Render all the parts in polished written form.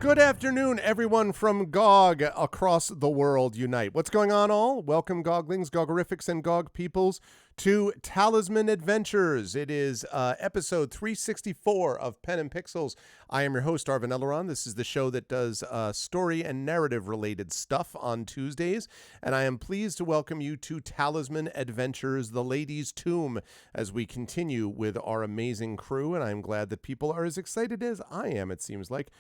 Good afternoon, everyone from GOG across the world unite. What's going on, all? Welcome, Goglings, Gogorifics, and Gog peoples to Talisman Adventures. It is episode 364 of Pen and Pixels. I am your host, Arvin Elleron. This is the show that does story and narrative-related stuff on Tuesdays, and I am pleased to welcome you to Talisman Adventures, The Lady's Tomb, as we continue with our amazing crew, and I'm glad that people are as excited as I am, it seems like,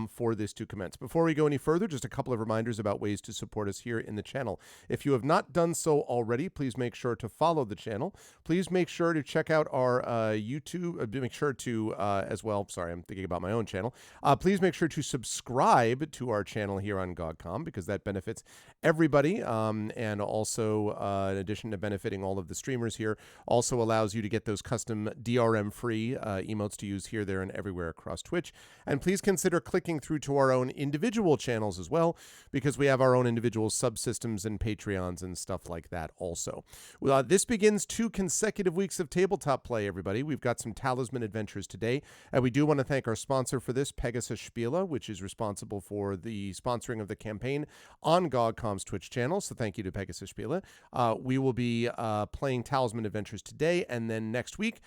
for this to commence. Before we go any further, just a couple of reminders about ways to support us here in the channel. If you have not done so already, please make sure to follow the channel. Please make sure to check out our YouTube, make sure to, as well, sorry, I'm thinking about my own channel. Please make sure to subscribe to our channel here on GOG.com because that benefits everybody, and also, in addition to benefiting all of the streamers here, also allows you to get those custom DRM-free emotes to use here, there, and everywhere across Twitch. And please consider clicking through to our own individual channels as well, because we have our own individual subsystems and Patreons and stuff like that also. This begins 2 consecutive weeks of tabletop play, everybody. We've got some Talisman Adventures today, and we do want to thank our sponsor for this, Pegasus Spiele, which is responsible for the sponsoring of the campaign on GOG.com's Twitch channel, so thank you to Pegasus Spiele. We will be playing Talisman Adventures today, and then next week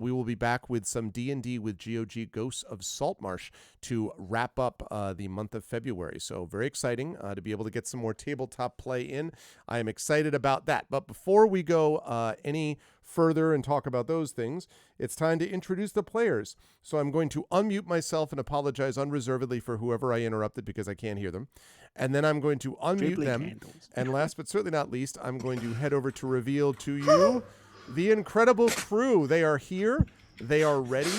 we will be back with some D&D with GOG Ghosts of Saltmarsh to wrap up the month of February. So very exciting to be able to get some more tabletop play in. I am excited about that. But before we go any further and talk about those things, it's time to introduce the players. So I'm going to unmute myself and apologize unreservedly for whoever I interrupted because I can't hear them. And then I'm going to unmute them. Candles. And last but certainly not least, I'm going to head over to reveal to you the incredible crew. They are here. They are ready.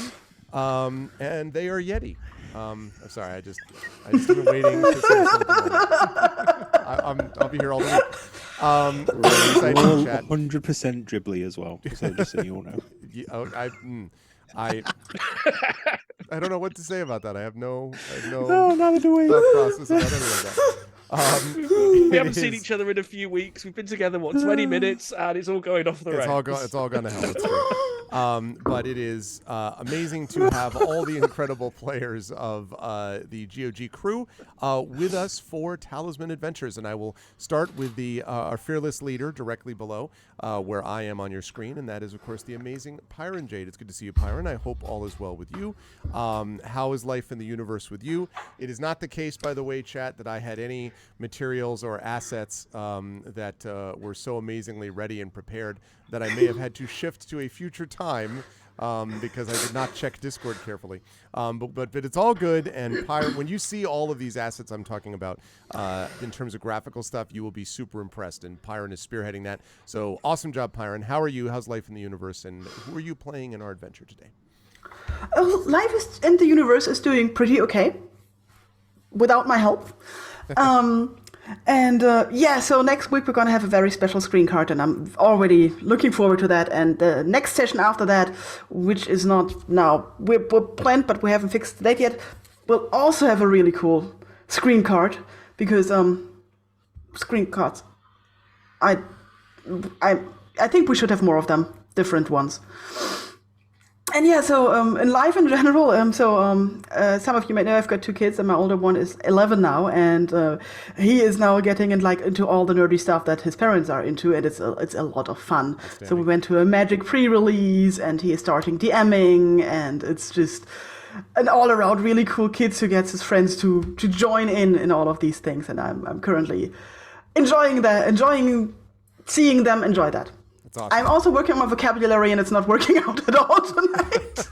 And they are Yeti. I'm sorry, I just have been waiting to say something. I'll be here all the week. We're all 100% dribbly as well, so just so you all know. I don't know what to say about that. I have no neither do we. thought process about any of that. We haven't seen each other in a few weeks. We've been together, 20 minutes, and it's all going off the rails. It's all gone to hell. It's great. But it is amazing to have all the incredible players of the GOG crew with us for Talisman Adventures. And I will start with our fearless leader directly below, where I am on your screen. And that is, of course, the amazing Pyron Jade. It's good to see you, Pyron. I hope all is well with you. How is life in the universe with you? It is not the case, by the way, chat, that I had any materials or assets that were so amazingly ready and prepared that I may have had to shift to a future time because I did not check Discord carefully. But it's all good. And Pyron, when you see all of these assets I'm talking about in terms of graphical stuff, you will be super impressed. And Pyron is spearheading that. So awesome job, Pyron. How are you? How's life in the universe? And who are you playing in our adventure today? Life in the universe is doing pretty okay without my help. So next week we're going to have a very special screen card, and I'm already looking forward to that. And the next session after that, which is not now, we're planned, but we haven't fixed the date yet, we'll also have a really cool screen card, because screen cards, I think we should have more of them, different ones. And yeah, so in life in general, some of you may know I've got 2 kids, and my older one is 11 now, and he is now getting into all the nerdy stuff that his parents are into, and it's a lot of fun. So we went to a Magic pre-release, and he is starting DMing, and it's just an all-around really cool kid who gets his friends to join in all of these things, and I'm currently enjoying seeing them enjoy that. Awesome. I'm also working on my vocabulary, and it's not working out at all tonight.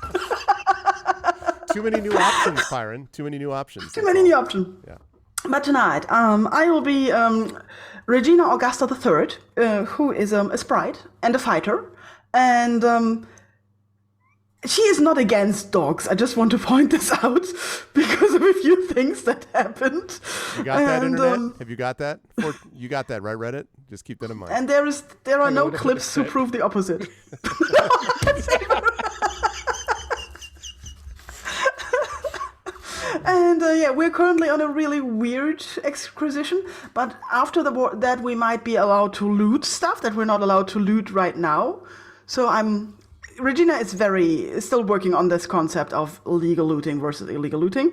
Too many new options, Byron. Too many new options. Too many new options. Yeah. But tonight, I will be Regina Augusta III, who is a sprite and a fighter, and she is not against dogs. I just want to point this out because of a few things that happened. You got that, Internet? Have you got that? You got that, right, Reddit? Just keep that in mind. And there are no clips to prove the opposite. And we're currently on a really weird exquisition. But after the war, that we might be allowed to loot stuff that we're not allowed to loot right now. So Regina is still working on this concept of legal looting versus illegal looting,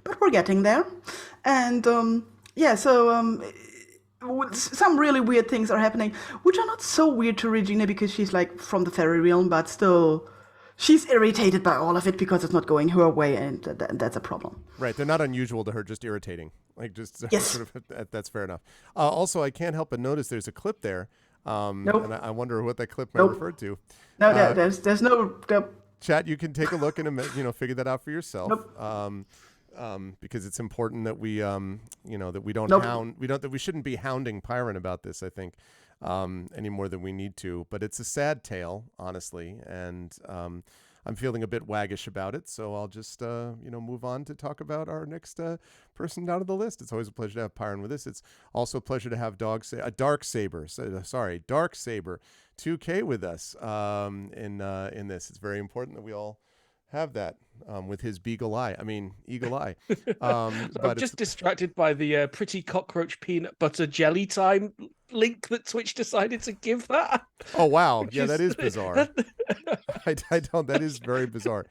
but we're getting there. And some really weird things are happening, which are not so weird to Regina because she's like from the fairy realm, but still she's irritated by all of it because it's not going her way, and that's a problem. Right, they're not unusual to her, just irritating. Like just yes. Sort of, that's fair enough. Also, I can't help but notice there's a clip there. Nope. And I wonder what that clip might refer to. No, there's no. Chat, you can take a look and figure that out for yourself. Nope. Because it's important that we that we don't that we shouldn't be hounding Pyron about this. I think any more than we need to. But it's a sad tale, honestly, and I'm feeling a bit waggish about it. So I'll just move on to talk about our next person down on the list. It's always a pleasure to have Pyron with us. It's also a pleasure to have Dark Saber 2K with us in this. It's very important that we all have that with his eagle eye. I'm just distracted by the pretty cockroach peanut butter jelly time link that Twitch decided to give that. Oh wow, yeah, that is bizarre. I don't. That is very bizarre.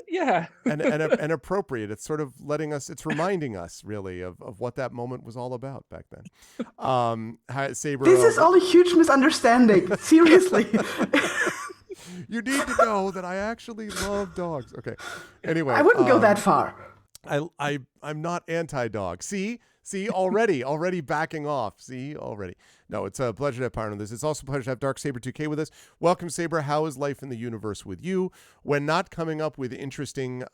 Yeah, and appropriate. It's sort of it's reminding us really of what that moment was all about back then. Saber, this is all a huge misunderstanding. Seriously. You need to know that I actually love dogs. Okay. Anyway, I wouldn't go that far. I'm not anti-dog. See, already backing off. See, already. No, it's a pleasure to have Pyron with us. It's also a pleasure to have Dark Saber 2K with us. Welcome, Saber. How is life in the universe with you? When not coming up with interesting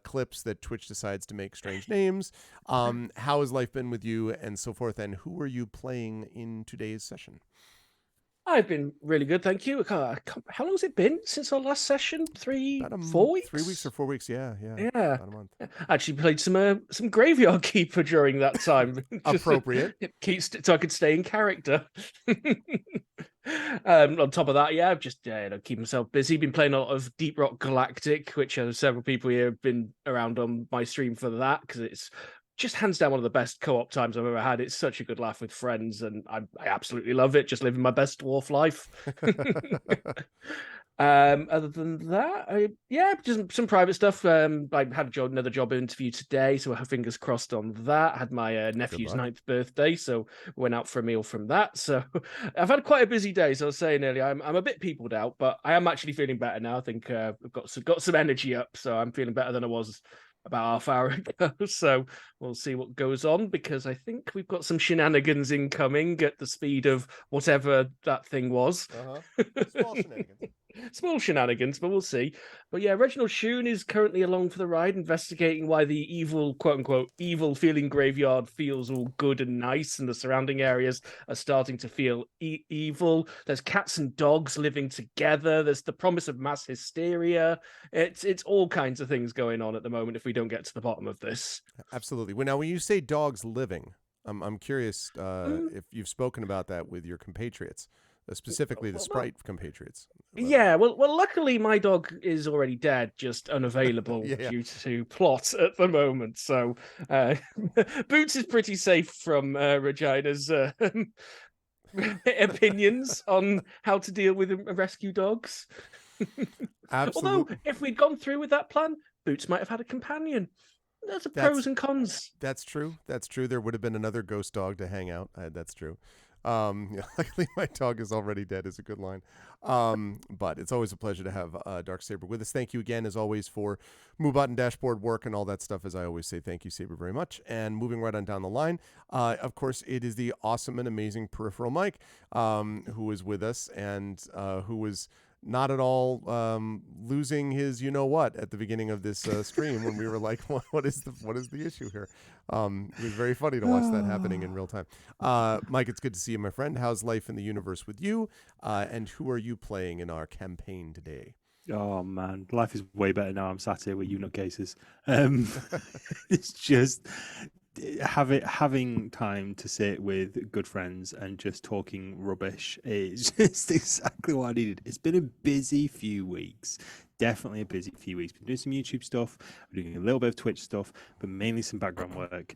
clips that Twitch decides to make strange names, how has life been with you, and so forth? And who are you playing in today's session? I've been really good, thank you. How long has it been since our last session? 4 weeks? 3 weeks or 4 weeks, yeah. About a month. I actually played some Graveyard Keeper during that time. Appropriate. So I could stay in character. On top of that, I've just keep myself busy. Been playing a lot of Deep Rock Galactic, which several people here have been around on my stream for that, because it's just hands down one of the best co-op times I've ever had. It's such a good laugh with friends, and I absolutely love it. Just living my best dwarf life. Other than that, just some private stuff. I had another job interview today, so I have fingers crossed on that. I had my nephew's 9th birthday, so went out for a meal from that. So I've had quite a busy day. So I was saying earlier, I'm a bit peopled out, but I am actually feeling better now. I think I've got some energy up, so I'm feeling better than I was about half hour ago. So we'll see what goes on, because I think we've got some shenanigans incoming at the speed of whatever that thing was. Small shenanigans. Small shenanigans, but we'll see. But yeah, Reginald Shun is currently along for the ride, investigating why the evil, quote-unquote, evil-feeling graveyard feels all good and nice, and the surrounding areas are starting to feel evil. There's cats and dogs living together. There's the promise of mass hysteria. It's all kinds of things going on at the moment if we don't get to the bottom of this. Absolutely. Well, now, when you say dogs living, I'm curious if you've spoken about that with your compatriots. Specifically the sprite compatriots. Yeah, well, luckily my dog is already dead, just unavailable due to plot at the moment. So Boots is pretty safe from Regina's opinions on how to deal with rescue dogs. Absolutely. Although, if we'd gone through with that plan, Boots might have had a companion. There's pros and cons. That's true. That's true. There would have been another ghost dog to hang out. That's true. Luckily, my dog is already dead is a good line. But it's always a pleasure to have Darksaber with us. Thank you again, as always, for MooBot and dashboard work and all that stuff. As I always say, thank you, Saber, very much. And moving right on down the line, of course, it is the awesome and amazing Peripheral Mike, who is with us and who was not at all losing his you-know-what at the beginning of this stream when we were like, what is the issue here? It was very funny to watch that happening in real time. Mike, it's good to see you, my friend. How's life in the universe with you? And who are you playing in our campaign today? Oh man, life is way better now. I'm sat here with you nutcases. It's just having time to sit with good friends and just talking rubbish is just exactly what I needed. It's been a busy few weeks. Definitely a busy few weeks. Been doing some YouTube stuff, been doing a little bit of Twitch stuff, but mainly some background work.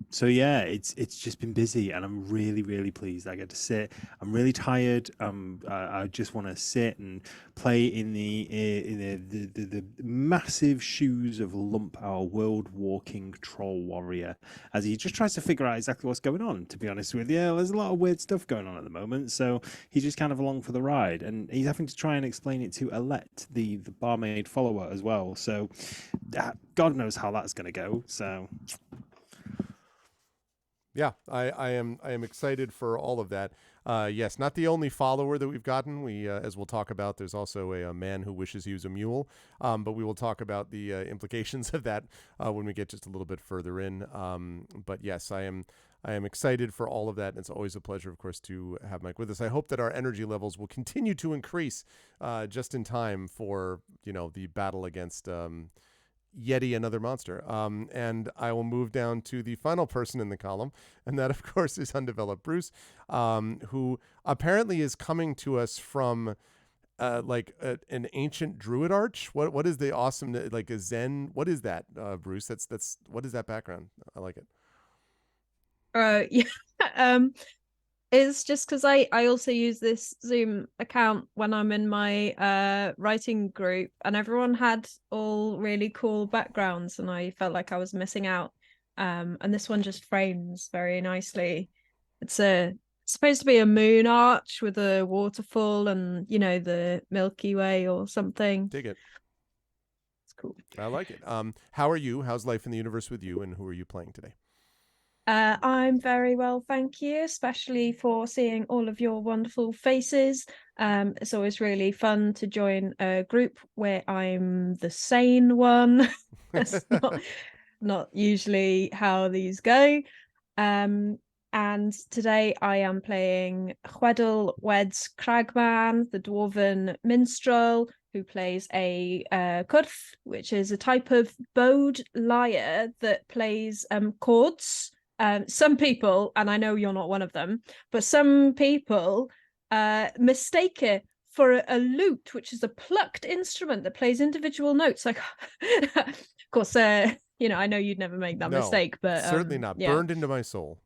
So yeah, it's just been busy, and I'm really, really pleased I get to sit. I'm really tired. I just want to sit and play in the massive shoes of Lump, our world walking troll warrior, as he just tries to figure out exactly what's going on. To be honest with you, there's a lot of weird stuff going on at the moment, so he's just kind of along for the ride, and he's having to try and explain it to Alette, the barmaid follower, as well. So God knows how that's going to go. So. Yeah, I am excited for all of that. Yes, not the only follower that we've gotten. We, as we'll talk about, there's also a man who wishes he was a mule. But we will talk about the implications of that when we get just a little bit further in. But yes, I am excited for all of that. And it's always a pleasure, of course, to have Mike with us. I hope that our energy levels will continue to increase just in time for the battle against. Yeti, another monster. And I will move down to the final person in the column, and that, of course, is Undeveloped Bruce, who apparently is coming to us from an ancient druid arch. What is the awesome, like a Zen? What is that, Bruce? That's what is that background? I like it. Yeah. It's just because I also use this Zoom account when I'm in my writing group, and everyone had all really cool backgrounds, and I felt like I was missing out. And this one just frames very nicely. It's supposed to be a moon arch with a waterfall and the Milky Way or something. Dig it. It's cool. I like it. How are you? How's life in the universe with you? And who are you playing today? I'm very well, thank you, especially for seeing all of your wonderful faces. It's always really fun to join a group where I'm the sane one. It's not usually how these go. And today I am playing Chwedl Weds Cragman, the Dwarven minstrel, who plays a cwrf, which is a type of bowed lyre that plays chords. Some people, and I know you're not one of them, but some people mistake it for a lute, which is a plucked instrument that plays individual notes. Like, of course, I know you'd never make that mistake, but certainly not. Yeah. Burned into my soul.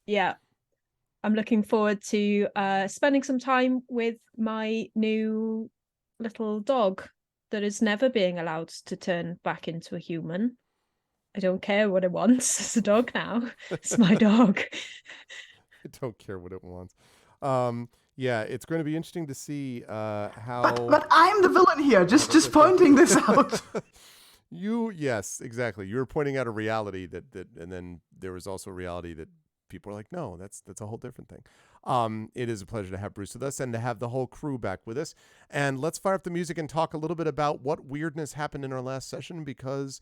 Yeah, I'm looking forward to spending some time with my new little dog that is never being allowed to turn back into a human. I don't care what it wants. It's a dog now. It's my dog. I don't care what it wants. Yeah, it's going to be interesting to see how. But I'm the villain here. Just pointing this out. Yes, exactly. You were pointing out a reality that, and then there was also a reality that people are like, no, that's a whole different thing. It is a pleasure to have Bruce with us and to have the whole crew back with us. And let's fire up the music and talk a little bit about what weirdness happened in our last session, because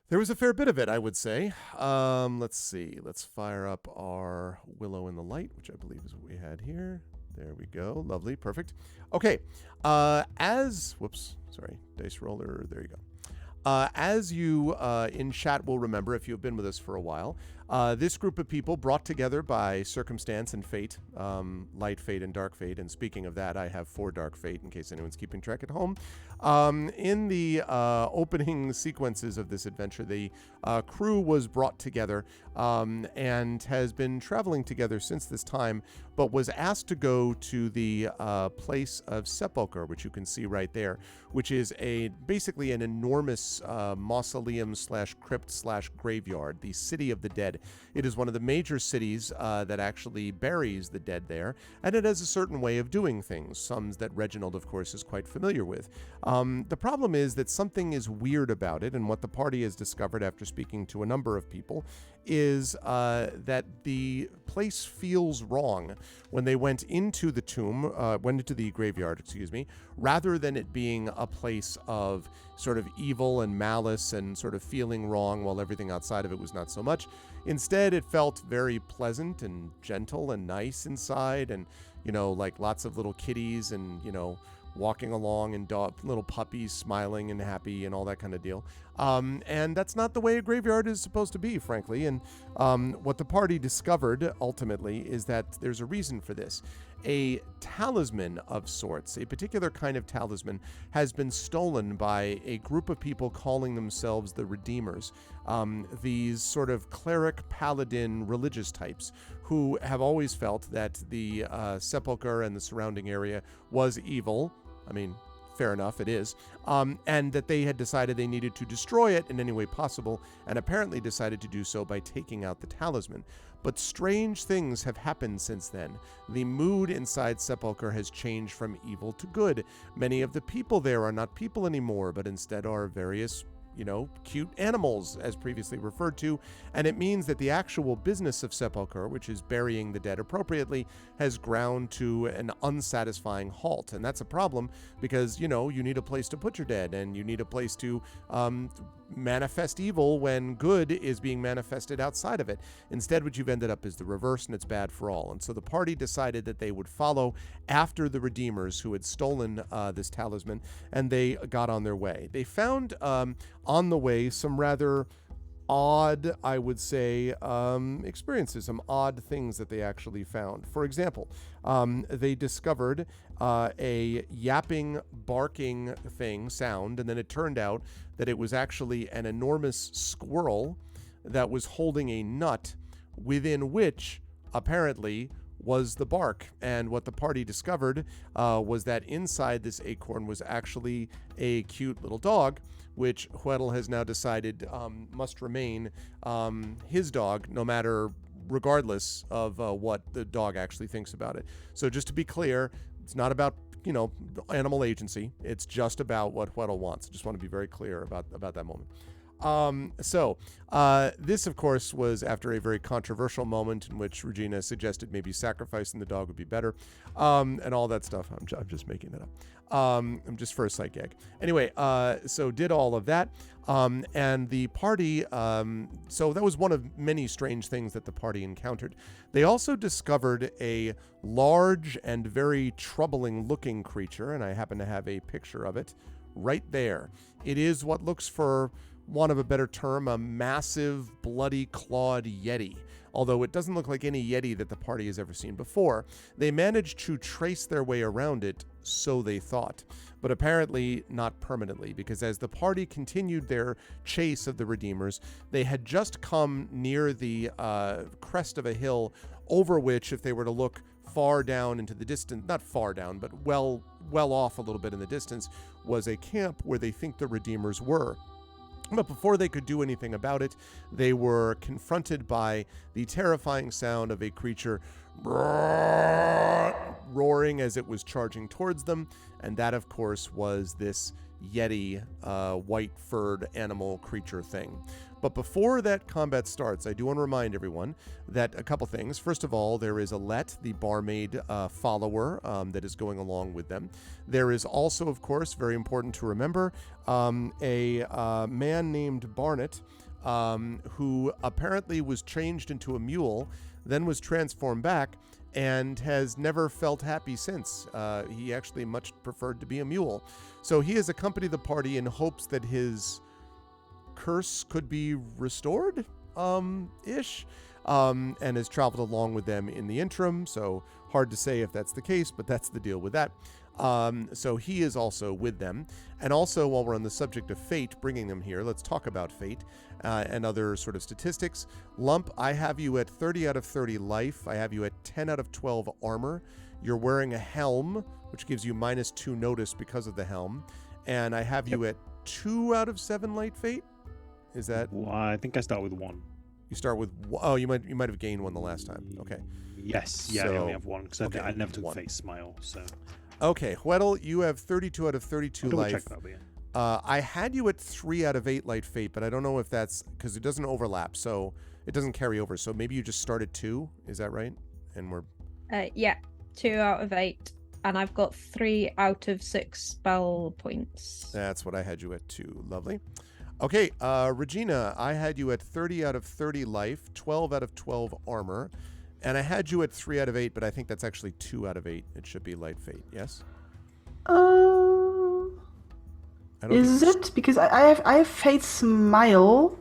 there was a fair bit of it, I would say. Let's see. Let's fire up our Willow in the Light, which I believe is what we had here. There we go. Lovely. Perfect. Okay. Dice roller. There you go. As you in chat will remember, if you've been with us for a while, This group of people, brought together by circumstance and fate, light fate and dark fate. And speaking of that, I have 4 dark fate in case anyone's keeping track at home. In the opening sequences of this adventure, the crew was brought together and has been traveling together since this time, but was asked to go to the place of Sepulchre, which you can see right there, which is basically an enormous mausoleum / crypt / graveyard, the City of the Dead. It is one of the major cities that actually buries the dead there, and it has a certain way of doing things, some that Reginald, of course, is quite familiar with. The problem is that something is weird about it, and what the party has discovered after speaking to a number of people is that the place feels wrong when they went into the graveyard, rather than it being a place of sort of evil and malice and sort of feeling wrong while everything outside of it was not so much. Instead, it felt very pleasant and gentle and nice inside, and, like lots of little kitties and, walking along and little puppies smiling and happy and all that kind of deal. And that's not the way a graveyard is supposed to be, frankly. And what the party discovered ultimately is that there's a reason for this. A talisman of sorts, a particular kind of talisman, has been stolen by a group of people calling themselves the Redeemers. These sort of cleric, paladin, religious types who have always felt that the Sepulchre and the surrounding area was evil. I mean, fair enough, it is. And that they had decided they needed to destroy it in any way possible, and apparently decided to do so by taking out the talisman. But strange things have happened since then. The mood inside Sepulchre has changed from evil to good. Many of the people there are not people anymore, but instead are various cute animals, as previously referred to, and it means that the actual business of Sepulchre, which is burying the dead appropriately, has ground to an unsatisfying halt. And that's a problem because, you need a place to put your dead, and you need a place to manifest evil when good is being manifested outside of it. Instead, what you've ended up is the reverse, and it's bad for all. And so the party decided that they would follow after the Redeemers who had stolen this talisman, and they got on their way. They found on the way some rather odd, I would say, experiences, some odd things that they actually found. For example, they discovered a yapping, barking sound, and then it turned out that it was actually an enormous squirrel that was holding a nut within which apparently was the bark. And what the party discovered was that inside this acorn was actually a cute little dog, which Hweddle has now decided must remain his dog, regardless of what the dog actually thinks about it. So just to be clear, it's not about animal agency. It's just about what Hweddle wants. I just want to be very clear about that moment. This, of course, was after a very controversial moment in which Regina suggested maybe sacrificing the dog would be better, and all that stuff. I'm just making that up. I'm just for a sight gag. Anyway, so did all of that, and the party, so that was one of many strange things that the party encountered. They also discovered a large and very troubling looking creature, and I happen to have a picture of it right there. It is what looks, for want of a better term, a massive, bloody, clawed yeti. Although it doesn't look like any yeti that the party has ever seen before, they managed to trace their way around it, so they thought. But apparently not permanently, because as the party continued their chase of the Redeemers, they had just come near the crest of a hill over which, if they were to look far down into the distance, not far down, but well off a little bit in the distance, was a camp where they think the Redeemers were. But before they could do anything about it, they were confronted by the terrifying sound of a creature roaring as it was charging towards them, and that, of course, was this yeti, white-furred animal creature thing. But before that combat starts, I do want to remind everyone that a couple things. First of all, there is Alette, the barmaid follower that is going along with them. There is also, of course, very important to remember, a man named Barnett, who apparently was changed into a mule, then was transformed back, and has never felt happy since. He actually much preferred to be a mule. So he has accompanied the party in hopes that his curse could be restored, ish, and has traveled along with them in the interim. So hard to say if that's the case, but that's the deal with that. So he is also with them. And also, while we're on the subject of fate, bringing them here, let's talk about fate and other sort of statistics. Lump, I have you at 30 out of 30 life. I have you at 10 out of 12 armor. You're wearing a helm, which gives you -2 notice because of the helm. And I have you at 2 out of 7 light fate. Is that? Well, I think I start with 1. You start with, oh, you might have gained 1 the last time. Okay. Yes, yeah, I So- only have 1 because okay, I never took 1. Fate Smile, so Okay, Hweddle, you have 32 out of 32 I'll double life. check that, but yeah. I had you at 3 out of 8 light fate, but I don't know if that's because it doesn't overlap, so it doesn't carry over. So maybe you just start at 2. Is that right? And we're Yeah, 2 out of 8, and I've got 3 out of 6 spell points. that's what I had you at 2. Lovely. Okay, Regina, I had you at 30 out of 30 life, 12 out of 12 armor, and I had you at 3 out of 8, but I think that's actually 2 out of 8. It should be light fate. Yes. I don't Is think- it? Because I have Fate Smile,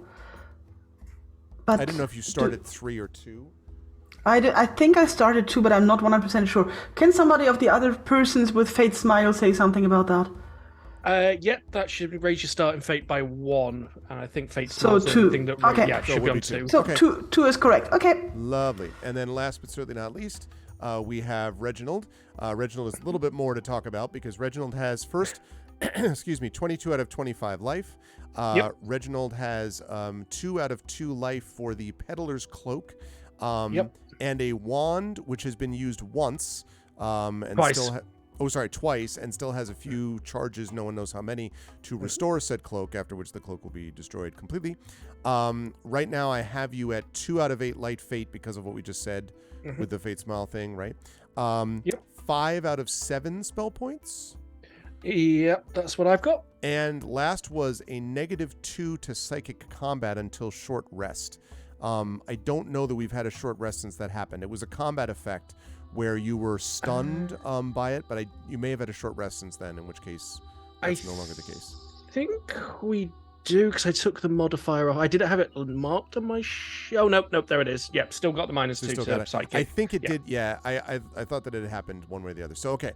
but I didn't know if you started 3 or 2. I think I started 2, but I'm not 100% sure. Can somebody of the other persons with Fate Smile say something about that? Yep, that should raise your starting fate by 1, and I think fate So smile's the 2. only thing that Okay. yeah, So it should be would on be 2. 2. So Okay. 2 is correct. Okay. Lovely. And then last but certainly not least, we have Reginald. Reginald is a little bit more to talk about because Reginald has first, excuse me, 22 out of 25 life. Yep. Reginald has 2 out of 2 life for the Peddler's Cloak. Yep. And a wand, which has been used once. And Twice. still twice, and still has a few charges, no one knows how many, to restore said cloak, after which the cloak will be destroyed completely. Right now, I have you at 2 out of 8 light fate because of what we just said with the Fate Smile thing, right? Yep. 5 out of 7 spell points. Yep, that's what I've got. And last was a -2 to psychic combat until short rest. I don't know that we've had a short rest since that happened. It was a combat effect where you were stunned by it, but you may have had a short rest since then, in which case that's no longer the case. I think we do, because I took the modifier off. I didn't have it marked on my Oh, nope, there it is. Yep, still got the -2 So still to got it. psychic. I think it Yeah. did. Yeah, I thought that it had happened one way or the other. So okay,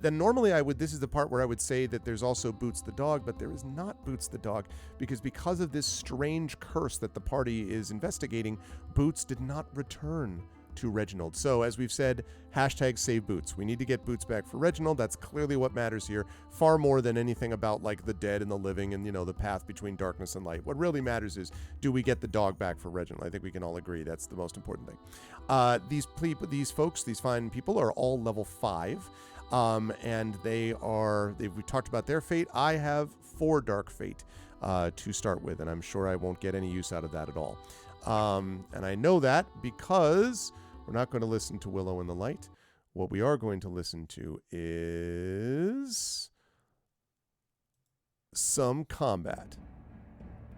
then normally I would. This is the part where I would say that there's also Boots the dog, but there is not Boots the dog because of this strange curse that the party is investigating, Boots did not return to Reginald. So as we've said, #save Boots. We need to get Boots back for Reginald. That's clearly what matters here, far more than anything about like the dead and the living and the path between darkness and light. What really matters is, do we get the dog back for Reginald? I think we can all agree that's the most important thing. These folks, these fine people, are all level 5. And we talked about their fate. I have 4 dark fate to start with, and I'm sure I won't get any use out of that at all. And I know that because we're not going to listen to Willow in the Light. What we are going to listen to is some combat.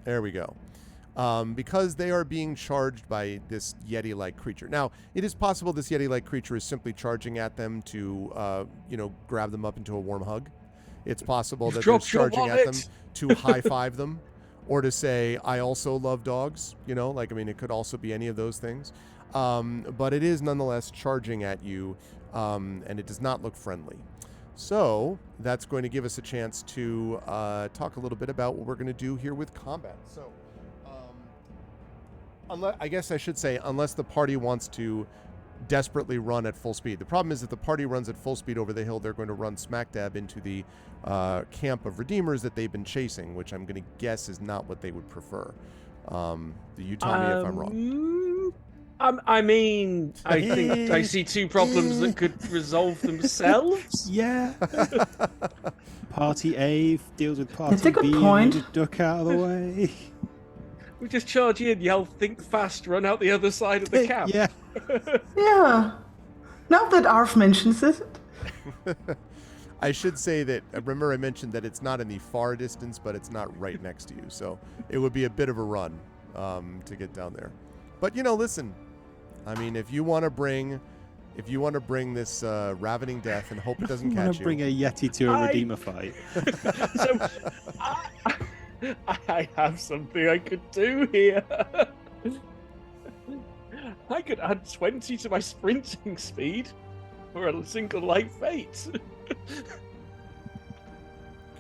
There we go. Because they are being charged by this Yeti-like creature. Now, it is possible this Yeti-like creature is simply charging at them to, grab them up into a warm hug. It's possible that they're charging at them to high-five them, or to say, I also love dogs. It could also be any of those things. But it is nonetheless charging at you, and it does not look friendly. So that's going to give us a chance to talk a little bit about what we're going to do here with combat. So, unless the party wants to desperately run at full speed. The problem is if the party runs at full speed over the hill, they're going to run smack dab into the camp of Redeemers that they've been chasing, which I'm going to guess is not what they would prefer. You tell me if I'm wrong. I think I see 2 problems that could resolve themselves. Yeah. Party A deals with Party That's a good B point. and you just duck out of the way. We just charge in, yell, think fast, run out the other side of the camp. Yeah. Yeah. Now that Arf mentions it. I should say that, remember I mentioned that it's not in the far distance, but it's not right next to you. So it would be a bit of a run to get down there. But, listen, if you want to bring this ravening death and hope it doesn't I want catch to you. bring a Yeti to a Redeemer fight. So, I have something I could do here. I could add 20 to my sprinting speed for a single light fate.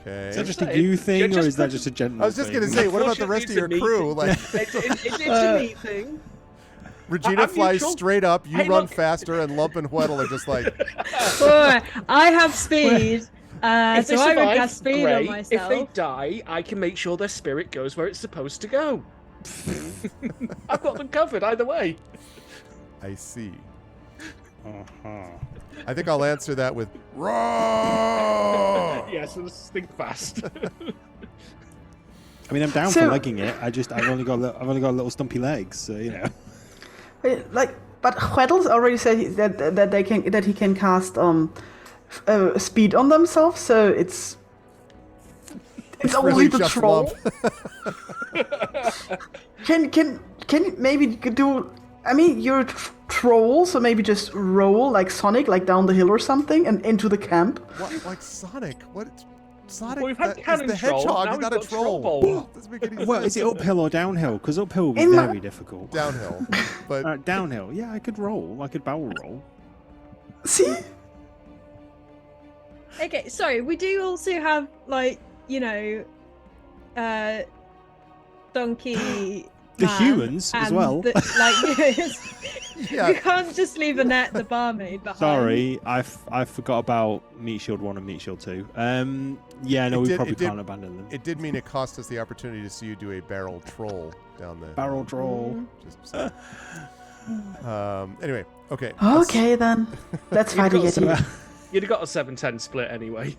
Okay. Is that just Just a you saying. thing, Just or is that put- just a general I was just thing? gonna say, what about the rest of your crew? Like, It's a me thing. Regina I'm flies neutral. straight up, you Hey, run look. faster, and Lump and Weddle are just like, Alright, I have speed, If so they I would survive, cast speed on great. myself. If they die, I can make sure their spirit goes where it's supposed to go. I've got them covered either way. I see. Uh-huh. I think I'll answer that with roar. Yes, let's think fast. I mean, I'm down So- for legging it. I've only got little stumpy legs, so you know. Like, but Weddles already said that he can cast speed on themselves, so it's only really the just troll. Lump. Can you maybe do? I mean, you're a troll, so maybe just roll like Sonic, like down the hill or something, and into the camp. What, like Sonic? What? Sonic Well, we've had is cannon the troll, hedgehog, now is we've not a got troll troll. ball. Doesn't make any Well, sense. is it uphill or downhill? Because uphill would be In my- very difficult. Downhill. But Downhill, yeah, I could roll. I could barrel roll. See, Okay, sorry, we do also have, like, you know, Donkey. The Man humans as and well. yeah, You can't just leave Annette the barmaid behind. Sorry, I forgot about Meat Shield 1 and Meat Shield 2. Yeah, no, It we did- probably it did- can't abandon them. it did mean it cost us the opportunity to see you do a barrel troll down the Barrel troll. Just saying. Anyway, okay. okay then, let's fight a You've got Yeti. You'd have got a 7-10 split anyway.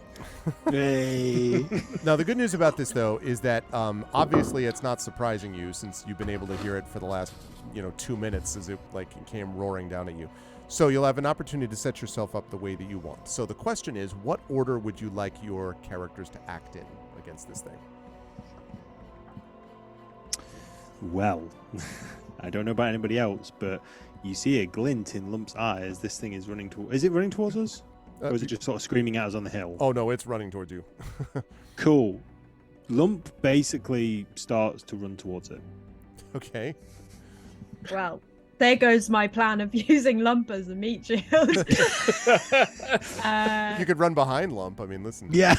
Hey. Now, the good news about this, though, is that obviously it's not surprising you since you've been able to hear it for the last, 2 minutes as it came roaring down at you. So you'll have an opportunity to set yourself up the way that you want. So the question is, what order would you like your characters to act in against this thing? Well, I don't know about anybody else, but you see a glint in Lump's eye as this thing is running towards... Is it running towards us? Or is it just sort of screaming at us on the hill? Oh, no, it's running towards you. Cool. Lump basically starts to run towards it. Okay. Well, there goes my plan of using Lump as a meat shield. You could run behind Lump. I mean, listen. Yeah.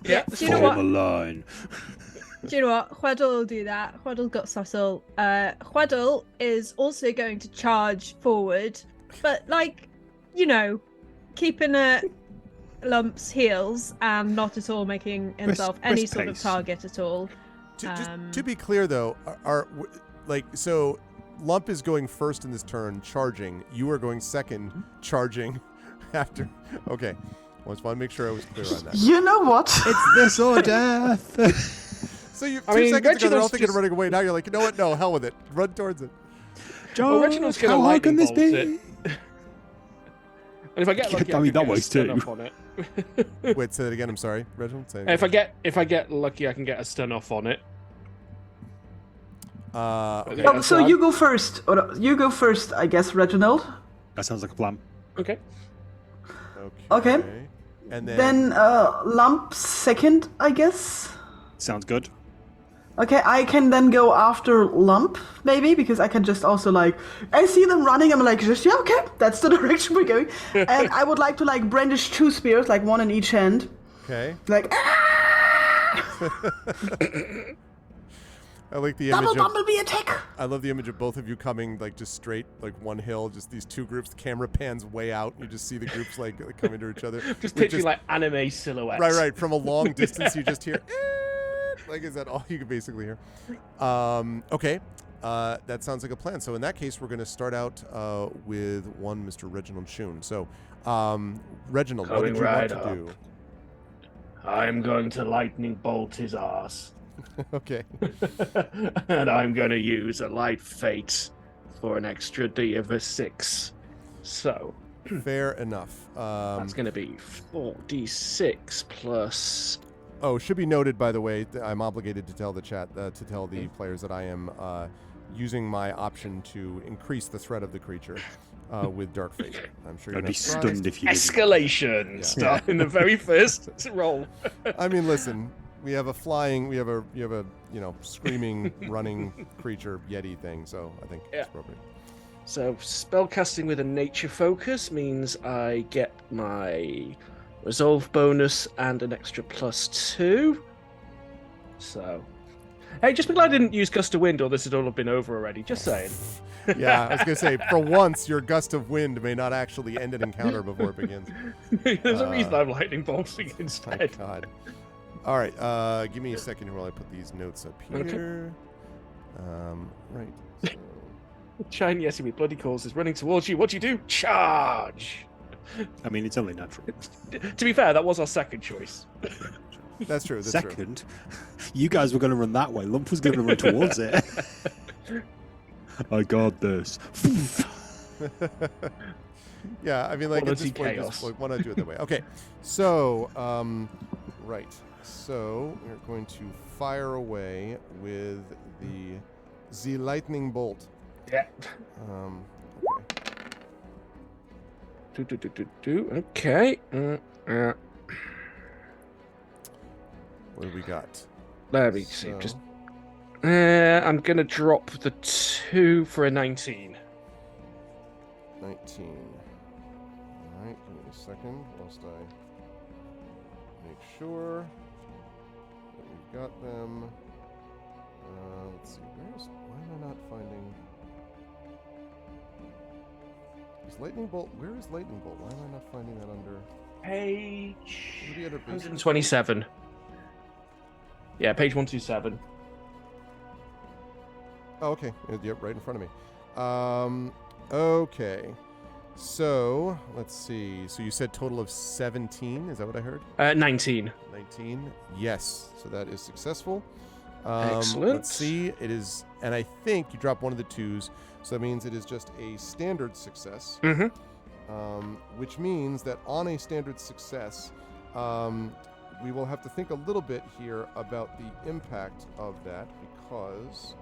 Yeah. Do you know what? a line. Do you know what? Weddle will do that. Weddle got subtle. Weddle is also going to charge forward, but keeping a Lump's heels and not at all making himself any wrist sort of pace. target at all. To be clear, though, so Lump is going first in this turn, charging. You are going second, charging after. Okay. I just want to make sure I was clear on that. You know what? It's this or death. So you I 2 mean, seconds ago, they're all Reginald's thinking of just- running away. Now you're like, you know what? No, hell with it. Run towards it. John, Reginald's gonna how hard can lightning this bolt be? it. And if I get lucky, I I mean, can that get a works stun too. off on it. Wait, say that again. I'm sorry, Reginald. Say it And if again. I get lucky, I can get a stun off on it. Okay. Yeah, Oh, so I'm- you go first. Or no, you go first, I guess, Reginald. That sounds like a plan. Okay. Okay. And Then Lump second, I guess. Sounds good. Okay, I can then go after Lump, maybe, because I can just also, I see them running, I'm like, just, yeah, okay, that's the direction we're going. And I would like to, brandish 2 spears, one in each hand. Okay. Like, I like the double image of. bumblebee attack! I love the image of both of you coming just straight, one hill. Just these 2 groups. The camera pans way out. And you just see the groups coming to each other. Just with picturing anime silhouettes. Right. From a long distance, you just hear. Is that all you can basically hear? Okay. That sounds like a plan. So in that case, we're going to start out with one Mr. Reginald Shun. So, Reginald, what Coming did you right want to up. do? I'm going to lightning bolt his ass. Okay. And I'm going to use a light fate for an extra D of a 6. So Fair enough. that's going to be 4d6 plus. Oh, should be noted, by the way, I'm obligated to tell the chat, to tell the players that I am using my option to increase the threat of the creature with Dark Fate. I'm sure you're I'd not be surprised. stunned if you didn't. Escalation start in the very first roll. I mean, listen, we have a screaming, running creature Yeti thing, so I think Yeah. it's appropriate. So spellcasting with a nature focus means I get my resolve bonus and an extra +2. So, hey, just be glad I didn't use gust of wind, or this would all have been over already. Just saying. Yeah, I was gonna say, for once, your gust of wind may not actually end an encounter before it begins. There's a reason I'm lightning bolting My instead. God. All right, give me a second here while I put these notes up here. Right. So. Shiny SUV bloody calls is running towards you. What do you do? Charge! I mean, it's only natural. To be fair, that was our second choice. That's true. That's Second, you guys were going to run that way. Lump was going to run towards it. I got this. true. Yeah, I mean, like, at this point, just, like, why not do it that way? Okay, so, right. So, we're going to fire away with the lightning bolt. Yeah. Okay. Okay. What do we got? Let me see. So- Just. I'm gonna drop the 2 for a 19. 19. All right, give me a second whilst I make sure that we've got them. Let's see, why am I not finding... Is Lightning Bolt, where is Lightning Bolt? Why am I not finding that under... Page What are the other bases? 127. Yeah, page 127. Oh, okay. Yep, right in front of me. Okay. So, let's see. So you said total of 17, is that what I heard? 19. 19. Yes. So that is successful. Excellent. Let's see. It is, and I think you dropped one of the 2s, so that means it is just a standard success. Mm-hmm. Which means that on a standard success, we will have to think a little bit here about the impact of that, because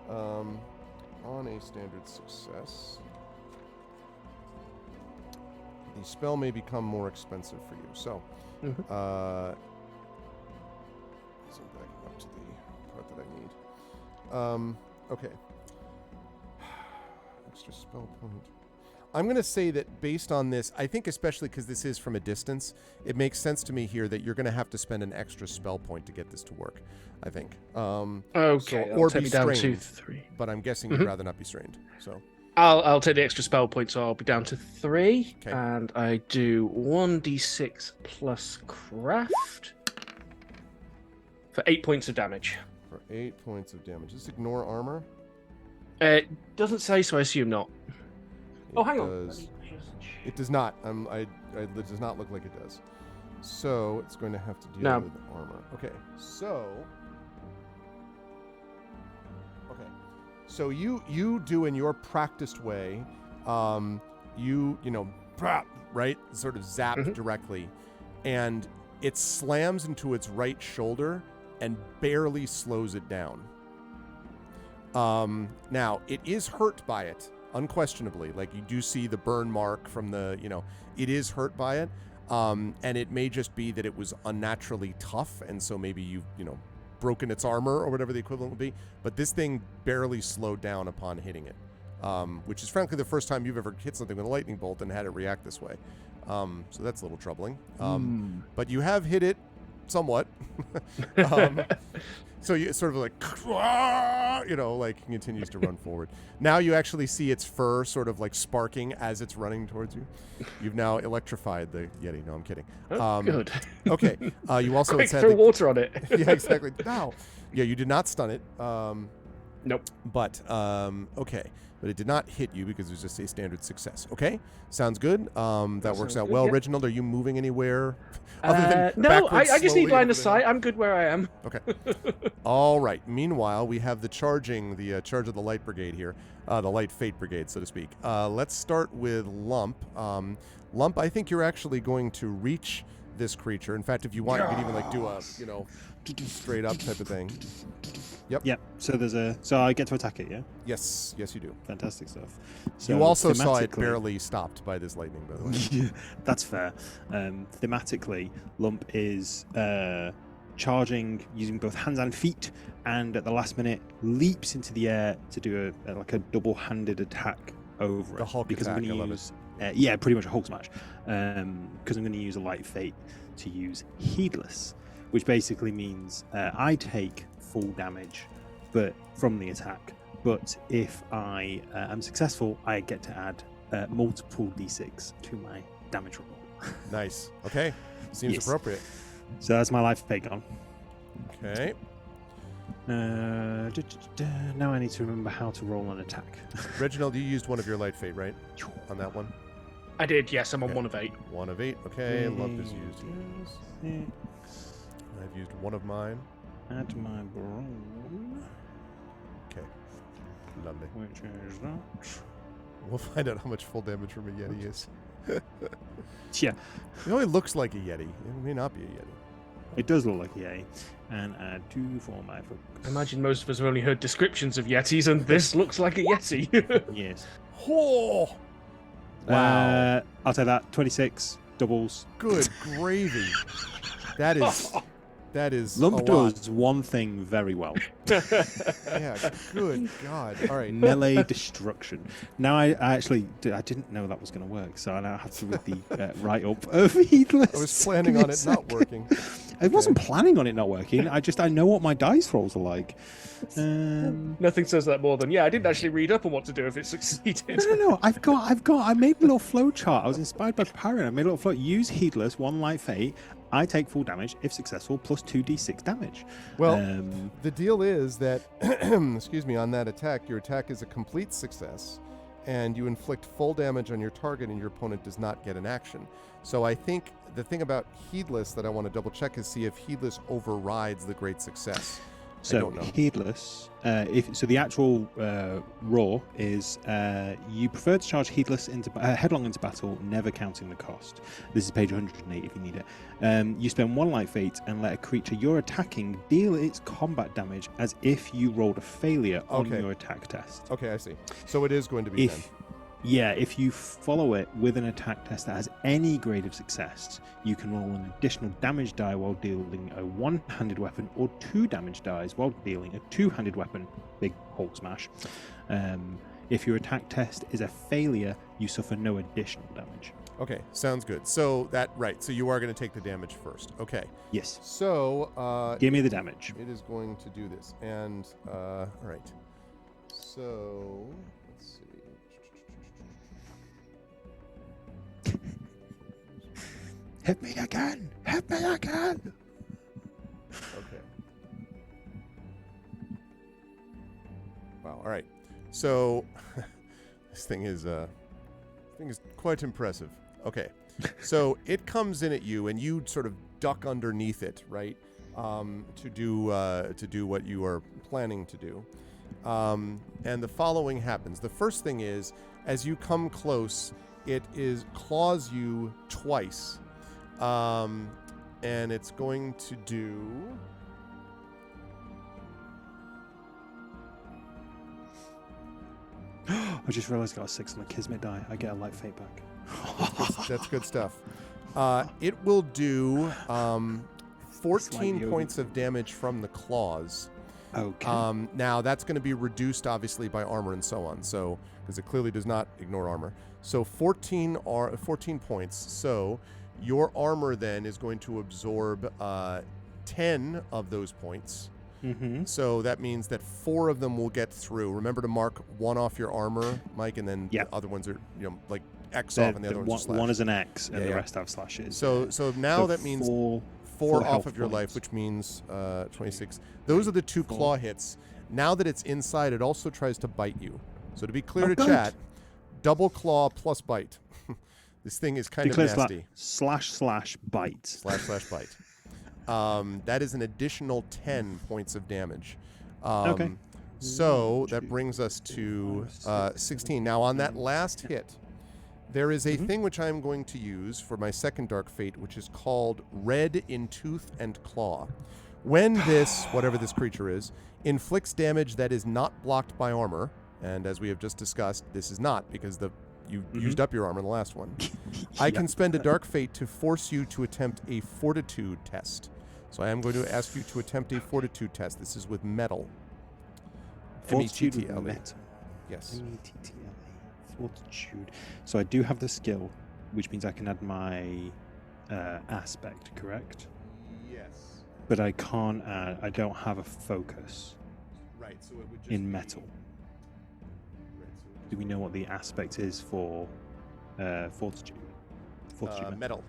on a standard success, the spell may become more expensive for you. So, so I'm backing up to the part that I need. Okay. Extra spell point. I'm going to say that based on this, I think especially because this is from a distance, it makes sense to me here that you're going to have to spend an extra spell point to get this to work, I think. Okay, or take be me down to strained, 3. but I'm guessing you'd rather not be strained. So I'll take the extra spell point, so I'll be down to 3. Okay. And I do 1d6 plus craft for 8 points of damage. for 8 points of damage. Just ignore armor. It doesn't say, so I assume not. Oh, hang on. Does. It does not. It does not look like it does. So it's going to have to deal No. with armor. Okay. So you do in your practiced way. You know, right, sort of zap directly, and it slams into its right shoulder and barely slows it down. Now it is hurt by it. Unquestionably, like you do see the burn mark from the, it is hurt by it. And it may just be that it was unnaturally tough. And so maybe you've, broken its armor or whatever the equivalent would be. But this thing barely slowed down upon hitting it, which is frankly the first time you've ever hit something with a lightning bolt and had it react this way. So that's a little troubling. But you have hit it somewhat. So you sort of like, continues to run forward. Now you actually see its fur sort of like sparking as it's running towards you. You've now electrified the Yeti. No, I'm kidding. Good. Okay. You also Quick, said throw water on it. yeah, exactly. No. Yeah, you did not stun it. Nope. But okay. But it did not hit you because it was just a standard success. Okay, sounds good. That works sounds out good, well. yeah. Reginald, are you moving anywhere? Other than No, I backwards just slowly need line over of there? sight. I'm good where I am. Okay. All right. Meanwhile, we have the charge of the Light Brigade here, the Light Fate Brigade, so to speak. Let's start with Lump. Lump, I think you're actually going to reach this creature. In fact, if you want, you could even like do a, straight up type of thing. Yep. So I get to attack it, yeah? Yes, you do. Fantastic stuff. So You also saw it thematically- barely stopped by this lightning, by the way. Yeah, that's fair. Thematically, Lump is charging using both hands and feet, and at the last minute leaps into the air to do a double-handed attack over The it Hulk because attack, I'm I going love to it. use yeah, pretty much a Hulk smash. Because I'm going to use a light fate to use heedless, which basically means I take full damage, but from the attack. But if I am successful, I get to add multiple d6 to my damage roll. Nice. Okay. Seems Yes. appropriate. So that's my life fate gone. Okay. Now I need to remember how to roll an attack. Reginald, you used one of your light fate, right? On that one? I did, yes. I'm on Okay. 1 of 8. 1 of 8. Okay. Love is used his. I've used one of mine. Add my brawn, Okay. Lovely. which is that. We'll find out how much full damage from a Yeti is. Yeah, It only looks like a Yeti. It may not be a Yeti. it does look like a Yeti. And add 2 for my focus. I imagine most of us have only heard descriptions of Yetis, and this looks like a Yeti. Yes. Oh! Wow. I'll take that. 26 doubles. Good gravy. That is Lump a lot. does one thing very well. Yeah, good God. All right. Melee destruction. Now I didn't know that was going to work, so I now have to read the write-up of Heedless. I was planning on it not working. I wasn't planning on it not working. I know what my dice rolls are like. Nothing says that more than, I didn't actually read up on what to do if it succeeded. No. I made a little flow chart. I was inspired by Parian. I made a little flow. Use Heedless, 1 light fate. I take full damage if successful, plus 2d6 damage. Well, the deal is that, excuse me, on that attack, your attack is a complete success, and you inflict full damage on your target, and your opponent does not get an action. So I think the thing about Heedless that I want to double check is see if Heedless overrides the great success. I So don't know. Heedless, the actual raw is you prefer to charge heedless into headlong into battle, never counting the cost. This is page 108 if you need it. You spend 1 light fate and let a creature you're attacking deal its combat damage as if you rolled a failure on Okay. your attack test. Okay, I see. So it is going to be then. If you follow it with an attack test that has any grade of success, you can roll an additional damage die while dealing a 1-handed weapon, or 2 damage dies while dealing a 2-handed weapon. Big Hulk smash. If your attack test is a failure, you suffer no additional damage. Okay, sounds good. So so you are going to take the damage first. Okay. Yes. So Give me the damage. it is going to do this. And all right. So let's see. Hit me again! Hit me again! Okay. Wow. All right. So this thing is quite impressive. Okay. So it comes in at you, and you sort of duck underneath it, right? To do what you are planning to do. And the following happens. The first thing is, as you come close, it claws you twice. And it's going to do... I just realized I got a 6 on the Kismet die. I get a light fate back. That's good stuff. It will do 14 Slightly points of damage from the claws. Okay. Now, that's going to be reduced, obviously, by armor and so on. So, because it clearly does not ignore armor. So 14 points. So your armor then is going to absorb 10 of those points. Mm-hmm. So that means that 4 of them will get through. Remember to mark 1 off your armor, Mike, and then the other ones are, like X off, and the other ones are slash. One is an X, and Yeah, the yeah. rest have slashes. So now So that means 4 four off health of your life, points. which means 26. Those are the 2 claw hits. Now that it's inside, it also tries to bite you. So to be clear to good. chat, double claw plus bite. This thing is kind Declare of nasty. / bite. / bite. That is an additional 10 points of damage. Okay. So that brings us to 16. Now on that last hit, there is a thing which I'm going to use for my second Dark Fate, which is called Red in Tooth and Claw. When this, whatever this creature is, inflicts damage that is not blocked by armor, and as we have just discussed, this is not, because you used up your armor in the last one. I can spend a Dark Fate to force you to attempt a Fortitude test. So I am going to ask you to attempt a Fortitude test. This is with metal. Fortitude with METTLE. metal. Yes. METTLE. fortitude. So I do have the skill, which means I can add my aspect, correct? Yes. But I can't add, I don't have a focus Right, so it would just in metal. Right, so it would Do we know what the aspect is for fortitude? Fortitude metal.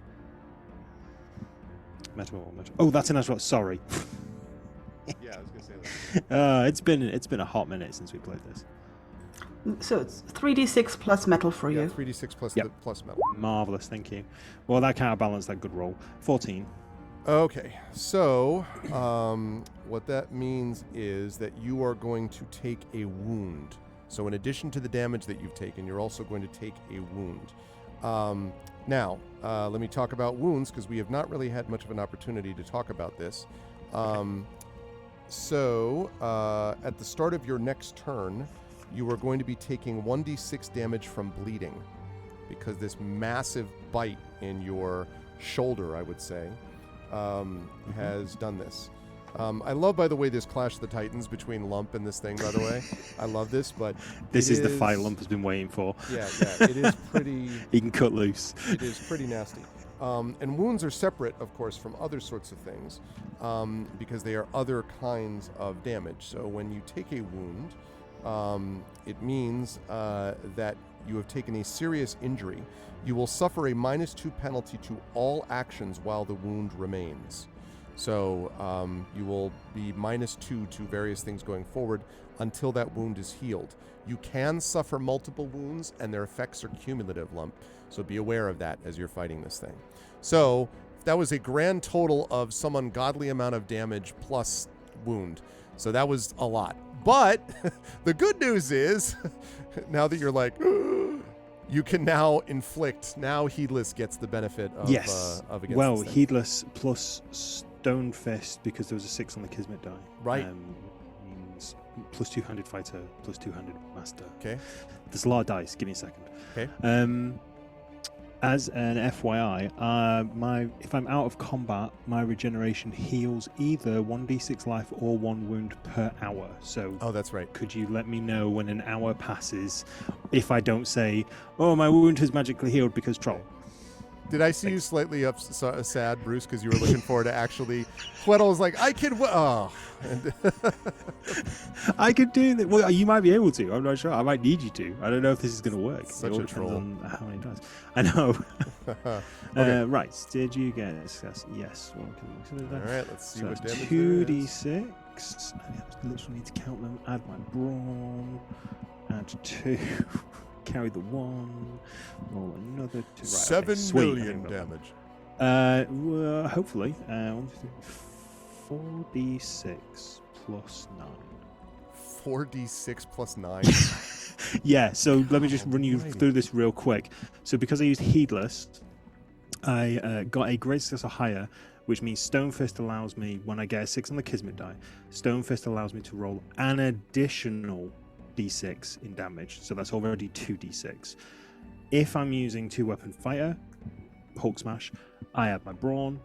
Metal. Oh, that's an natural. Sorry. Yeah, I was gonna say that. It's been a hot minute since we played this. So it's 3d6 plus metal for Yeah, you. 3d6 plus Yep. the plus metal. Marvelous, thank you. Well, that counterbalanced that good roll. 14. Okay, so what that means is that you are going to take a wound. So in addition to the damage that you've taken, you're also going to take a wound. Now, let me talk about wounds because we have not really had much of an opportunity to talk about this. So at the start of your next turn, you are going to be taking 1d6 damage from bleeding because this massive bite in your shoulder, I would say, has done this. I love, by the way, this Clash of the Titans between Lump and this thing, by the way. I love this, but This is the fight Lump has been waiting for. Yeah, it is pretty... He can cut loose. It is pretty nasty. And wounds are separate, of course, from other sorts of things because they are other kinds of damage. So when you take a wound, it means that you have taken a serious injury. You will suffer a -2 penalty to all actions while the wound remains. So you will be -2 to various things going forward until that wound is healed. You can suffer multiple wounds, and their effects are cumulative, Lump. So be aware of that as you're fighting this thing. So that was a grand total of some ungodly amount of damage plus wound. So that was a lot. But the good news is, now that you're like, you can now inflict. Now Heedless gets the benefit of of against Well, this thing. Heedless plus Stone Fist, because there was a 6 on the Kismet die. Right. Means plus 200 fighter, plus 200 master. Okay. There's a lot of dice. Give me a second. Okay. As an FYI, if I'm out of combat, my regeneration heals either 1d6 life or 1 wound per hour. So, Oh, that's right. could you let me know when an hour passes if I don't say, "Oh, my wound has magically healed because troll"? Did I see you slightly sad, Bruce, because you were looking forward to actually... Tweddle was like, I can... Oh. And I could do that. Well, you might be able to. I'm not sure. I might need you to. I don't know if this is going to work. Such it all a depends troll. on how many dice. I know. Okay. Right. Did you get a success? Yes. Well, All right, let's see so what damage 2d6. I literally need to count them. Add my brawn. Add 2. Carry the 1. Roll another 2. Right, 7 sweet. million damage. Well, hopefully. 1, 2, 3, 4d6 plus 9. 4d6 plus 9. Yeah, so let me just run you Alrighty. through this real quick. So because I used Heedless, I got a great success or higher, which means Stone Fist allows me, when I get a 6 on the Kismet die, Stone Fist allows me to roll an additional d6 in damage. So that's already 2d6. If I'm using 2-weapon fighter, Hulk Smash, I add my brawn.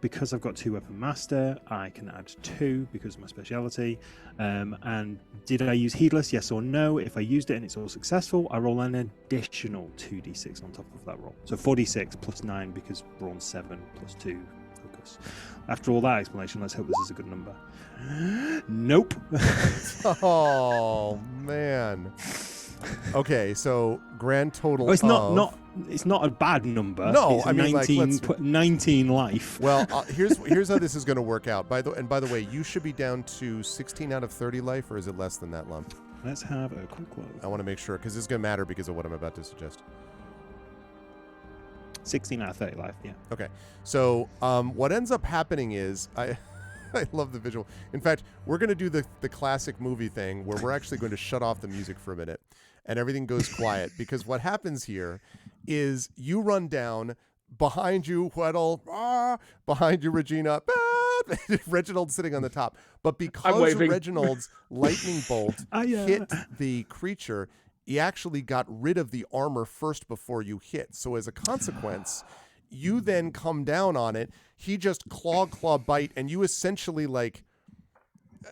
Because I've got 2-weapon master, I can add 2 because of my speciality. And did I use Heedless? Yes or no? If I used it and it's all successful, I roll an additional 2d6 on top of that roll. So 4d6 plus 9 because brawn 7 plus 2 focus. After all that explanation, let's hope this is a good number. Nope. Oh, man. Okay, so grand total It's of... it's not a bad number. No, it's I mean, like, 19 life. Well, here's how this is going to work out. By the way, you should be down to 16 out of 30 life, or is it less than that, Lump? Let's have a quick look. I want to make sure, because this is going to matter because of what I'm about to suggest. 16 out of 30 life, yeah. Okay, so what ends up happening is I love the visual. In fact, we're going to do the classic movie thing where we're actually going to shut off the music for a minute and everything goes quiet because what happens here is you run down, behind you, Weddle, behind you, Regina, Reginald's sitting on the top. But because waving. Reginald's lightning bolt hit the creature, he actually got rid of the armor first before you hit. So as a consequence, you then come down on it. He just claw bite, and you essentially like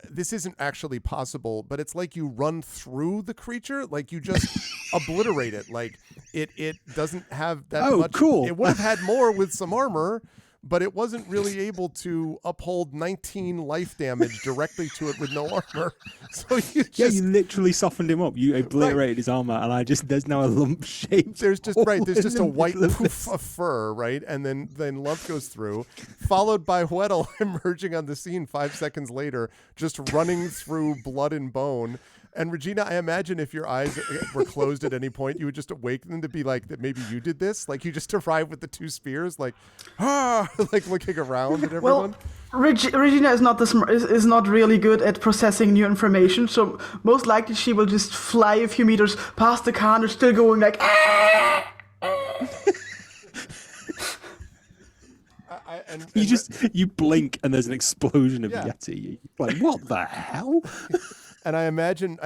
this isn't actually possible, but it's like you run through the creature, like you just obliterate it. Like it doesn't have that much. Cool. It would have had more with some armor, but it wasn't really able to uphold 19 life damage directly to it with no armor. So you just, you literally softened him up. You obliterated his armor, and there's now a lump shape. there's just a white poof of fur, right? And then Lump goes through, followed by Weddle emerging on the scene 5 seconds later, just running through blood and bone. And Regina, I imagine if your eyes were closed at any point, you would just awaken them to be like that. Maybe you did this, like you just arrived with the 2 spears, like like looking around at everyone. Well, Regina is not really good at processing new information, so most likely she will just fly a few meters past the car and still going like. You blink and there's an explosion of Yeti. Like, what the hell? And I imagine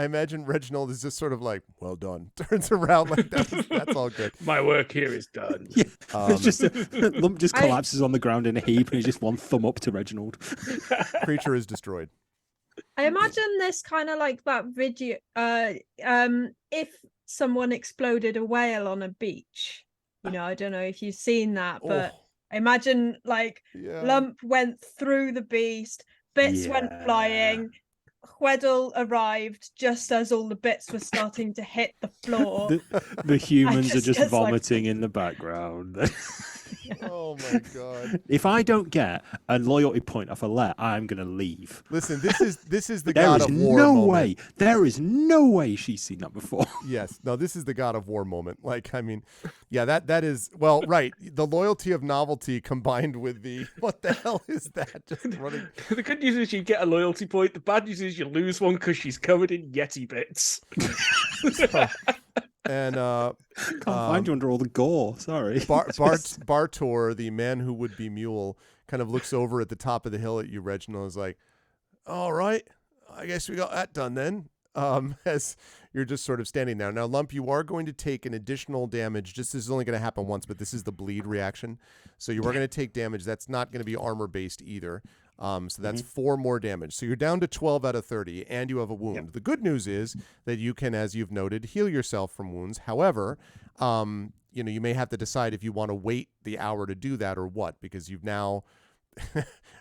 Reginald is just sort of like, well done. Turns around like that's all good. My work here is done. Yeah. It's just Lump just collapses on the ground in a heap, and he's just one thumb up to Reginald. Creature is destroyed. I imagine this kind of like that video. If someone exploded a whale on a beach, I don't know if you've seen that, but I imagine like Lump went through the beast, bits went flying. Weddle arrived just as all the bits were starting to hit the floor. The humans are just vomiting in the background. Oh my god! If I don't get a loyalty point off a let, I'm gonna leave. Listen, this is the God of War moment. There is no way she's seen that before. Yes, no, this is the God of War moment. Like, I mean, that is right. The loyalty of novelty combined with the what the hell is that? Just running. The good news is you get a loyalty point. The bad news is you lose one because she's covered in Yeti bits. And can't find you under all the gore. Sorry. Bartor, the man who would be mule, kind of looks over at the top of the hill at you, Reginald, is like, "All right, I guess we got that done then." As you're just sort of standing there. Now, Lump, you are going to take an additional damage. This is only going to happen once, but this is the bleed reaction. So you are going to take damage. That's not going to be armor based either. So that's 4 more damage. So you're down to 12 out of 30, and you have a wound. Yep. The good news is that you can, as you've noted, heal yourself from wounds. However, you may have to decide if you want to wait the hour to do that or what, because you've now,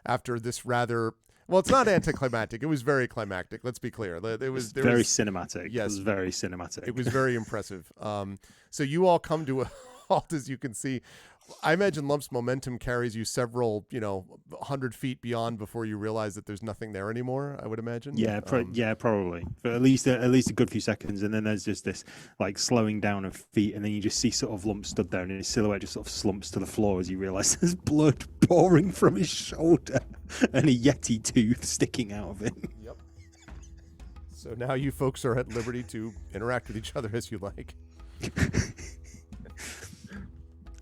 after this rather... Well, it's not anticlimactic. It was very climactic. Let's be clear. It was very cinematic. Yes, it was very cinematic. It was very impressive. So you all come to a halt, as you can see. I imagine Lump's momentum carries you several, 100 feet beyond before you realize that there's nothing there anymore. I would imagine. Yeah, probably for at least a good few seconds, and then there's just this like slowing down of feet, and then you just see sort of Lump stood there, and his silhouette just sort of slumps to the floor as you realize there's blood pouring from his shoulder and a Yeti tooth sticking out of it. Yep. So now you folks are at liberty to interact with each other as you like.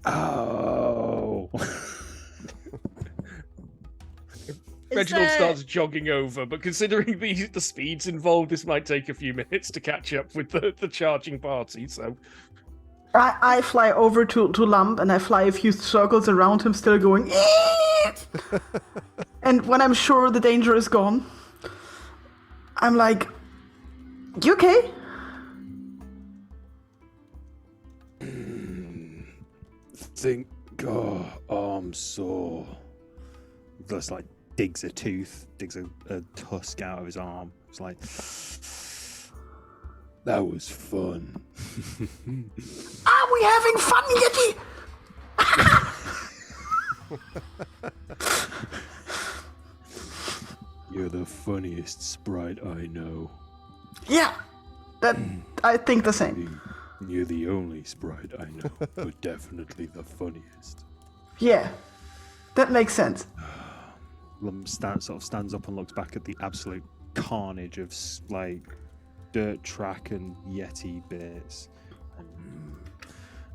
Oh. Reginald starts jogging over, but considering the speeds involved, this might take a few minutes to catch up with the charging party. So I fly over to Lump and I fly a few circles around him, still going. And when I'm sure the danger is gone, I'm like, "You okay?" Think, I'm sore. Just like digs a tusk out of his arm. It's like, that was fun. Are we having fun, Yeti? You're the funniest sprite I know. Yeah, I think the same. You're the only sprite I know, but definitely the funniest. Yeah, that makes sense. Lump stands up and looks back at the absolute carnage of like dirt track and Yeti bits.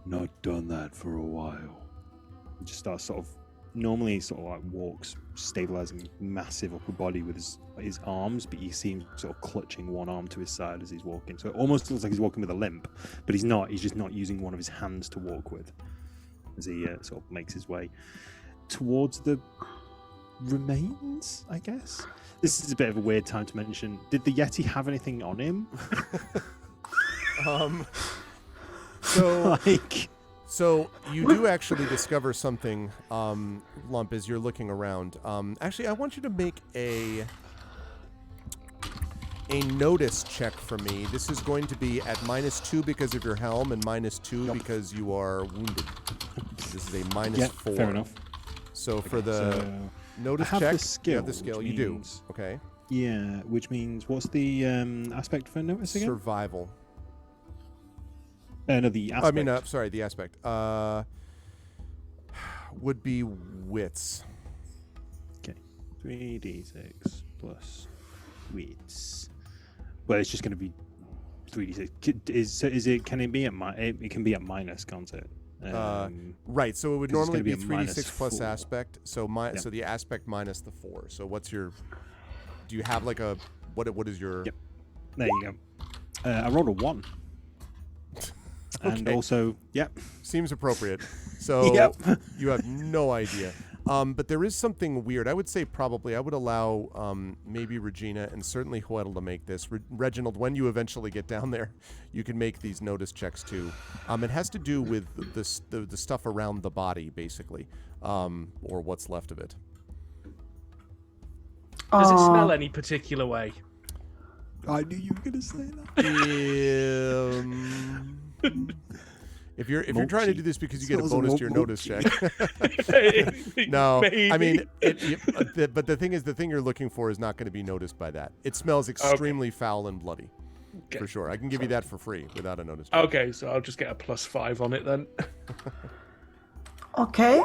Not done that for a while. Just starts sort of like walks, stabilizing massive upper body with his arms, but you see him sort of clutching one arm to his side as he's walking. So it almost looks like he's walking with a limp, but he's not. He's just not using one of his hands to walk with as he sort of makes his way towards the remains, I guess. This is a bit of a weird time to mention. Did the Yeti have anything on him? So Like, So you do actually discover something, Lump, as you're looking around. Actually, I want you to make a notice check for me. This is going to be at -2 because of your helm and -2 because you are wounded. This is a -4. fair enough. So Okay, for the so notice I have check, the skill, you have the skill. which You do. means- Okay. Yeah, which means what's the aspect for notice again? Survival. No, the aspect. I mean, sorry, the aspect. Would be wits. 3d6 plus wits. Well, it's just going to be 3d6. Is it? Can it be at it can be at minus, can't it? Right. So it would 'cause it's normally gonna be be a 3d6 plus -4. aspect. So Yep. so the aspect minus the 4. So what's your? Do you have like a what is your? Yep. There you go. I rolled a 1. And Okay. also, Seems appropriate. So Yep. you have no idea. But there is something weird. I would say probably I would allow maybe Regina and certainly Huedel to make this. Reginald, when you eventually get down there, you can make these notice checks too. It has to do with the stuff around the body, basically, or what's left of it. Does it smell any particular way? I knew you were going to say that. If you're trying to do this because you get a Smells bonus to your notice check, no. I mean, but the thing is, the thing you're looking for is not going to be noticed by that. It smells extremely foul and bloody, for sure. I can give you that for free without a notice check. Okay, so I'll just get a +5 on it then. Okay.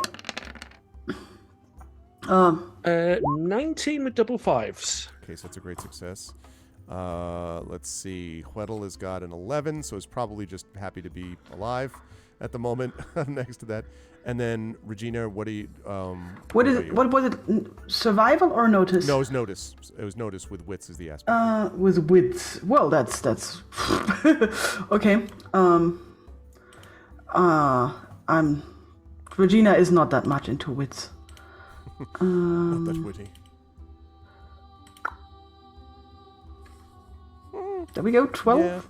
19 with double 5s. Okay, so that's a great success. Let's see. Huedel has got an 11, so he's probably just happy to be alive at the moment. Next to that, and then Regina, what do you? What is it? What was it? Survival or notice? No, it was notice. It was notice with wits as the aspect. With wits. Well, that's okay. Regina is not that much into wits. Not that witty. There we go. 12. Yeah.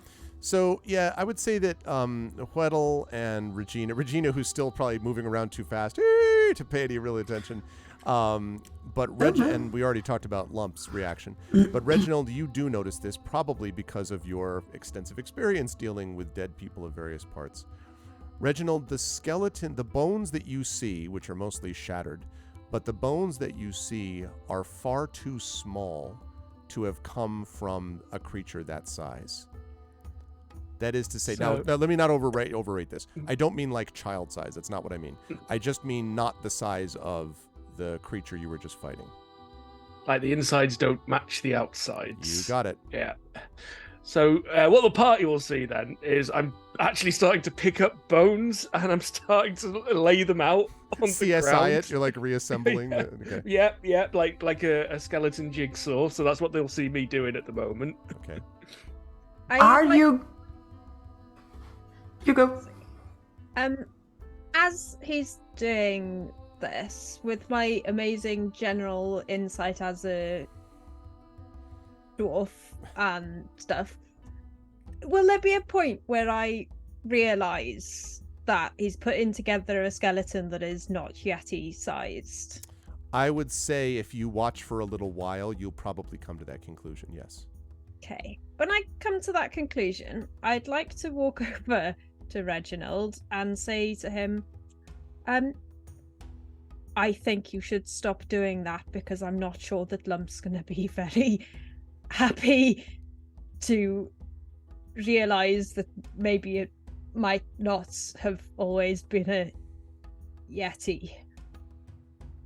So yeah, I would say that Huedel and Regina, who's still probably moving around too fast to pay any real attention. But and we already talked about Lump's reaction. But Reginald, you do notice this probably because of your extensive experience dealing with dead people of various parts. Reginald, the skeleton, the bones that you see, which are mostly shattered, but the bones that you see are far too small to have come from a creature that size. That is to say, now let me not overrate this. I don't mean like child size. That's not what I mean. I just mean not the size of the creature you were just fighting. Like the insides don't match the outsides. You got it. Yeah. So what the party will see then is I'm actually starting to pick up bones and I'm starting to lay them out on the CSI ground. it. You're like reassembling. Yeah. Okay. Yeah, like a skeleton jigsaw. So that's what they'll see me doing at the moment. Okay. You go. As he's doing this with my amazing general insight as a dwarf and stuff, will there be a point where I realize that he's putting together a skeleton that is not Yeti sized? I would say if you watch for a little while, you'll probably come to that conclusion. Yes. Okay. When I come to that conclusion, I'd like to walk over to Reginald and say to him, I think you should stop doing that because I'm not sure that Lump's going to be very happy to realize that maybe it might not have always been a Yeti.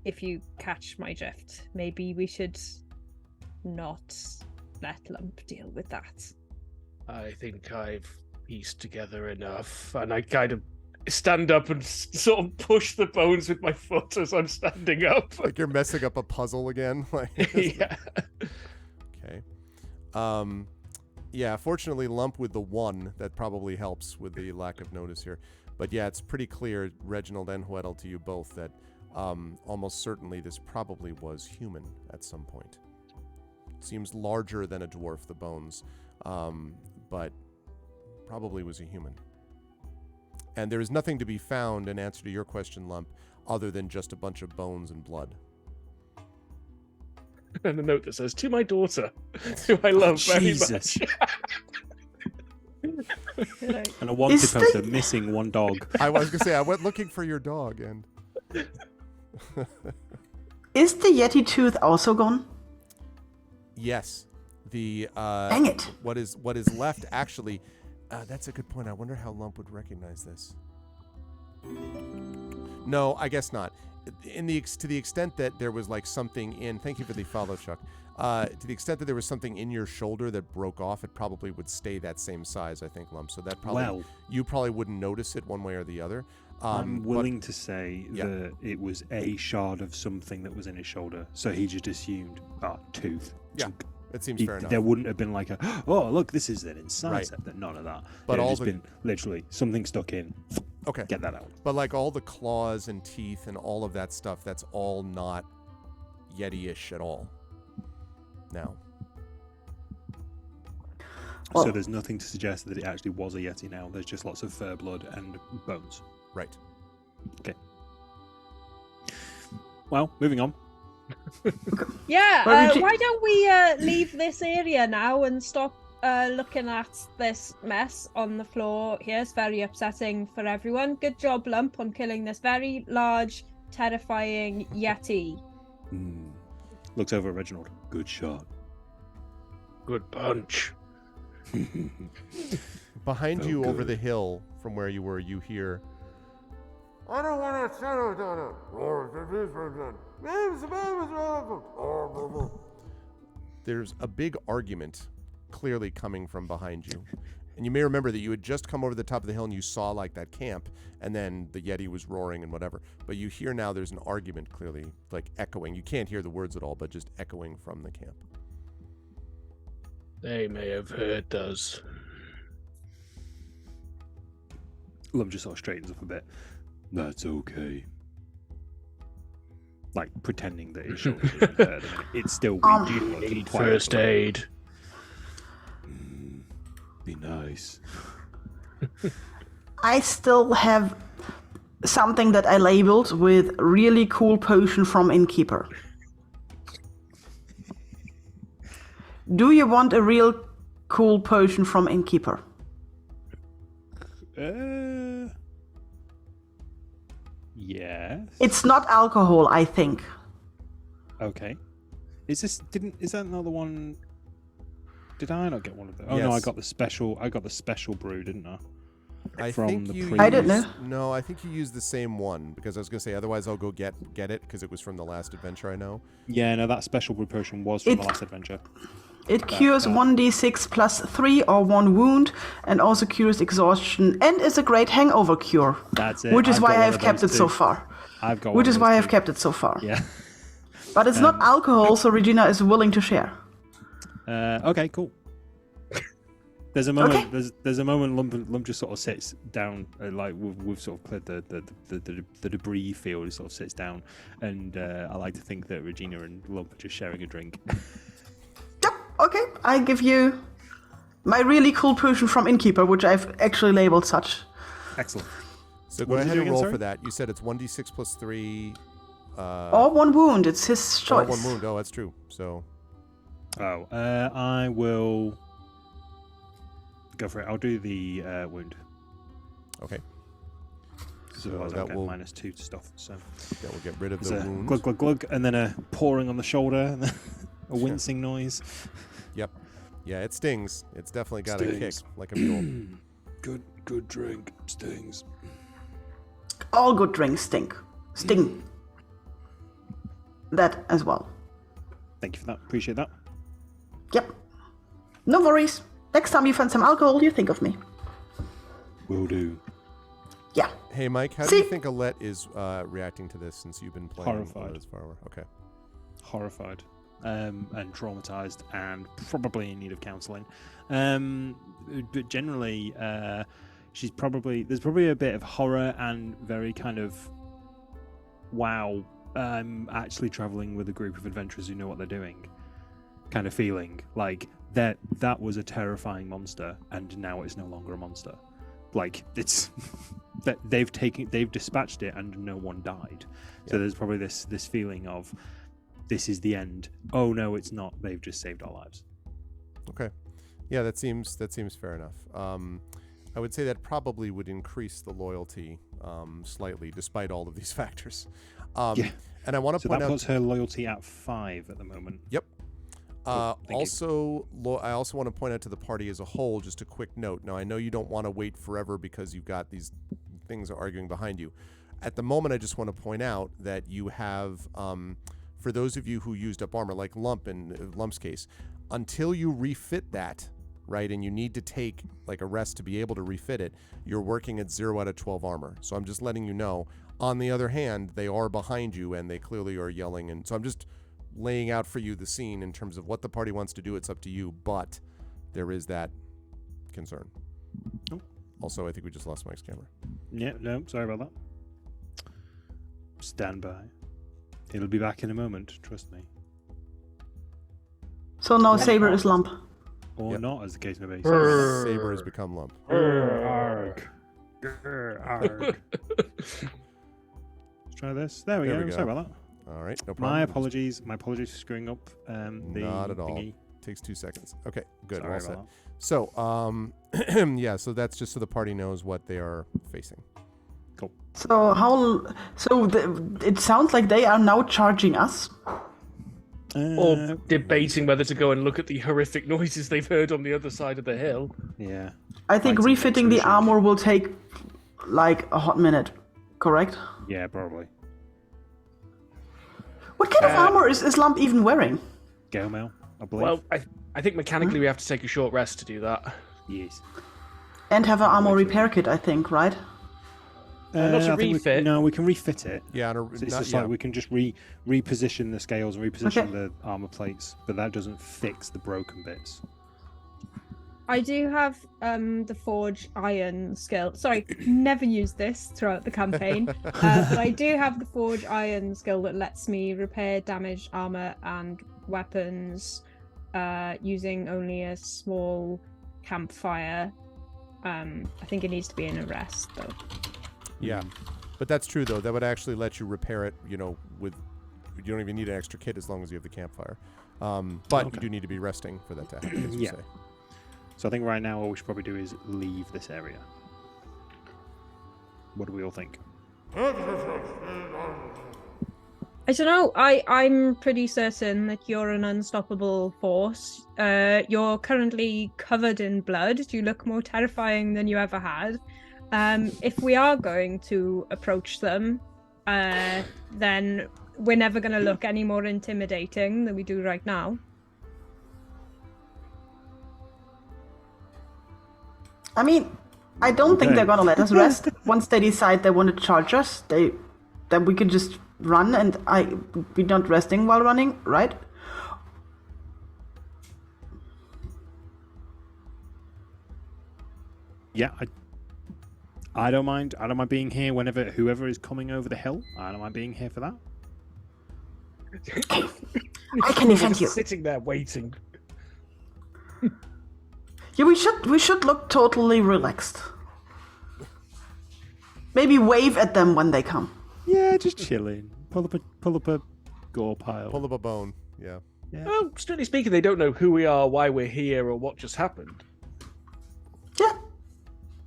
If you catch my drift, maybe we should not let Lump deal with that. I think I've pieced together enough, and I kind of stand up and sort of push the bones with my foot as I'm standing up. Like you're messing up a puzzle again. Like, Yeah. Okay. Yeah, fortunately, Lump with the 1, that probably helps with the lack of notice here. But yeah, it's pretty clear, Reginald and Huedel, to you both, that almost certainly this probably was human at some point. Seems larger than a dwarf, the bones, but probably was a human. And there is nothing to be found, in answer to your question, Lump, other than just a bunch of bones and blood. And a note that says, "To my daughter, who I love very Jesus. much." Like, And a wanted Is the- poster missing one dog. I was going to say, I went looking for your dog, and... Is the Yeti tooth also gone? Yes. The Dang it. what is left actually, that's a good point. I wonder how Lump would recognize this. No, I guess not. To the extent that there was like something in, thank you for the follow, Chuck. To the extent that there was something in your shoulder that broke off, it probably would stay that same size, I think, Lump. So that probably, Well, you probably wouldn't notice it one way or the other. I'm but- willing to say Yeah. that it was a shard of something that was in his shoulder. So he just assumed, tooth. Yeah, chunk. it seems fair enough. There wouldn't have been like a, oh, look, this is an Right. incisor. None of that. But It would all just the- been literally something stuck in. Okay. Get that out. But like all the claws and teeth and all of that stuff, that's all not Yeti-ish at all. Now. Well- So there's nothing to suggest that it actually was a Yeti now. There's just lots of fur, blood, and bones. Right. Well, moving on. yeah, Well, Regi- why don't we leave this area now and stop looking at this mess on the floor here? It's very upsetting for everyone. Good job, Lump, on killing this very large, terrifying Yeti. Looks over at Reginald. Good shot. Good punch. Behind Felt you over good. the hill from where you were, you hear, I don't want to settle down. There's a big argument clearly coming from behind you. And you may remember that you had just come over the top of the hill and you saw like that camp, and then the Yeti was roaring and whatever. But you hear now there's an argument clearly like echoing. You can't hear the words at all, but just echoing from the camp. They may have hurt us. Lum just sort of straightens up a bit. That's okay. Like pretending that his shoulder isn't hurt. It's still weak. You look Need quite first okay. aid. Be nice. I still have something that I labeled with really cool potion from Innkeeper. Do you want a real cool potion from Innkeeper? Yes. It's not alcohol, I think. Okay. Is that not the one? Did I not get one of those? Oh no, I Yes. got the special brew, didn't I? I From think the you. previous- I don't know. No, I think you used the same one because I was gonna say otherwise I'll go get it because it was from the last adventure I know. Yeah, no, that special brew potion was from the It- last adventure. It cures 1d6 plus 3 or 1 wound, and also cures exhaustion, and is a great hangover cure. That's it. Which is I've why got one I've of kept it those so too. far. I've got. Which one is of why those I've too. kept it so far. Yeah. But it's not alcohol, so Regina is willing to share. Okay, cool. There's a moment. Okay. There's a moment. Lump just sort of sits down, like we've sort of cleared the debris field. He sort of sits down, and I like to think that Regina and Lump are just sharing a drink. Yep, okay. I give you my really cool potion from Innkeeper, which I've actually labeled such. Excellent. So What go does it ahead do and again, roll sorry? for that. You said it's 1d6 plus 3. Or 1 wound, it's his Or choice. 1 wound. Oh, that's true. So Oh, I will go for it. I'll do the wound. okay, So So I'll that get will- -2 to stuff. So that will get rid of there's the a wound. glug glug glug, and then a pouring on the shoulder, and then a wincing noise. Yep. Yeah, it stings. It's definitely got a kick Stings. like a mule. Good drink. Stings. All good drinks stink. Sting. That as well. Thank you for that. Appreciate that. Yep. No worries. Next time you find some alcohol, you think of me. Will do. Yeah. Hey, Mike, how do See? you think Alette is reacting to this since you've been playing Horrified. this far away? Okay. Horrified, and traumatized, and probably in need of counselling. But generally, there's probably a bit of horror and very kind of wow, I'm actually traveling with a group of adventurers who know what they're doing kind of feeling. Like that was a terrifying monster, and now it's no longer a monster. Like it's that they've dispatched it and no one died. So there's probably this feeling of this is the end. Oh no, it's not. They've just saved our lives. Okay. Yeah, that seems fair enough. I would say that probably would increase the loyalty slightly, despite all of these factors. And I want to point out that puts her loyalty at 5 at the moment. Yep. Cool. I also want to point out to the party as a whole, just a quick note. Now, I know you don't want to wait forever because you've got these things arguing behind you. At the moment, I just want to point out that you have, for those of you who used up armor, like Lump in Lump's case, until you refit that, right, and you need to take like a rest to be able to refit it, you're working at 0 out of 12 armor. So I'm just letting you know. On the other hand, they are behind you and they clearly are yelling. And so I'm just laying out for you the scene in terms of what the party wants to do. It's up to you, but there is that concern. Oh. Also, I think we just lost Mike's camera. Yeah, no, sorry about that. Stand by. It'll be back in a moment, trust me. So now Saber is Lump. Or not, as the case may be. Saber has become Lump. Arg. Arg. Let's try this. There we go. Sorry about that. All right, no problem. My apologies for screwing up the Not at all. thingy. Takes 2 seconds. Okay, good. Sorry All set. about So, yeah, so that's just so the party knows what they are facing. Cool. It sounds like they are now charging us. Or debating whether to go and look at the horrific noises they've heard on the other side of the hill. Yeah. I think Fighting refitting the intrusion. armor will take like a hot minute, correct? Yeah, probably. What kind of armor is Lump even wearing? Gale mail, I believe. Well, I think mechanically we have to take a short rest to do that. Yes. And have an armor repair kit, I think, right? Not to I think refit. we can refit it. Yeah, So it's just like we can just reposition the scales and reposition the armor plates, but that doesn't fix the broken bits. I do have the Forge Iron skill. Sorry, never used this throughout the campaign. But I do have the Forge Iron skill that lets me repair damaged armor and weapons using only a small campfire. I think it needs to be in a rest, though. Yeah, but that's true, though. That would actually let you repair it, with... You don't even need an extra kit as long as you have the campfire. But you do need to be resting for that to happen, as you say. So I think right now what we should probably do is leave this area. What do we all think? I don't know. I'm pretty certain that you're an unstoppable force. You're currently covered in blood. You look more terrifying than you ever had. If we are going to approach them, then we're never going to look any more intimidating than we do right now. I mean, I don't think they're gonna let us rest. Once they decide they want to charge us, then we can just run, and we're not resting while running, right? Yeah, I don't mind. I don't mind being here whenever whoever is coming over the hill. I don't mind being here for that. I can defend you. Sitting there waiting. Yeah, we should look totally relaxed. Maybe wave at them when they come. Yeah, just chilling. Pull up a gore pile. Pull up a bone, yeah. Well, strictly speaking, they don't know who we are, why we're here, or what just happened. Yeah.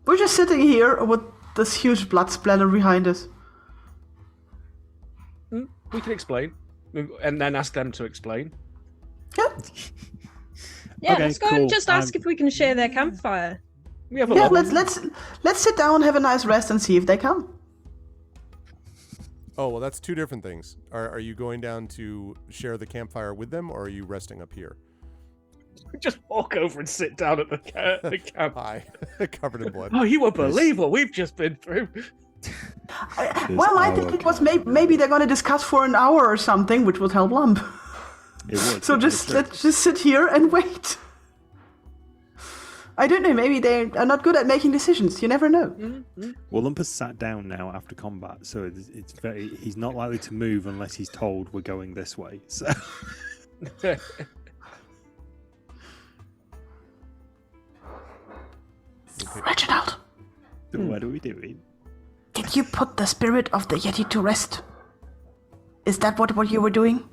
We're just sitting here with this huge blood splatter behind us. We can explain, and then ask them to explain. Yeah. Yeah, Okay, let's go cool. and just ask if we can share their campfire. We have a Yeah, lot. let's sit down, have a nice rest, and see if they come. Oh, well, that's two different things. Are you going down to share the campfire with them, or are you resting up here? Just walk over and sit down at the camp. Hi, covered in blood. Oh, you won't believe what we've just been through. Well, I think it was maybe they're going to discuss for an hour or something, which would help Lump. It would. So let's just sit here and wait. I don't know. Maybe they are not good at making decisions. You never know. Well, Lumpus sat down now after combat, so he's not likely to move unless he's told we're going this way. So. Reginald, What are we doing? did you put the spirit of the Yeti to rest? Is that what you were doing?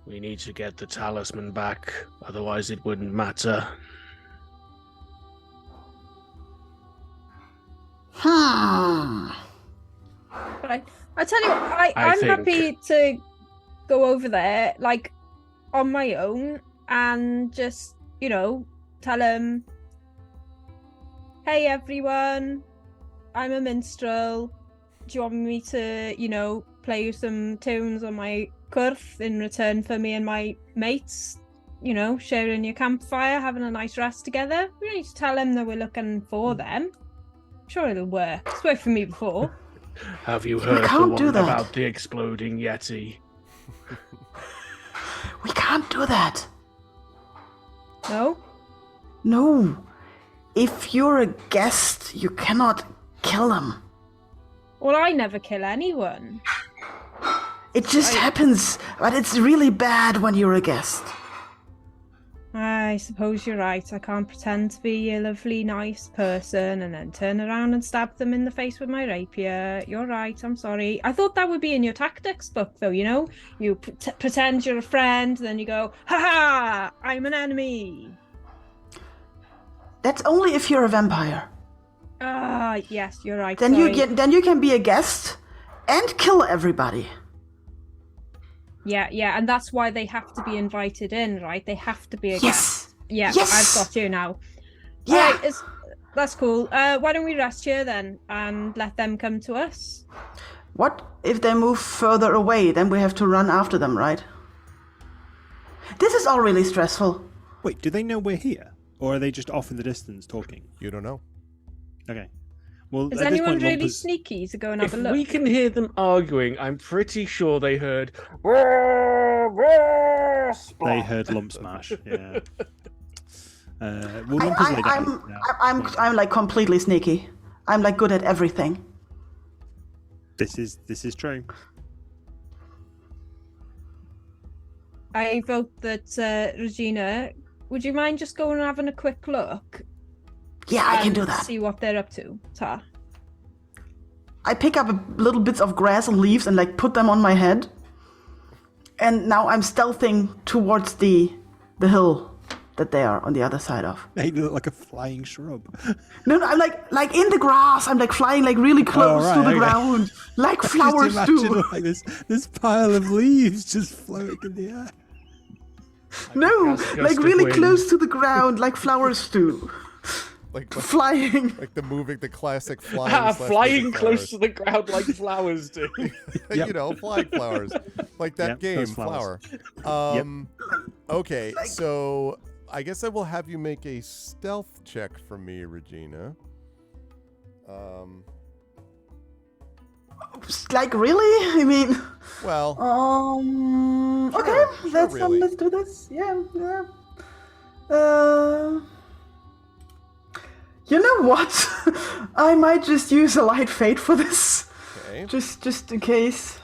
We need to get the talisman back, otherwise it wouldn't matter. But I tell you what, I'm think- happy to go over there, like, on my own and just, tell them, hey, everyone, I'm a minstrel. Do you want me to, play you some tunes on my curth in return for me and my mates, sharing your campfire, having a nice rest together? We don't need to tell them that we're looking for them. I'm sure it'll work. It's worked for me before. Have you heard the can't do one that. about the exploding Yeti? We can't do that. No? No. If you're a guest, you cannot kill them. Well, I never kill anyone. It just happens, but it's really bad when you're a guest. I suppose you're right. I can't pretend to be a lovely, nice person and then turn around and stab them in the face with my rapier. You're right. I'm sorry. I thought that would be in your tactics book, though, You pretend you're a friend, then you go, ha-ha, I'm an enemy. That's only if you're a vampire. Ah, yes, you're right. Then sorry. you can be a guest and kill everybody. Yeah, and that's why they have to be invited in, right? They have to be a Yes. guest. Yeah, Yes. I've got you now. Yeah. All right, that's cool. Why don't we rest here then and let them come to us? What if they move further away? Then we have to run after them, right? This is all really stressful. Wait, do they know we're here? Or are they just off in the distance talking? You don't know. Okay. Well, Is at this anyone point, really Lumpus... sneaky to go and If have a look? we can hear them arguing, I'm pretty sure they heard. They heard lump smash, yeah. Well, I, Lumpus lay I, down. I'm like completely sneaky. I'm like good at everything. This is true. I vote that Regina, would you mind just going and having a quick look? Yeah, I can and do that. See what they're up to. Ta. I pick up little bits of grass and leaves and like put them on my head. And now I'm stealthing towards the hill that they are on the other side of. They look like a flying shrub. No, I'm like in the grass. I'm like flying like really close right, to the okay. ground, like Just flowers imagine do. like this pile of leaves just floating in the air. No, Gust like of really wind. close to the ground, like flowers do. Like Flying. the classic flying. Flying close to the ground like flowers do. Yep. Flying flowers, like that Yep, game, those flowers. Flower. Okay, so I guess I will have you make a stealth check for me, Regina. Like really? I mean, Well, okay, sure, really. let's do this. Yeah. You know what? I might just use a light fate for this, okay. just in case.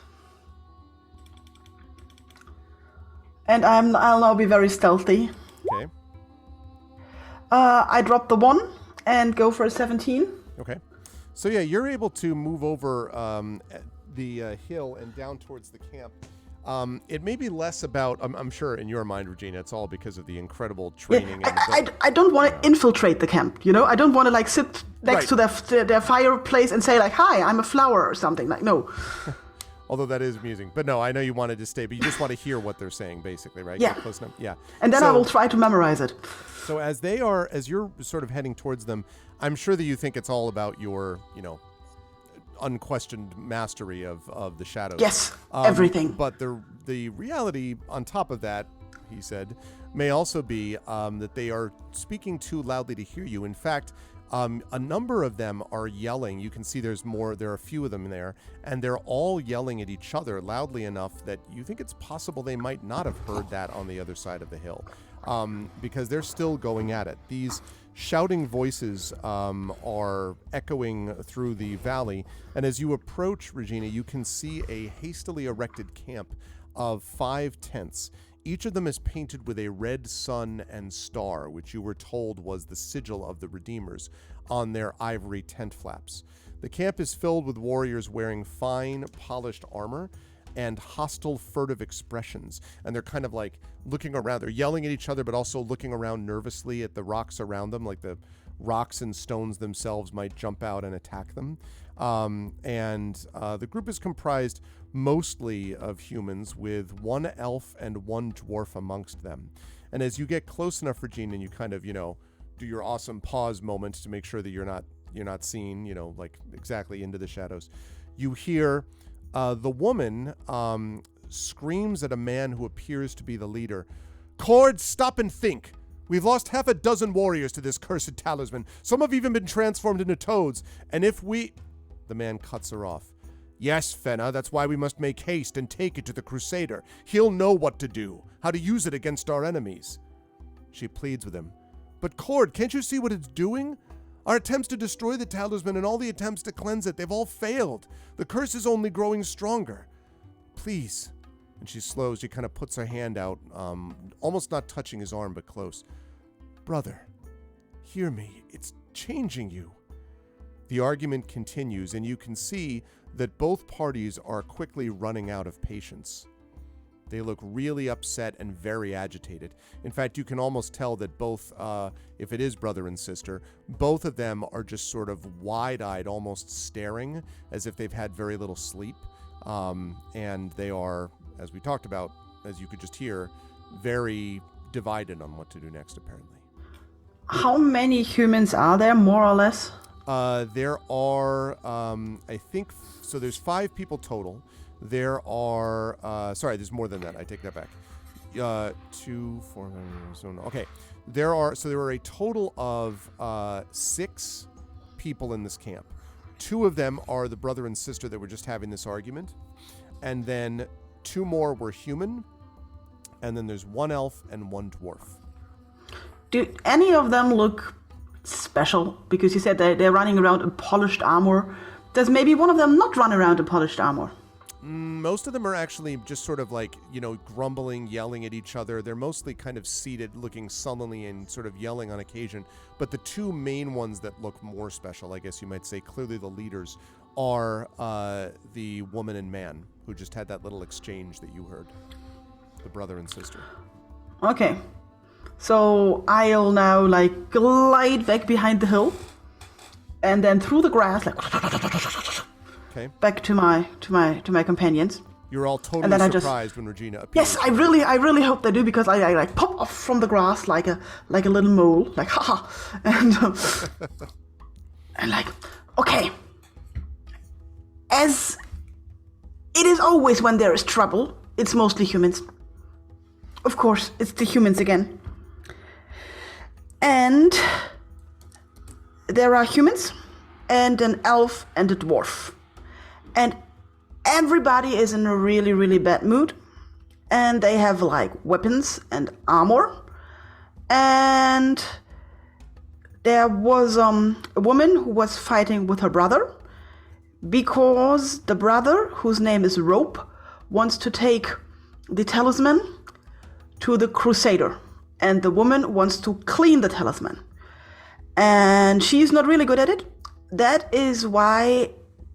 And I'll now be very stealthy. Okay. I drop the 1 and go for a 17. Okay. So yeah, you're able to move over the hill and down towards the camp. It may be less about, I'm sure in your mind, Regina, it's all because of the incredible training. I don't want to infiltrate the camp, I don't want to like sit next to their fireplace and say like, hi, I'm a flower or something. Like, no. Although that is amusing. But no, I know you wanted to stay, but you just want to hear what they're saying, basically, right? Yeah. Get close enough. Yeah. And then I will try to memorize it. So as you're sort of heading towards them, I'm sure that you think it's all about your, unquestioned mastery of the shadows. Yes, everything. But the reality on top of that, he said, may also be that they are speaking too loudly to hear you. In fact, A number of them are yelling. You can see there are a few of them there, and they're all yelling at each other loudly enough that you think it's possible they might not have heard that on the other side of the hill, because they're still going at it. These shouting voices are echoing through the valley, and as you approach, Regina, you can see a hastily erected camp of 5 tents. Each of them is painted with a red sun and star, which you were told was the sigil of the Redeemers, on their ivory tent flaps. The camp is filled with warriors wearing fine, polished armor and hostile, furtive expressions. And they're kind of like looking around. They're yelling at each other, but also looking around nervously at the rocks around them, like the rocks and stones themselves might jump out and attack them. The group is comprised mostly of humans, with 1 elf and 1 dwarf amongst them. And as you get close enough, Regina, and you kind of, do your awesome pause moment to make sure that you're not seen, like exactly into the shadows, you hear the woman screams at a man who appears to be the leader. "Cord, stop and think. We've lost half a dozen warriors to this cursed talisman. Some have even been transformed into toads. And if we..." The man cuts her off. "Yes, Fenna, that's why we must make haste and take it to the Crusader. He'll know what to do, how to use it against our enemies." She pleads with him. "But Cord, can't you see what it's doing? Our attempts to destroy the talisman and all the attempts to cleanse it, they've all failed. The curse is only growing stronger. Please." And she kind of puts her hand out, almost not touching his arm, but close. "Brother, hear me. It's changing you." The argument continues, and you can see that both parties are quickly running out of patience. They look really upset and very agitated. In fact, you can almost tell that both, if it is brother and sister, both of them are just sort of wide-eyed, almost staring, as if they've had very little sleep. And they are, as we talked about, as you could just hear, very divided on what to do next, apparently. How many humans are there, more or less? There are, I think, so there's 5 people total. There are, there's more than that. I take that back. 2, 4, okay. There are a total of 6 people in this camp. 2 of them are the brother and sister that were just having this argument. And then 2 more were human. And then there's 1 elf and 1 dwarf. Do any of them look special? Because you said they're running around in polished armor. Does maybe one of them not run around in polished armor? Most of them are actually just sort of like, grumbling, yelling at each other. They're mostly kind of seated, looking sullenly and sort of yelling on occasion. But the 2 main ones that look more special, I guess you might say, clearly the leaders, are the woman and man who just had that little exchange that you heard. The brother and sister. Okay. So I'll now glide back behind the hill, and then through the grass, okay, back to my companions. You're all totally surprised when Regina appears. Yes, I really hope they do, because I pop off from the grass like a little mole, haha, and okay. As it is always when there is trouble, it's mostly humans. Of course, it's the humans again. And there are humans and an elf and a dwarf. And everybody is in a really, really bad mood. And they have weapons and armor. And there was a woman who was fighting with her brother, because the brother, whose name is Rope, wants to take the talisman to the Crusader. And the woman wants to clean the talisman. And she's not really good at it. That is why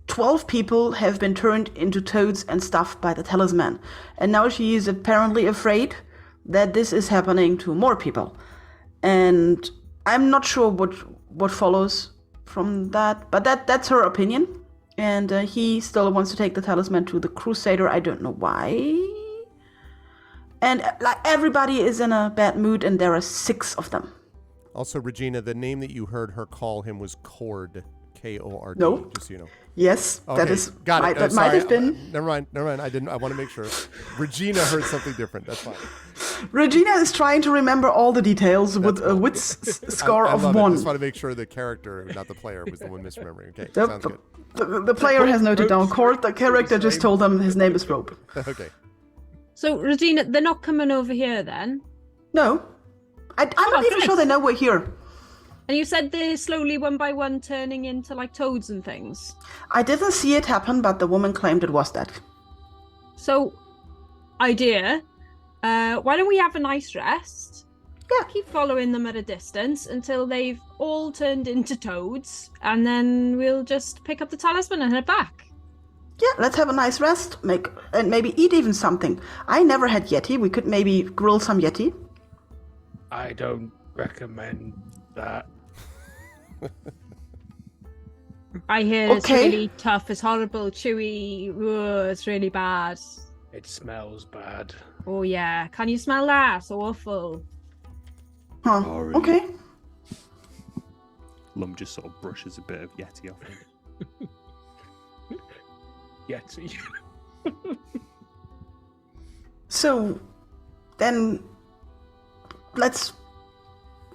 12 people have been turned into toads and stuff by the talisman. And now she is apparently afraid that this is happening to more people. And I'm not sure what follows from that, but that's her opinion. And he still wants to take the talisman to the Crusader. I don't know why. And everybody is in a bad mood, and there are 6 of them. Also, Regina, the name that you heard her call him was Cord, K-O-R-D. No. Just so you know. Yes, okay. That is. Got it. That might have been. Never mind. I want to make sure. Regina heard something different. That's fine. Regina is trying to remember all the details with a wits score I of love it. 1. Just want to make sure the character, not the player, was the one misremembering. Okay, Yep, sounds good. The player has noted down Court. The character just told them his name is Rope. Okay. So, Regina, they're not coming over here then? No. I'm not even sure they know we're here. And you said they're slowly, one by one, turning into, like, toads and things. I didn't see it happen, but the woman claimed it was that. So, idea, why don't we have a nice rest? Yeah. Keep following them at a distance until they've all turned into toads, and then we'll just pick up the talisman and head back. Yeah, let's have a nice rest, and maybe eat even something. I never had Yeti. We could maybe grill some Yeti. I don't recommend that. I hear it's Okay. really tough, it's horrible, chewy, it's really bad. It smells bad. Oh yeah, can you smell that? It's awful. Huh. Sorry. Okay. Lum just sort of brushes a bit of Yeti off him. Yeti. So, then, let's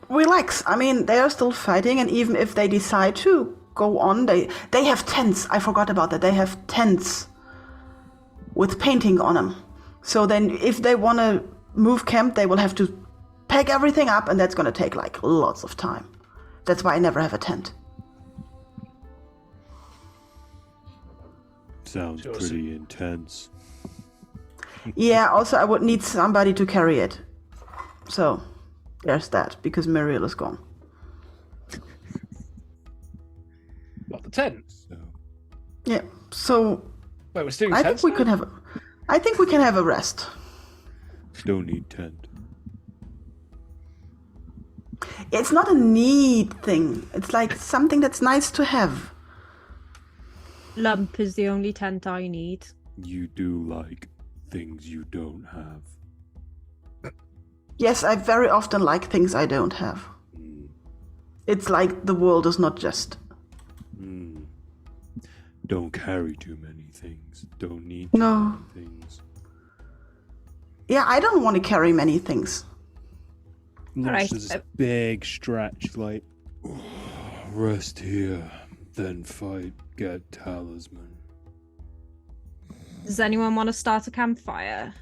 relax. I mean, they are still fighting, and even if they decide to go on, they have tents. I forgot about that. They have tents with painting on them. So then, if they want to move camp, they will have to pack everything up, and that's going to take, like, lots of time. That's why I never have a tent. Sounds Sure, pretty intense. Yeah, also, I would need somebody to carry it. So, there's that, because Muriel is gone. Not the tent. So, Yeah, so Wait, we're still I tents think we now? can have a rest. don't need tent. It's not a need thing. It's like something that's nice to have. Lump is the only tent I need. You do like things you don't have. Yes, I very often like things I don't have. Mm. It's like the world is not just. Mm. Don't carry too many things. Don't need No. too many things. Yeah, I don't want to carry many things. Alright, There's this big stretch, like, rest here, then fight, get talisman. Does anyone want to start a campfire?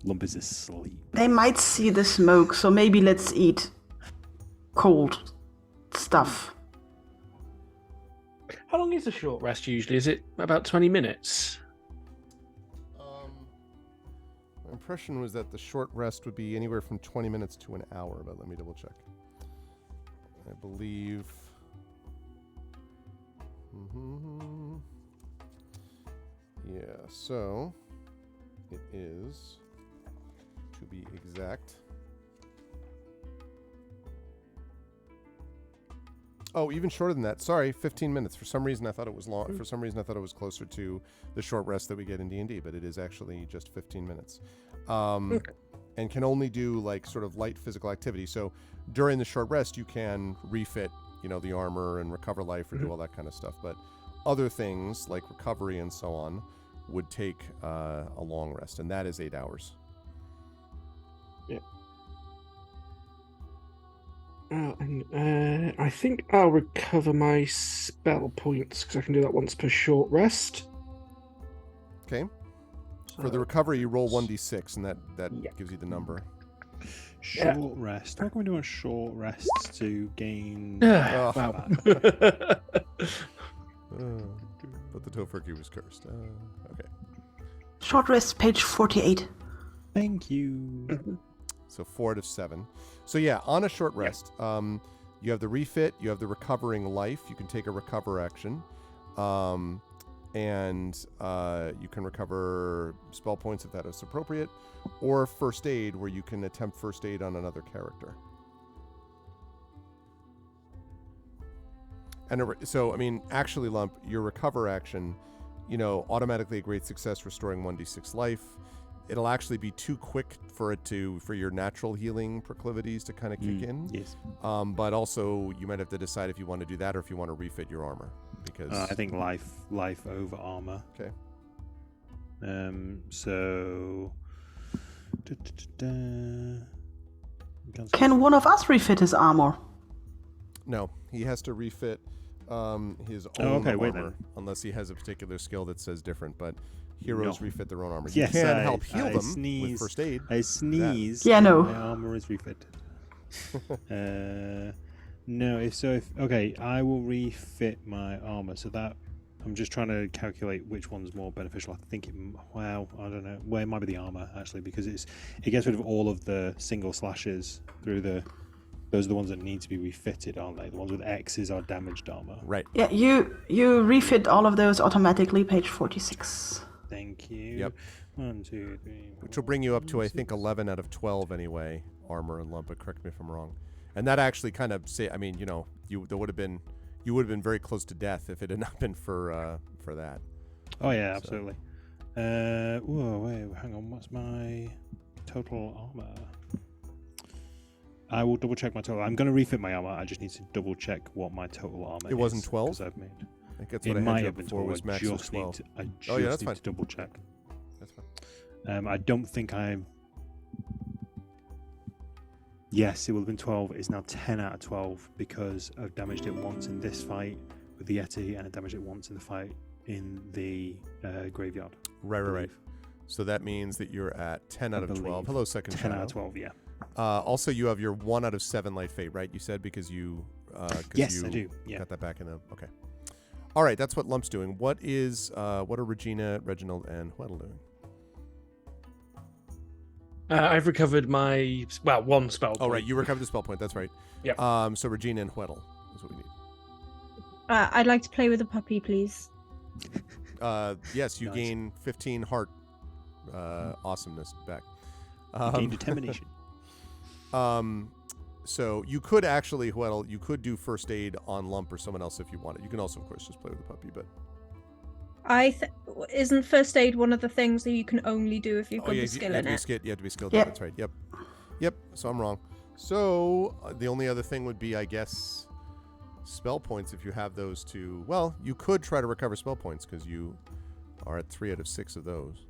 Lump is asleep. They might see the smoke, so maybe let's eat cold stuff. How long is a short rest usually? Is it about 20 minutes? My impression was that the short rest would be anywhere from 20 minutes to an hour, but let me double check. I believe. Yeah, so it is, to be exact. Oh, even shorter than that. Sorry, 15 minutes. For some reason, I thought it was long. For some reason, I thought it was closer to the short rest that we get in D&D, but it is actually just 15 minutes. And can only do like sort of light physical activity. So during the short rest, you can refit, the armor and recover life or do all that kind of stuff. But other things like recovery and so on would take a long rest, and that is 8 hours. Yeah. I think I'll recover my spell points because I can do that once per short rest. Okay. For the recovery, you roll 1d6, and that Yeah. gives you the number. Short rest. How can we do a short rest to gain? Oh. Wow. But the Tofurky was cursed. Okay. Short rest, page 48. Thank you. So 4 out of 7. So yeah, on a short rest, you have the refit, you have the recovering life. You can take a recover action. And you can recover spell points if that is appropriate, or first aid, where you can attempt first aid on another character. And so, I mean, actually, Lump, your recover action, automatically a great success, restoring 1d6 life. It'll actually be too quick for your natural healing proclivities to kind of kick in. Yes. But also, you might have to decide if you want to do that or if you want to refit your armor. Because I think life over armor. Okay. So Can one of us refit his armor? No, he has to refit his own okay, wait armor, then. unless he has a particular skill that says different. But heroes No. refit their own armor. Yes, you can I- help heal I them sneeze. with first aid. I sneeze. Yeah, and no. My armor is refitted. No, okay, I will refit my armor. So that I'm just trying to calculate which one's more beneficial. I think I don't know. Well, it might be the armor actually, because it gets rid of all of the single slashes through the. Those are the ones that need to be refitted, aren't they? The ones with X's are damaged armor. Right. Yeah, you refit all of those automatically, page 46. Thank you. Yep. 1, 2, 3. Which will bring you up to, I think, 11 out of 12 anyway, armor and lump, but correct me if I'm wrong. And that actually kind of you would have been very close to death if it had not been for that. Oh yeah, absolutely. Whoa, wait, hang on. What's my total armor? I will double check my total. I'm going to refit my armor. I just need to double check what my total armor is. It wasn't 12? Because I've made. I think that's It what I might had you have up been before 12. was max was 12. I just Oh, yeah, that's need fine. to double check. That's fine. I don't think I'm. Yes, it will have been 12. It's now 10 out of 12 because I've damaged it once in this fight with the Yeti, and I damaged it once in the fight in the graveyard. Right. So that means that you're at 10 out of 12. believe. Hello, second 10 shadow. out of 12, yeah. Also, you have your 1 out of 7 light fate, right? You said because you. Yes, I do. Yeah. Got that back in the. Okay. All right, that's what Lump's doing. What are Regina, Reginald, and Weddle doing? I've recovered my one spell. Oh, point. right, you recovered the spell point. That's right. Yep. So Regina and Weddle is what we need. I'd like to play with the puppy, please. Yes, you Nice. gain 15 heart awesomeness back. Gain determination. So you could actually, Weddle, you could do first aid on Lump or someone else if you wanted. You can also, of course, just play with the puppy, but. Isn't first aid one of the things that you can only do if you've got the skill in it? You have to be skilled. Yeah. That's right. Yep. So I'm wrong. So the only other thing would be, I guess, spell points if you have those two. Well, you could try to recover spell points because you are at 3 out of 6 of those.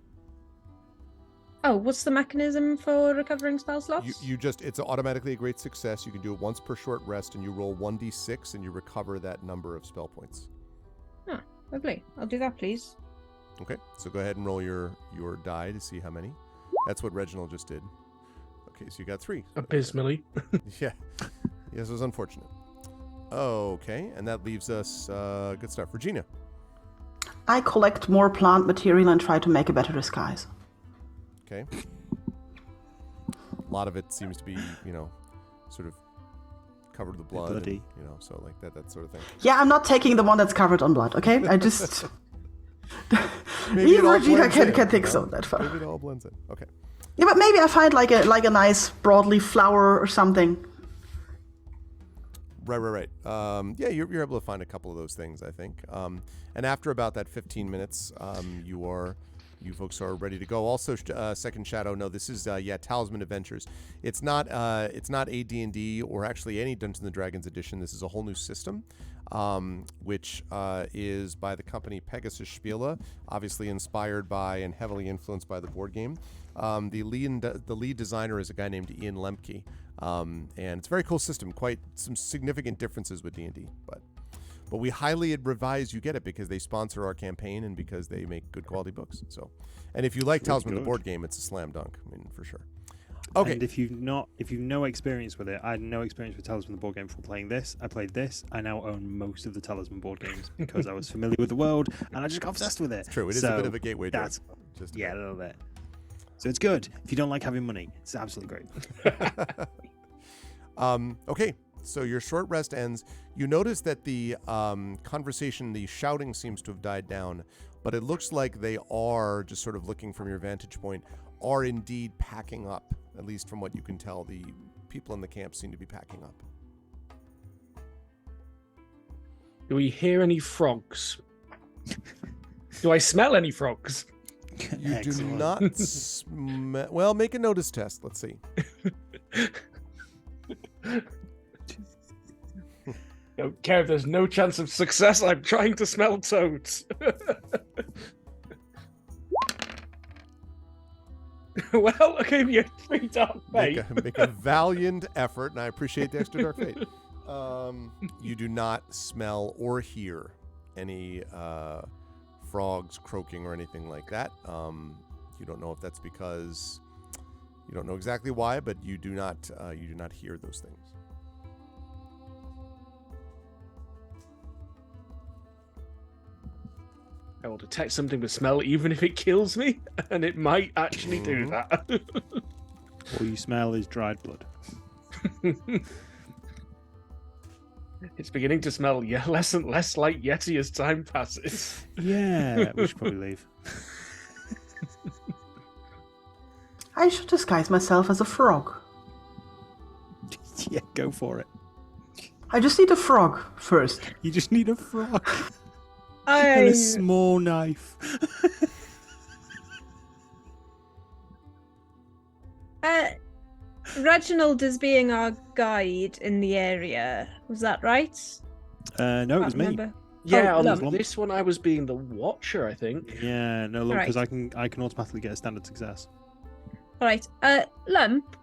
Oh, what's the mechanism for recovering spell slots? It's automatically a great success. You can do it once per short rest, and you roll 1d6 and you recover that number of spell points. Lovely. I'll do that, please. Okay, so go ahead and roll your die to see how many. That's what Reginald just did. Okay, so you got 3. Abysmally. Yeah. Yes, it was unfortunate. Okay, and that leaves us good stuff. Regina. I collect more plant material and try to make a better disguise. Okay. A lot of it seems to be, sort of covered with blood. Bloody. And, so like that sort of thing. Yeah, I'm not taking the one that's covered on blood, okay? I just... Maybe it Even all Regina blends in, can think you so know? that far. Maybe it all blends in. Okay. Yeah, but maybe I find like a nice broadleaf flower or something. Right. Yeah, you're able to find a couple of those things, I think. And after about that 15 minutes, you folks are ready to go. Also, Second Shadow. No, this is Talisman Adventures. It's not AD&D or actually any Dungeons and Dragons edition. This is a whole new system, which is by the company Pegasus Spiele, obviously inspired by and heavily influenced by the board game. The lead designer is a guy named Ian Lemke, and it's a very cool system. Quite some significant differences with D&D, but we highly advise you get it because they sponsor our campaign and because they make good quality books. So, and if you like Talisman the board game, it's a slam dunk. I mean, for sure. Okay. And if you've no experience with it, I had no experience with Talisman the board game before playing this. I played this. I now own most of the Talisman board games because I was familiar with the world and I just got obsessed with it. It's true. It is a bit of a gateway drug. That's Just a little bit. So it's good. If you don't like having money, it's absolutely great. Okay. So your short rest ends. You notice that the conversation, the shouting seems to have died down, but it looks like they are, just sort of looking from your vantage point, are indeed packing up. At least from what you can tell, the people in the camp seem to be packing up. Do we hear any frogs? Do I smell any frogs? You do not smell... Well, make a notice test. Let's see. Don't care if there's no chance of success. I'm trying to smell toads. Well, I gave you 3 dark fate. Make a valiant effort, and I appreciate the extra dark fate. You do not smell or hear any frogs croaking or anything like that. You don't know if that's because you don't know exactly why, but you do not hear those things. I will detect something with smell, even if it kills me, and it might actually do that. All you smell is dried blood. It's beginning to smell less and less like Yeti as time passes. Yeah, we should probably leave. I should disguise myself as a frog. Yeah, go for it. I just need a frog first. You just need a frog and a small knife. Reginald is being our guide in the area. Was that right? No, it was me. Remember. Yeah, on Lump. this one I was being the watcher, I think. Yeah, no, look, Right. because I can automatically get a standard success. All right. Lump,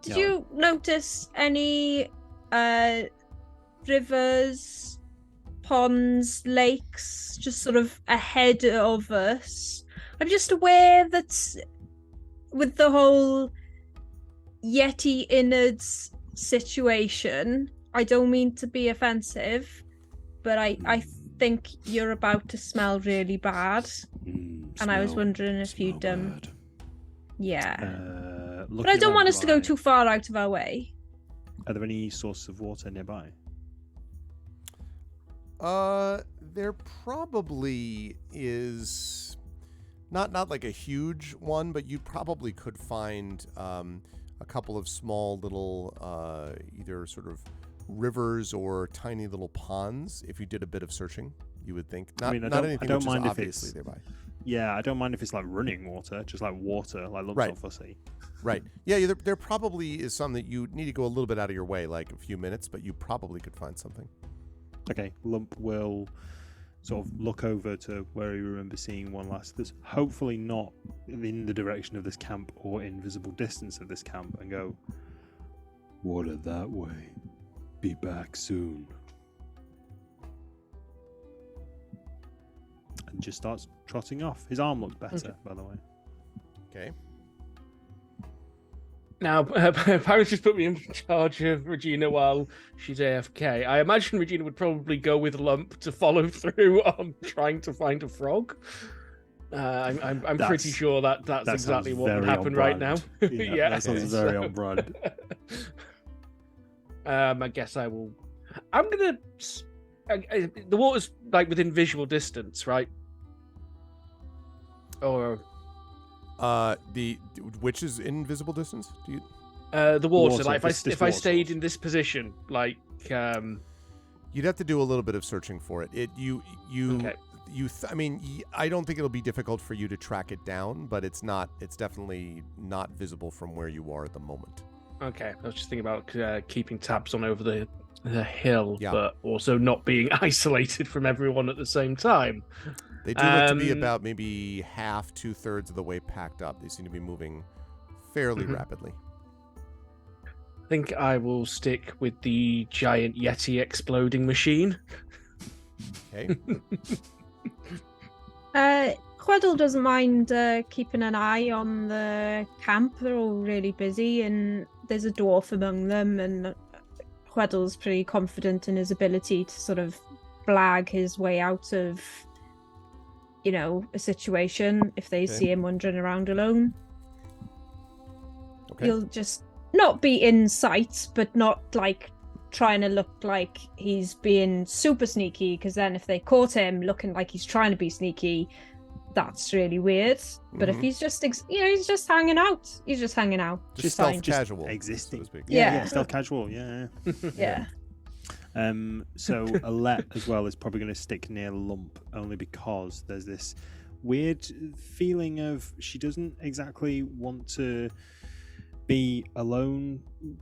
did Yeah. you notice any rivers, ponds, lakes, just sort of ahead of us? I'm just aware that with the whole Yeti innards situation, I don't mean to be offensive, but I think you're about to smell really bad. And I was wondering if you'd yeah. But I don't want us to go too far out of our way. Are there any sources of water nearby? There probably is not like a huge one, but you probably could find a couple of small little either sort of rivers or tiny little ponds if you did a bit of searching. You would think not anything I don't which mind is if obviously it's nearby. Yeah, I don't mind if it's like running water, just like water, like lumps Right. not fussy. Right. Yeah, there probably is some that you need to go a little bit out of your way, like a few minutes, but you probably could find something. Okay, Lump will sort of look over to where he remembers seeing one last. That's hopefully not in the direction of this camp or in visible distance of this camp, and go, "Water that way. Be back soon." And just starts trotting off. His arm looks better, by the way. Okay. Now, Paris just put me in charge of Regina while she's AFK. I imagine Regina would probably go with Lump to follow through on trying to find a frog. I'm pretty sure that's exactly what would happen right now. Yeah, that sounds very on brand. I guess I will. I'm gonna. The water's like within visual distance, right? Or which is invisible distance? Do you? The water. water, Like this if I water stayed source. in this position, like You'd have to do a little bit of searching for it. Okay. I mean, I don't think it'll be difficult for you to track it down, but it's definitely not visible from where you are at the moment. Okay, I was just thinking about keeping tabs on over the hill, Yeah. but also not being isolated from everyone at the same time. They do look to be about maybe half, 2/3 of the way packed up. They seem to be moving fairly rapidly. I think I will stick with the giant Yeti exploding machine. Okay. Queddle doesn't mind keeping an eye on the camp. They're all really busy, and there's a dwarf among them, and Queddle's pretty confident in his ability to sort of blag his way out of, a situation if they see him wandering around alone. Okay. He'll just not be in sight, but not like trying to look like he's being super sneaky, because then if they caught him looking like he's trying to be sneaky, that's really weird. But if he's just he's just hanging out, Just fine. stealth casual, existing. so to speak. Yeah. Stealth casual, yeah. Yeah. So Alette as well is probably going to stick near Lump, only because there's this weird feeling of she doesn't exactly want to be alone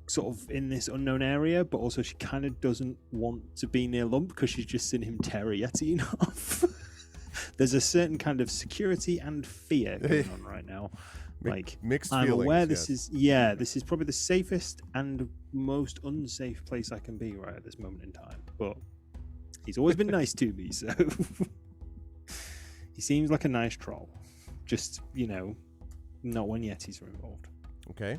sort of in this unknown area, but also she kind of doesn't want to be near Lump because she's just seen him tear a Yeti in half. There's a certain kind of security and fear going on right now Like, mixed I'm feelings, aware this yes. this is probably the safest and most unsafe place I can be right at this moment in time. But he's always been nice to me, so he seems like a nice troll. Just, not when Yetis are involved. Okay.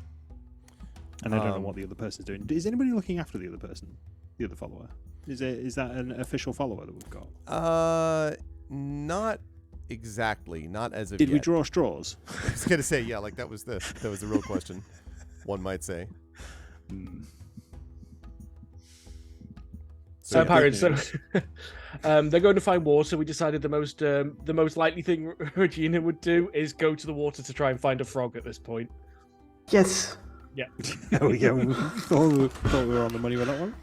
And I don't know what the other person's doing. Is anybody looking after the other person, the other follower? Is that an official follower that we've got? Not exactly. Not as of Did we yet. draw straws? I was gonna say, yeah, like that was the real question. One might say. So, yeah. Pirates, they're going to find water. We decided the most likely thing Regina would do is go to the water to try and find a frog at this point. Yes. Yeah. There we go. thought we were on the money with that one.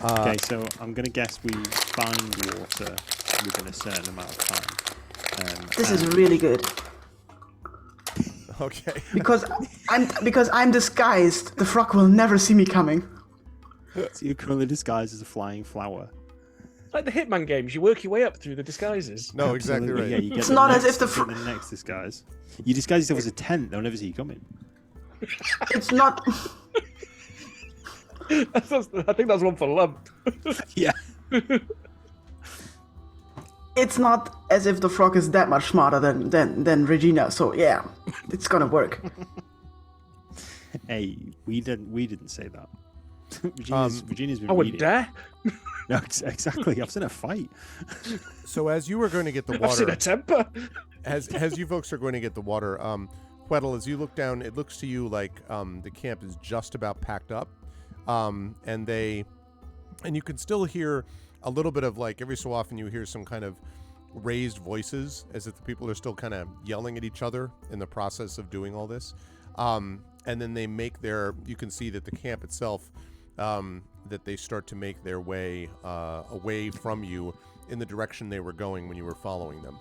Okay, so I'm going to guess we find water within a certain amount of time. This is really good. Okay. Because I'm disguised, the frog will never see me coming. So you're currently disguised as a flying flower. Like the Hitman games, you work your way up through the disguises. No, exactly Absolutely, right. Yeah, you get It's the not as next- if the you get the next disguise. You disguise yourself as a tent; they'll never see you coming. It's not. I think that's one for Lump. Yeah. It's not as if the frog is that much smarter than Regina. So yeah, it's gonna work. Hey, we didn't say that. Regina's been I wouldn't reading. dare. No, exactly. I've seen her fight. So as you are going to get the I've seen water, a temper. as you folks are going to get the water, Weddle, as you look down, it looks to you like the camp is just about packed up, and you can still hear a little bit of, like, every so often you hear some kind of raised voices as if the people are still kind of yelling at each other in the process of doing all this, and then they make you can see that the camp itself, that they start to make their way away from you in the direction they were going when you were following them.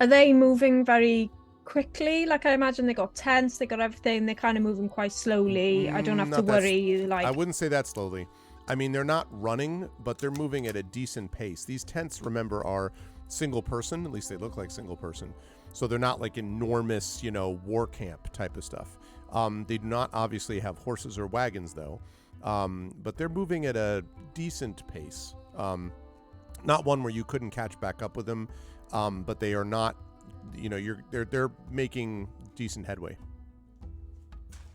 Are they moving very quickly? Like, I imagine they got tents, they got everything. They're kind of moving quite slowly. I don't have to worry. Like, I wouldn't say that slowly. I mean, they're not running, but they're moving at a decent pace. These tents, remember, are single person. At least they look like single person. So they're not like enormous, war camp type of stuff. They do not obviously have horses or wagons, though. But they're moving at a decent pace. Not one where you couldn't catch back up with them, but they are not. They're making decent headway.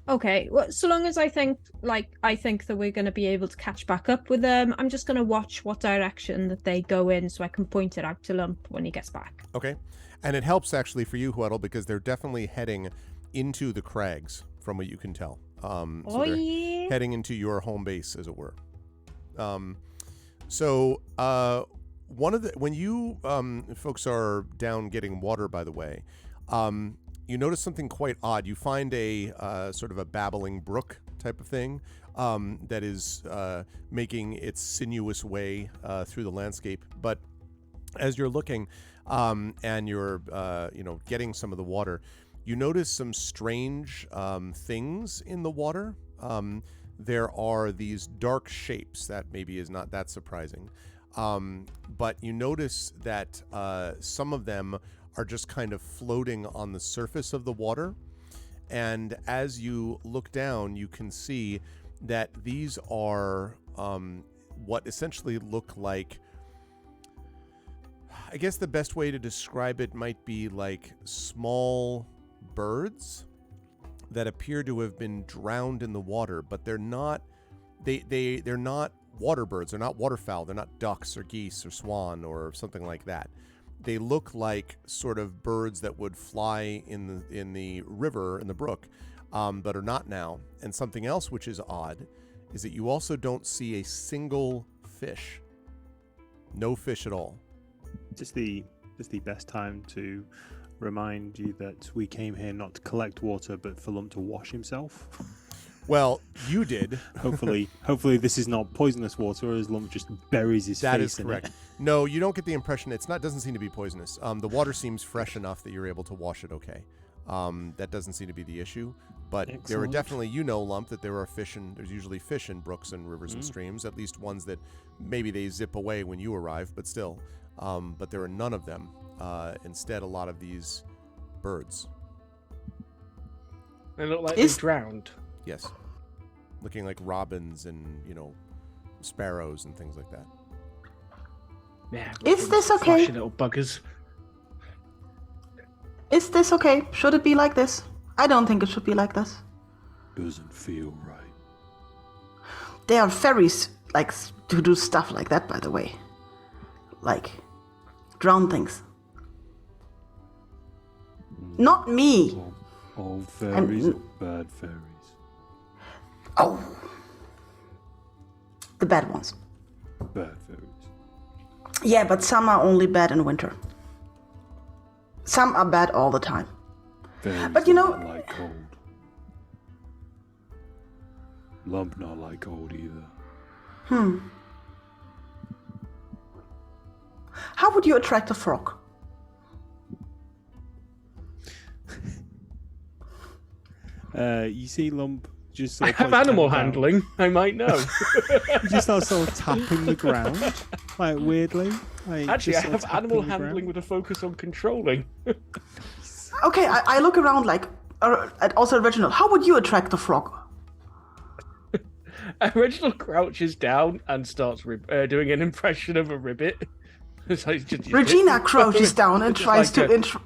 okay, well, so long as I think that we're going to be able to catch back up with them, I'm just going to watch what direction that they go in so I can point it out to Lump when he gets back. Okay, and it helps actually for you, Huddle, because they're definitely heading into the crags, from what you can tell. So they're heading into your home base, as it were. When you folks are down getting water, by the way, you notice something quite odd. You find a sort of a babbling brook type of thing that is making its sinuous way through the landscape. But as you're looking and you're getting some of the water, you notice some strange things in the water. There are these dark shapes that maybe is not that surprising. But you notice that some of them are just kind of floating on the surface of the water. And as you look down, you can see that these are what essentially look like, I guess the best way to describe it might be like small birds that appear to have been drowned in the water, but they're not they're not water birds, they're not waterfowl, they're not ducks or geese or swan or something like that. They look like sort of birds that would fly in the river, in the brook, but are not now. And something else which is odd is that you also don't see a single fish. No fish at all. Just the best time to remind you that we came here not to collect water, but for Lump to wash himself. Well, you did. Hopefully this is not poisonous water, as Lump just buries his That face is in correct. it. No, you don't get the impression. Doesn't seem to be poisonous. The water seems fresh enough that you're able to wash it okay. That doesn't seem to be the issue. But there are Excellent. definitely, Lump, that there are fish, and there's usually fish in brooks and rivers and streams, at least ones that maybe they zip away when you arrive, but still. But there are none of them. Instead, a lot of these birds. They look like Is- they drowned. Yes. Looking like robins and, sparrows and things like that. Yeah. Is this okay? Flashy little buggers. Is this okay? Should it be like this? I don't think it should be like this. Doesn't feel right. There are fairies, to do stuff like that, by the way. Like, drown things. Not me. All fairies are bad fairies. Oh. The bad ones. Bad fairies. Yeah, but some are only bad in winter. Some are bad all the time. Fairies But you know- not like cold. Lump not like cold either. How would you attract a frog? You see Lump just I sort of have puts his animal hand down. handling. I might know. He just starts sort of tapping the ground, like weirdly. Like, Actually, just I sort of have animal tapping the handling ground. with a focus on controlling. Okay, I look around at also original. How would you attract a frog? Original crouches down and starts doing an impression of a ribbit. So he's just- Regina crouches down and Just tries like to...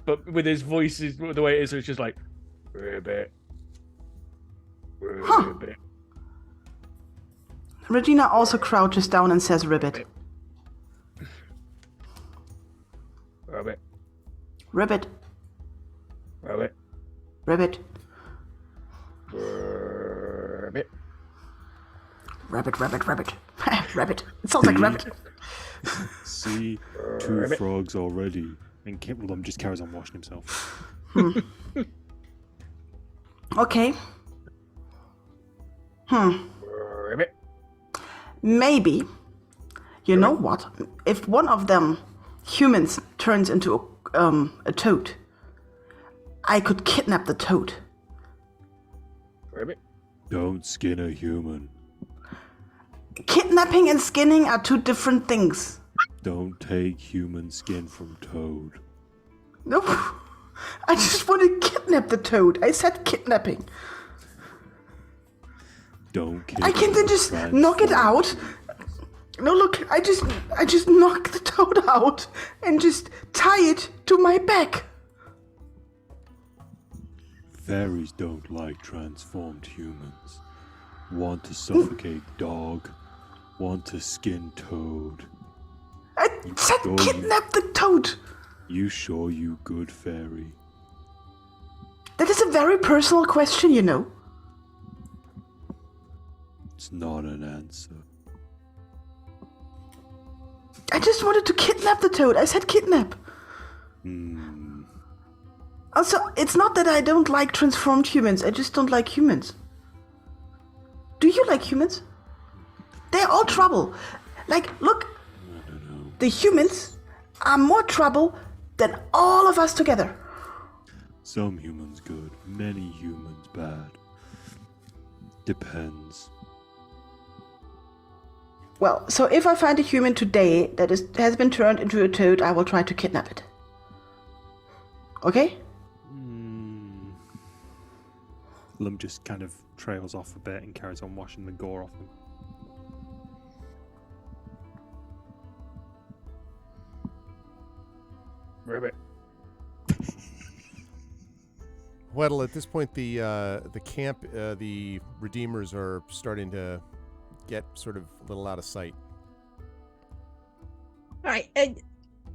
But with his voice, the way it is, it's just like ribbit. Huh. Ribbit. Regina also crouches down and says ribbit. Ribbit. Ribbit. Ribbit. Ribbit. Ribbit. Rabbit, rabbit, rabbit. Rabbit. It sounds like rabbit. See, two frogs already. And Lump just carries on washing himself. Okay. Ribbit. Maybe. You know what? If one of them humans turns into a toad, I could kidnap the toad. Ribbit. Don't skin a human. Kidnapping and skinning are two different things. Don't take human skin from Toad. No. I just want to kidnap the toad. I said kidnapping. Don't kill I can then just knock it out. No, look, I just knock the toad out and just tie it to my back. Fairies don't like transformed humans. Want to suffocate dog. Want to skin toad. I said sure kidnap the toad. You sure you good fairy? That is a very personal question, you know. It's not an answer. I just wanted to kidnap the toad. I said kidnap. Also, it's not that I don't like transformed humans. I just don't like humans. Do you like humans? They're all trouble. Like, look, the humans are more trouble than all of us together. Some humans good, many humans bad. Depends. Well, so if I find a human today that has been turned into a toad, I will try to kidnap it. Okay? Lump just kind of trails off a bit and carries on washing the gore off him. Ribbit. Well, at this point, the camp, the Redeemers are starting to get sort of a little out of sight. Right,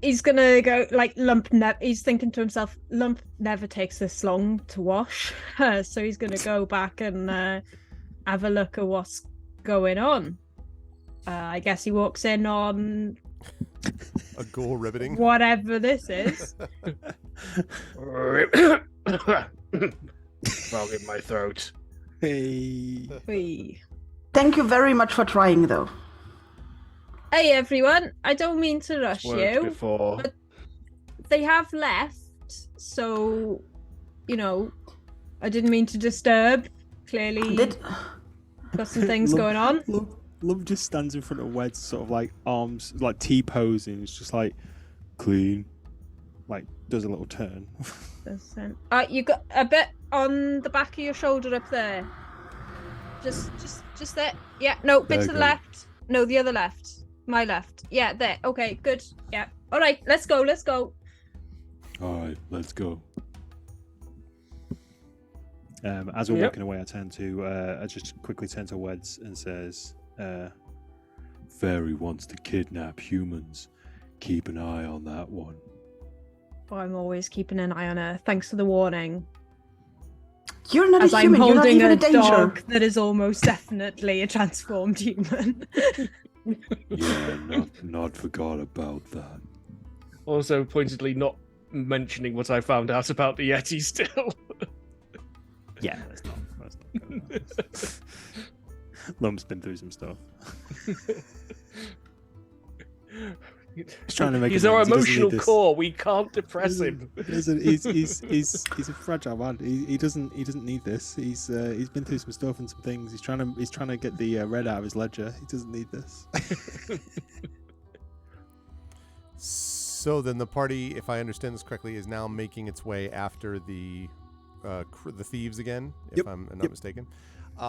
he's gonna go like Lump. He's thinking to himself, Lump never takes this long to wash, so he's gonna go back and have a look at what's going on. I guess he walks in on A ghoul riveting. whatever this is. Ribbit. Frog in my throat. Hey. Whee. Thank you very much for trying, though. Hey everyone, I don't mean to rush Worked you. before. but they have left, so I didn't mean to disturb. Clearly, got some things going on. Lump just stands in front of Wed's sort of like arms, like T-posing. It's just like, clean. like does a little turn. You got a bit on the back of your shoulder up there. Just there. Yeah, no, bit to the left. No, the other left. My left. Yeah, there. Okay, good. Yeah. All right, let's go. All right, let's go. As we're walking away, I just quickly turn to Weds and says, Fairy wants to kidnap humans. Keep an eye on that one. Well, I'm always keeping an eye on her. Thanks for the warning. You're not As a human. I'm You're not holding even a a danger. dog that is almost definitely a transformed human. Yeah, not forgot about that. Also, pointedly not mentioning what I found out about the Yeti still. Yeah, that's not good. Lump's been through some stuff. He's trying to make. He's our emotional core. We can't depress him. He's a fragile man. He doesn't need this. He's been through some stuff and some things. He's trying to get the red out of his ledger. He doesn't need this. So then the party, if I understand this correctly, is now making its way after the thieves again, if I'm not mistaken.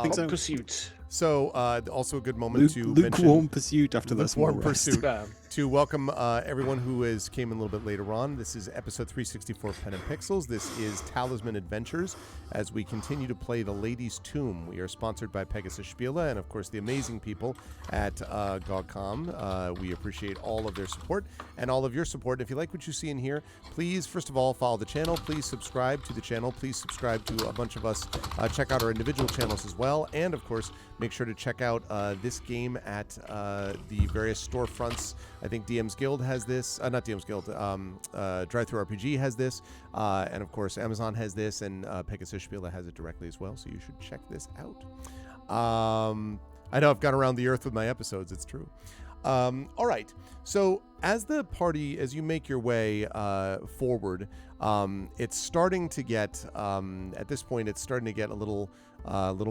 Think so. Pursuit. So also a good moment to lukewarm mention pursuit after this lukewarm pursuit. Yeah. To welcome everyone who came a little bit later on. This is episode 364 Pen and Pixels. This is Talisman Adventures as we continue to play The Lady's Tomb. We are sponsored by Pegasus Spiele and, of course, the amazing people at GOG.com. We appreciate all of their support and all of your support. If you like what you see in here, please, first of all, follow the channel. Please subscribe to the channel. Please subscribe to a bunch of us. Check out our individual channels as well. And, of course, make sure to check out this game at the various storefronts. I think DM's Guild has this. Not DM's Guild. Drive-Thru RPG has this. And, of course, Amazon has this. And Pegasus Spiele has it directly as well. So you should check this out. I know I've gone around the earth with my episodes. It's true. All right. So as you make your way forward, it's starting to get, at this point, it's starting to get a little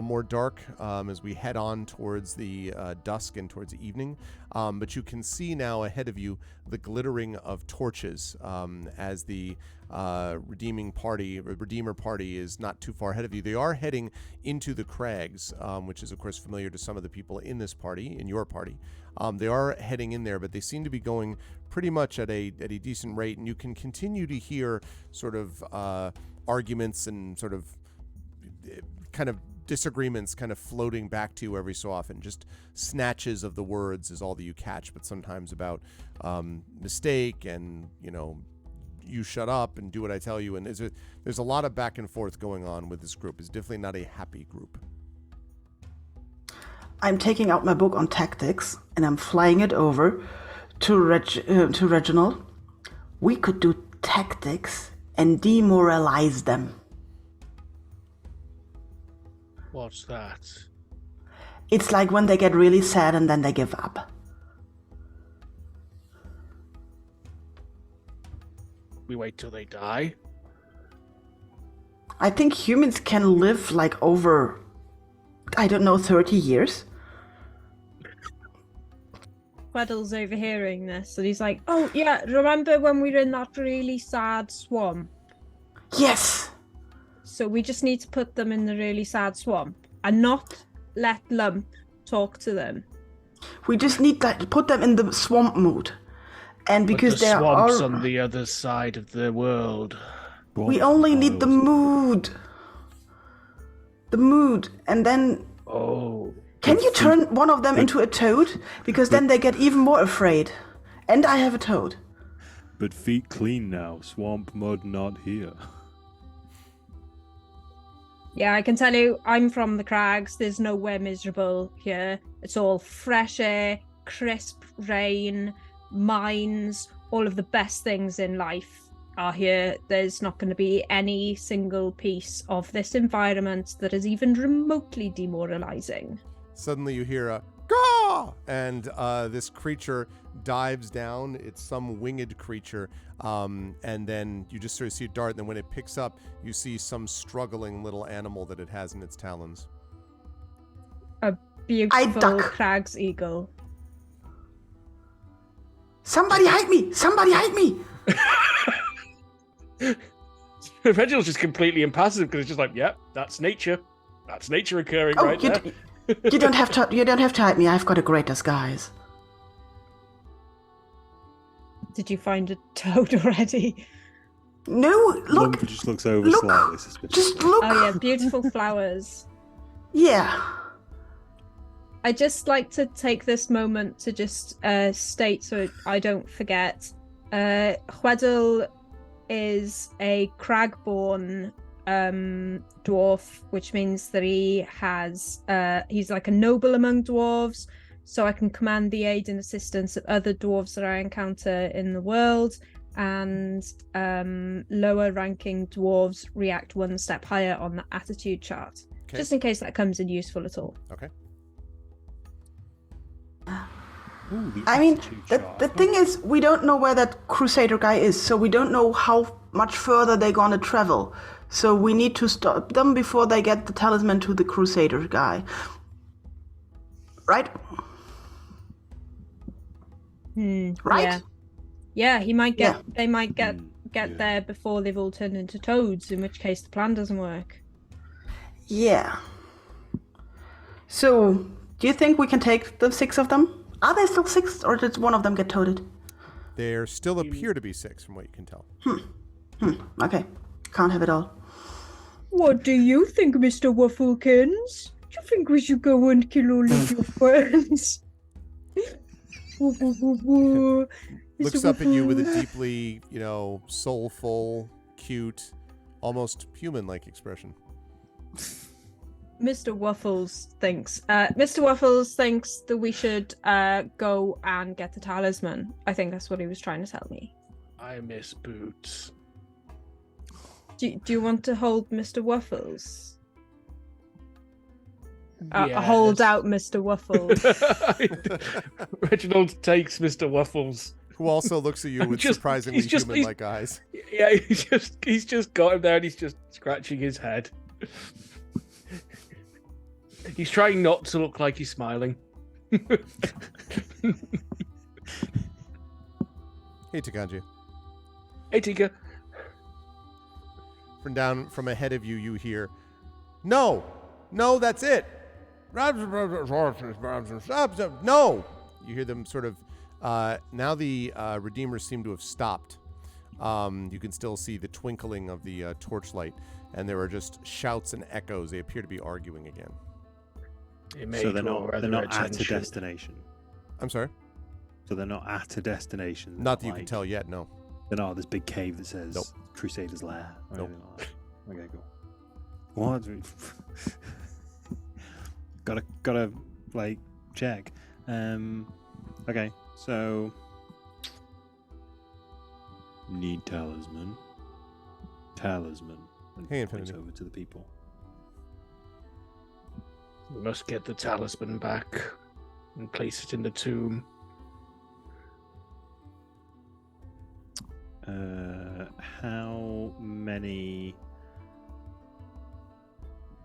more dark as we head on towards the dusk and towards the evening. But you can see now ahead of you the glittering of torches as the Redeemer party is not too far ahead of you. They are heading into the crags, which is, of course, familiar to some of the people in this party, in your party. They are heading in there, but they seem to be going pretty much at a decent rate, and you can continue to hear sort of arguments and sort of kind of disagreements kind of floating back to you every so often. Just snatches of the words is all that you catch, but sometimes about mistake and, you shut up and do what I tell you. And there's a lot of back and forth going on with this group. It's definitely not a happy group. I'm taking out my book on tactics and I'm flying it over to Reginald. We could do tactics and demoralize them. What's that? It's like when they get really sad and then they give up. We wait till they die? I think humans can live like over, 30 years. Weddle's overhearing this and he's like, oh yeah, remember when we were in that really sad swamp? Yes! So we just need to put them in the really sad swamp and not let Lump talk to them. We just need to put them in the swamp mood. And because but the there swamp's are... on the other side of the world. We only need the mood. The mood. And then... Oh. Can you turn one of them into a toad? Because then they get even more afraid. And I have a toad. But feet clean now. Swamp mud not here. Yeah, I can tell you, I'm from the crags. There's nowhere miserable here. It's all fresh air, crisp rain, mines, all of the best things in life are here. There's not going to be any single piece of this environment that is even remotely demoralizing. Suddenly you hear a "Gah!" and this creature dives down. It's some winged creature, and then you just sort of see it dart, and then when it picks up, you see some struggling little animal that it has in its talons. A beautiful crag's eagle. Somebody hide me! Somebody hide me! Reginald's just completely impassive because it's just like, yep, that's nature. That's nature occurring right there. You don't have to. You don't have to hide me. I've got a great disguise. Did you find a toad already? No, look. Lump just looks over look, slightly suspicious. Just look. Oh yeah, beautiful flowers. Yeah. I just like to take this moment to just state so I don't forget. Hwedl is a cragborn dwarf, which means that he's like a noble among dwarves, so I can command the aid and assistance of other dwarves that I encounter in the world, and lower ranking dwarves react one step higher on the attitude chart. Okay. Just in case that comes in useful at all. Okay. Ooh, I mean, attitude the chart. thing is, we don't know where that Crusader guy is, so we don't know how much further they're gonna travel. So we need to stop them before they get the talisman to the Crusader guy. Right? Right? Yeah, he might get. Yeah. They might get yeah. there before they've all turned into toads. In which case, the plan doesn't work. Yeah. So, do you think we can take the 6 of them? Are there still 6, or did one of them get toaded? There still appear to be 6 from what you can tell. Okay. Can't have it all. What do you think, Mr. Wafflekins? Do you think we should go and kill all of your friends? Looks up at you with a deeply, soulful, cute, almost human-like expression. Mr. Waffles thinks that we should go and get the talisman. I think that's what he was trying to tell me. I miss Boots. Do you want to hold Mr. Waffles? Yes. Hold out Mr. Waffles. Reginald takes Mr. Waffles. Who also looks at you with surprisingly human-like eyes. Yeah, he's just got him there and he's just scratching his head. He's trying not to look like he's smiling. Hey, Takanji. Hey, Tika. From ahead of you, you hear, No, that's it. No. You hear them sort of. Now the Redeemers seem to have stopped. You can still see the twinkling of the torchlight, and there are just shouts and echoes. They appear to be arguing again. So they're not at a destination. I'm sorry? So they're not at a destination. Not that you can tell yet, no. They're not at this big cave that says Nope. Crusader's Lair. Or Nope. anything like that. Okay, cool. What? gotta check. Okay, so need talisman. And Hey, points Infinity. over to the people. We must get the talisman back and place it in the tomb. How many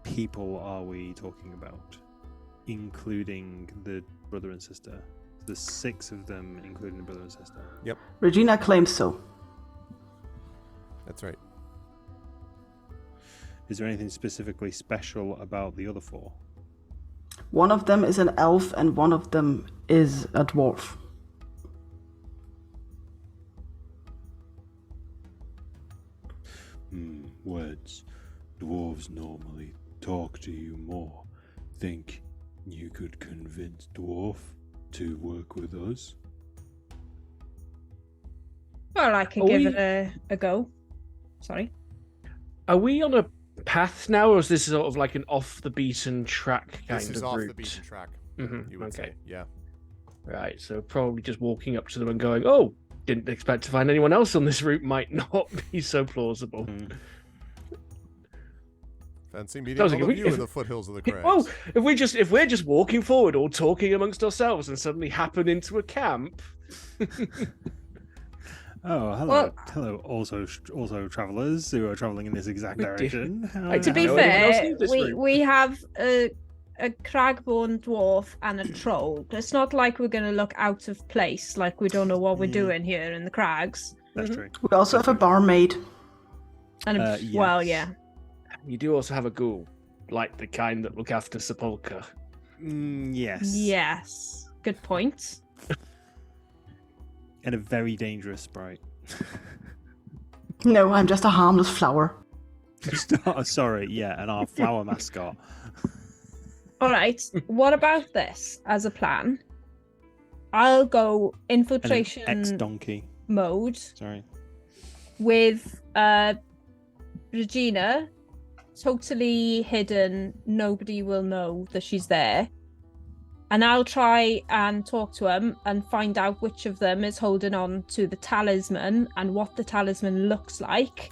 people are we talking about, including the brother and sister? There's 6 of them, including the brother and sister. Yep, Regina claims so. that's right. Is there anything specifically special about the other 4? One of them is an elf and one of them is a dwarf. Words. Dwarves normally talk to you more. Think you could convince Dwarf to work with us? Well, I can give it a go. Sorry. Are we on a path now, or is this sort of like an off the beaten track kind This of is off route? the beaten track, Mhm, you would okay. say. Yeah. Right, so probably just walking up to them and going, "Oh, didn't expect to find anyone else on this route," might not be so plausible. Fancy meeting Sounds all like of if we- you in if- the foothills of the crags. Well, if we're just walking forward, all talking amongst ourselves, and suddenly happen into a camp. Oh, hello, Well- hello. Also travelers who are traveling in this exact We did- direction. How- I To didn't be know anyone else fair, knew this we, route. we have a cragborn dwarf and a troll. It's not like we're going to look out of place, like we don't know what we're doing here in the crags. That's Mhm. true. We also have a barmaid. And well, yeah. You do also have a ghoul, like the kind that look after Sepulchre. Yes. Yes. Good point. And a very dangerous sprite. No, I'm just a harmless flower. Sorry, yeah, and our flower mascot. All right. What about this as a plan? I'll go infiltration Ex-donkey. mode Sorry. with Regina totally hidden. Nobody will know that she's there. And I'll try and talk to them and find out which of them is holding on to the talisman and what the talisman looks like.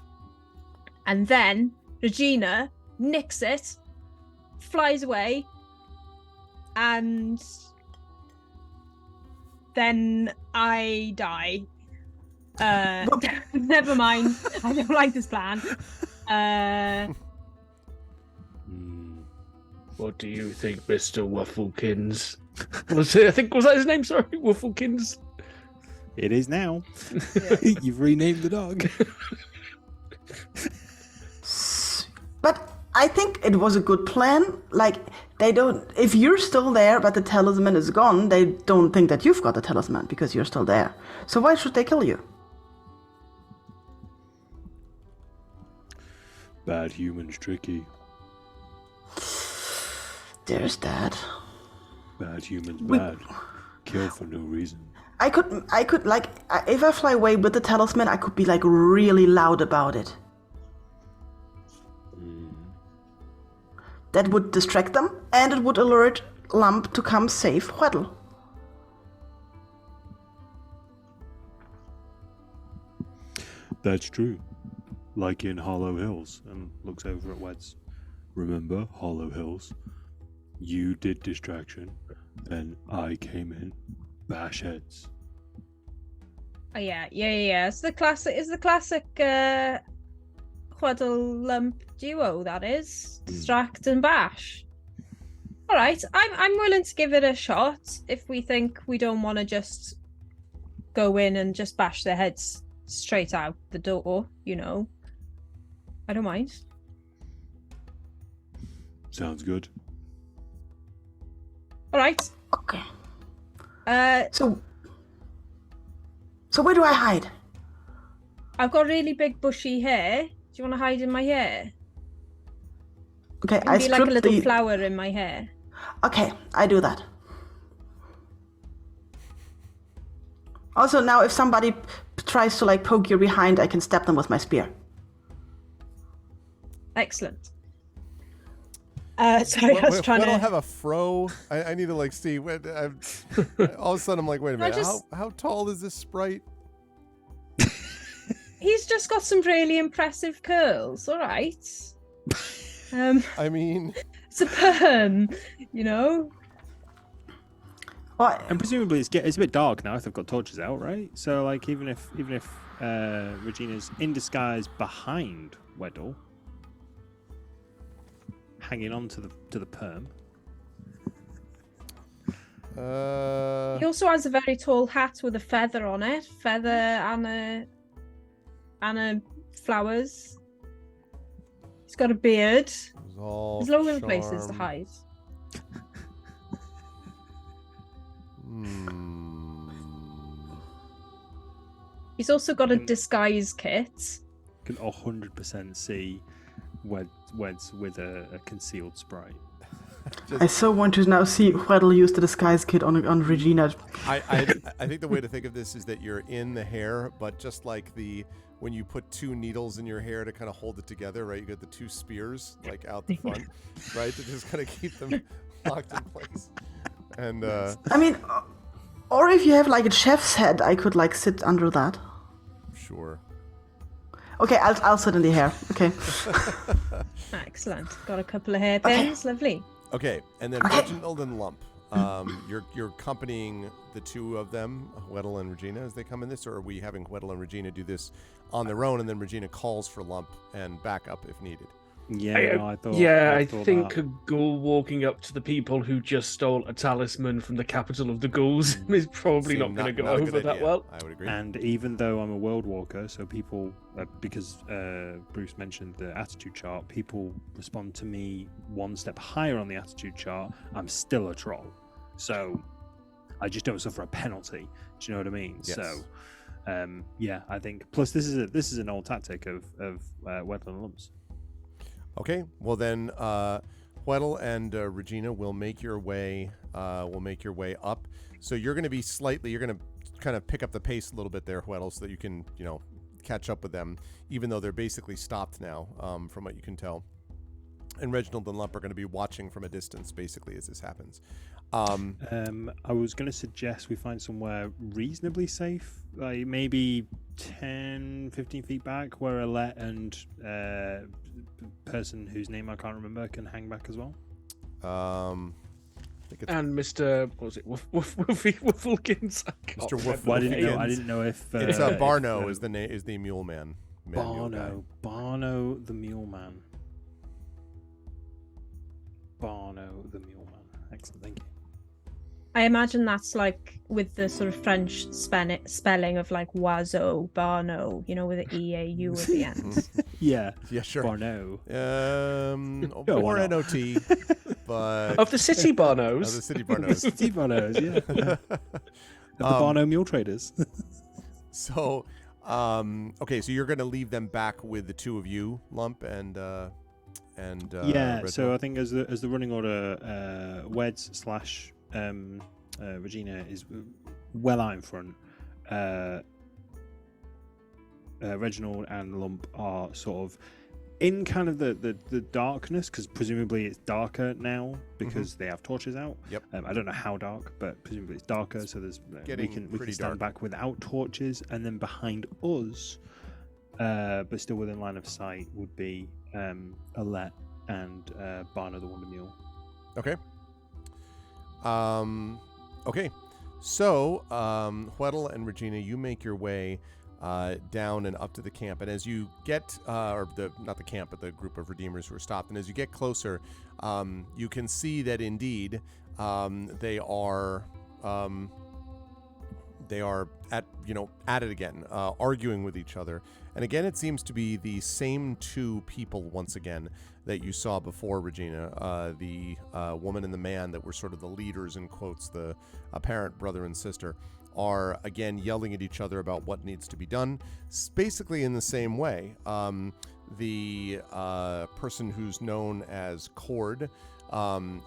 And then Regina nicks it, flies away, and then I die. Never mind. I don't like this plan. What do you think, Mr. Wafflekins? Was that his name? Sorry, Wafflekins. It is now. Yeah. You've renamed the dog. But I think it was a good plan. Like, they don't. If you're still there, but the talisman is gone, they don't think that you've got the talisman because you're still there. So why should they kill you? Bad humans tricky. There's that. Bad humans bad. Kill for no reason. I could like, if I fly away with the talisman, I could be like really loud about it. That would distract them, and it would alert Lump to come save Weddle. That's true. Like in Hollow Hills, and looks over at Weds. Remember Hollow Hills? You did distraction, then I came in, bash heads. Oh, yeah. It's the classic Quaddle Lump duo, that is. Distract and bash. All right, I'm willing to give it a shot if we think we don't want to just go in and just bash their heads straight out the door, you know. I don't mind. Sounds good. All right. Okay. So where do I hide? I've got really big bushy hair. Do you want to hide in my hair? Okay, I be like a little flower in my hair. Okay, I do that. Also, now if somebody tries to like poke you behind, I can stab them with my spear. Excellent. Sorry, I was trying to. I don't have a fro. I need to like see. All of a sudden, I'm like, wait a minute. How tall is this sprite? He's just got some really impressive curls. All right. I mean, it's a perm, you know. Well, And presumably it's a bit dark now if they've got torches out, right? So like even if Regina's in disguise behind Weddle, hanging on to the perm. He also has a very tall hat with a feather on it, and a flowers. He's got a beard. There's loads of places to hide. He's also got a disguise kit. Can 100% see Weds with a concealed sprite. I so want to now see Weddle use the disguise kit on Regina. I think the way to think of this is that you're in the hair, but just like when you put two needles in your hair to kind of hold it together, right? You got the two spears like out the front, right? To just kind of keep them locked in place. And I mean, or if you have like a chef's head, I could like sit under that. Sure. Okay, I'll sit in the hair. Okay. Excellent. Got a couple of hairpins. Lovely. Okay, and then Reginald and Lump. You're accompanying the two of them, Weddle and Regina, as they come in this, or are we having Weddle and Regina do this on their own, and then Regina calls for Lump and backup if needed? I thought. I thought think that. a ghoul walking up to the people who just stole a talisman from the capital of the ghouls is probably not Seem going to go not a good over that idea. well. I would agree. And even though I'm a world walker, so people, because Bruce mentioned the attitude chart, people respond to me one step higher on the attitude chart. I'm still a troll, so I just don't suffer a penalty. Do you know what I mean? Yes. So, I think. Plus, this is an old tactic of wetland lumps. Okay, well then, Weddle and Regina will make your way. Up. So you're going to be you're going to kind of pick up the pace a little bit there, Weddle, so that you can, catch up with them, even though they're basically stopped now, from what you can tell. And Reginald and Lump are going to be watching from a distance, basically, as this happens. I was going to suggest we find somewhere reasonably safe, like maybe 10, 15 feet back, where Alette and person whose name I can't remember can hang back as well. I think it's And Mr. What was it? Wufflekins? Mr. Woof. Well, I didn't know if It's Barno is the mule man. Mule guy. Barno the mule man. Barno the mule man. Excellent, thank you. I imagine that's like with the sort of French spelling of like Oiseau, Barno, with the E-A-U at the end. Yeah, sure. Barno. Or N-O-T, but Of the city Barnos. of the city Barnos. City Barnos, yeah. Of the Barno mule traders. So, okay, so you're going to leave them back with the two of you, Lump and yeah. So Reginald? I think as the running order, Weds / Regina is well out in front. Reginald and Lump are sort of in kind of the darkness, because presumably it's darker now because they have torches out. Yep. I don't know how dark, but presumably it's darker. So there's we can pretty stand dark. back without torches, and then behind us, but still within line of sight, would be Alette and Barno the Wonder Mule. Okay. Okay. So, Weddle and Regina, you make your way down and up to the camp, and as you get, not the camp, but the group of Redeemers who are stopped, and as you get closer, you can see that indeed they are at it again, arguing with each other. And again, it seems to be the same two people once again that you saw before, Regina, the woman and the man that were sort of the leaders, in quotes, the apparent brother and sister, are again yelling at each other about what needs to be done, basically in the same way. The person who's known as Cord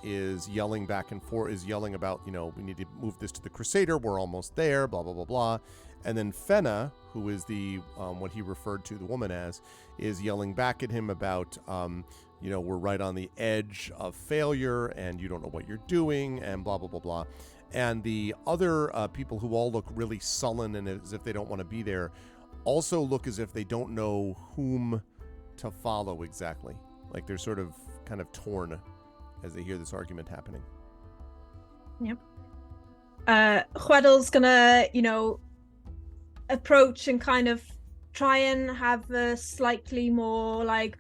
is yelling back and forth, is yelling about, we need to move this to the Crusader, we're almost there, blah, blah, blah, blah. And then Fenna, who is the what he referred to the woman as, is yelling back at him about, we're right on the edge of failure and you don't know what you're doing and blah, blah, blah, blah. And the other people who all look really sullen and as if they don't want to be there also look as if they don't know whom to follow exactly. Like they're sort of kind of torn as they hear this argument happening. Yep. Weddle's gonna, approach and kind of try and have a slightly more like,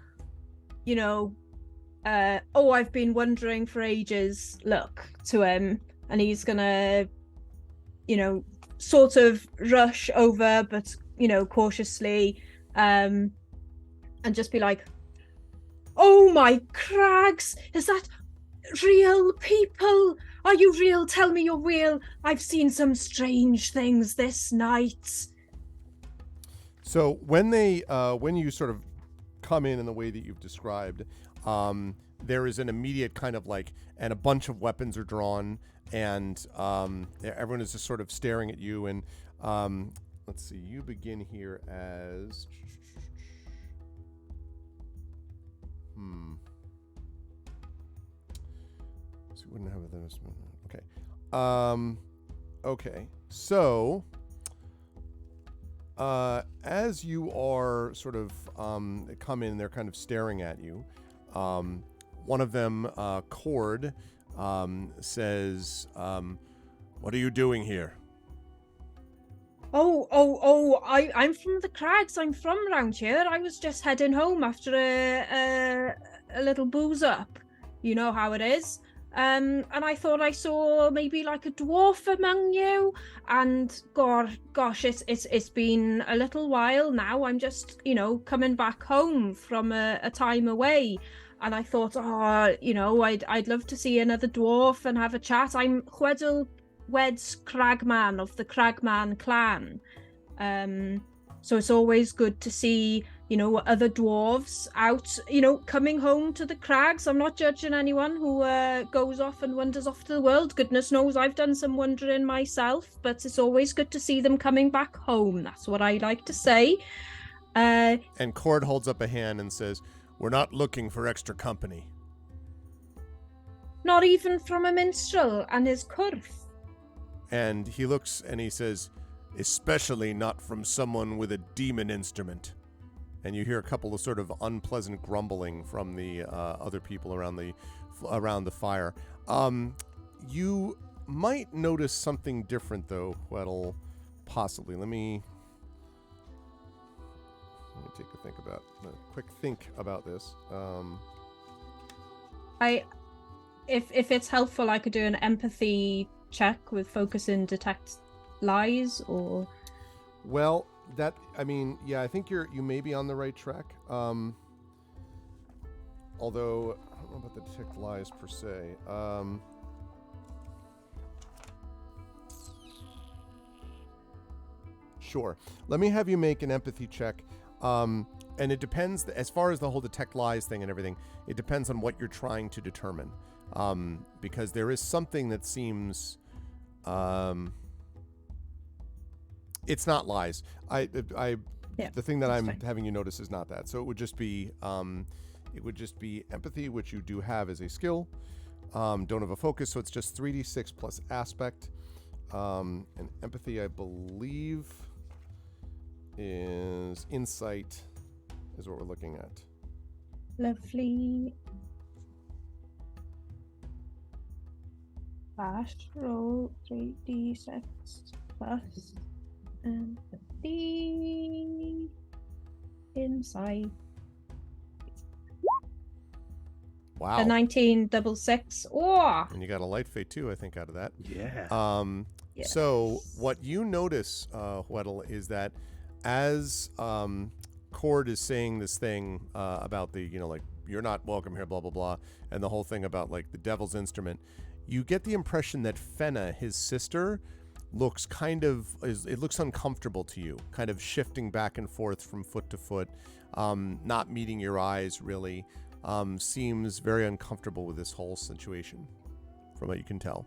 I've been wondering for ages look to him, and he's gonna, sort of rush over, but, cautiously, and just be like, oh my crags, is that real people? Are you real? Tell me you're real. I've seen some strange things this night. So when you sort of come in the way that you've described, there is an immediate kind of like, and a bunch of weapons are drawn, and everyone is just sort of staring at you. And let's see, you begin here as So we wouldn't have this. Okay. Okay. So as you are sort of come in, they're kind of staring at you. One of them, Cord, says, "What are you doing here?" I'm from the Crags. I'm from around here. I was just heading home after a little booze up. You know how it is. And I thought I saw maybe like a dwarf among you. And gosh, it's been a little while now. I'm just, coming back home from a time away. And I thought, I'd love to see another dwarf and have a chat. I'm Chwedl Wed's Cragman of the Cragman clan. So it's always good to see, other dwarves out, coming home to the crags. I'm not judging anyone who goes off and wanders off to the world. Goodness knows I've done some wandering myself, but it's always good to see them coming back home. That's what I like to say. And Cord holds up a hand and says, "We're not looking for extra company." Not even from a minstrel and his curth. And he looks and he says, "Especially not from someone with a demon instrument." And you hear a couple of sort of unpleasant grumbling from the other people around the fire. You might notice something different, though, Weddle, possibly. Let me take a quick think about this. If it's helpful, I could do an empathy check with focus and detect lies, or well, I think you may be on the right track, although I don't know about the detect lies per se. Sure, let me have you make an empathy check, and it depends, as far as the whole detect lies thing and everything, it depends on what you're trying to determine. Because there is something that seems, it's not lies. The thing that I'm having you notice is not that. So it would just be empathy, which you do have as a skill. Don't have a focus, so it's just 3d6 plus aspect. And empathy, I believe, is insight, is what we're looking at. Lovely. Fast roll 3d6 plus empathy insight. Wow. A 19 double six. Oh! And you got a light fate too, I think, out of that. Yeah. Yes. So what you notice, Weddle, is that as Cord is saying this thing about the, you're not welcome here, blah, blah, blah, and the whole thing about, like, the devil's instrument, you get the impression that Fenna, his sister, looks it looks uncomfortable to you, kind of shifting back and forth from foot to foot, not meeting your eyes, really. Seems very uncomfortable with this whole situation, from what you can tell.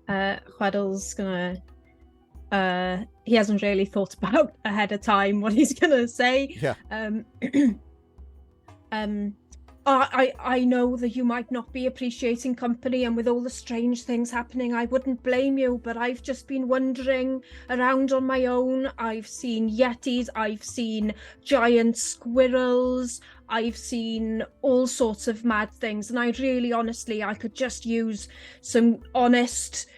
Huddle's gonna he hasn't really thought about ahead of time what he's gonna say. Yeah. I know that you might not be appreciating company, and with all the strange things happening, I wouldn't blame you, but I've just been wandering around on my own. I've seen yetis, I've seen giant squirrels, I've seen all sorts of mad things, and I really, honestly, I could just use some honest,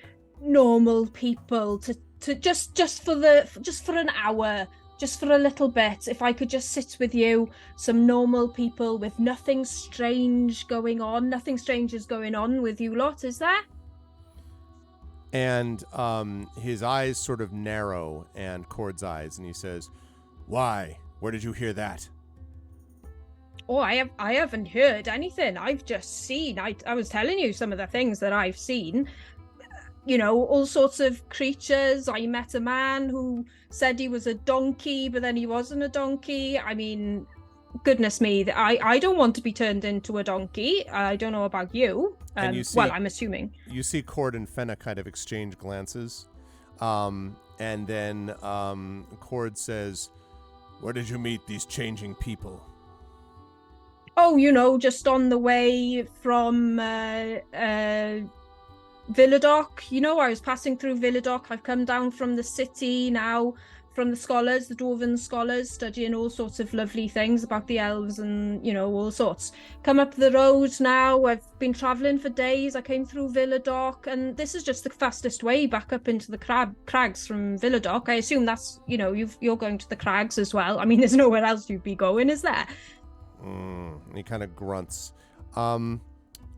normal people to just for an hour, just for a little bit, if I could just sit with you, some normal people with nothing strange going on. Nothing strange is going on with you lot, is there? And his eyes sort of narrow, and Cord's eyes, and he says, "Why? Where did you hear that?" Oh, I haven't heard anything. I've just seen. I was telling you some of the things that I've seen. All sorts of creatures. I met a man who said he was a donkey, but then he wasn't a donkey. I mean, goodness me, I don't want to be turned into a donkey. I don't know about you. And you see, well, I'm assuming. You see Cord and Fenna kind of exchange glances. And then Cord says, "Where did you meet these changing people?" Oh, just on the way from Villadoc. I was passing through Villadoc. I've come down from the city now from the scholars, the dwarven scholars, studying all sorts of lovely things about the elves and, all sorts. Come up the road now. I've been travelling for days. I came through Villadoc, and this is just the fastest way back up into the crags from Villadoc. I assume that's, you're going to the crags as well. I mean, there's nowhere else you'd be going, is there? He kind of grunts. I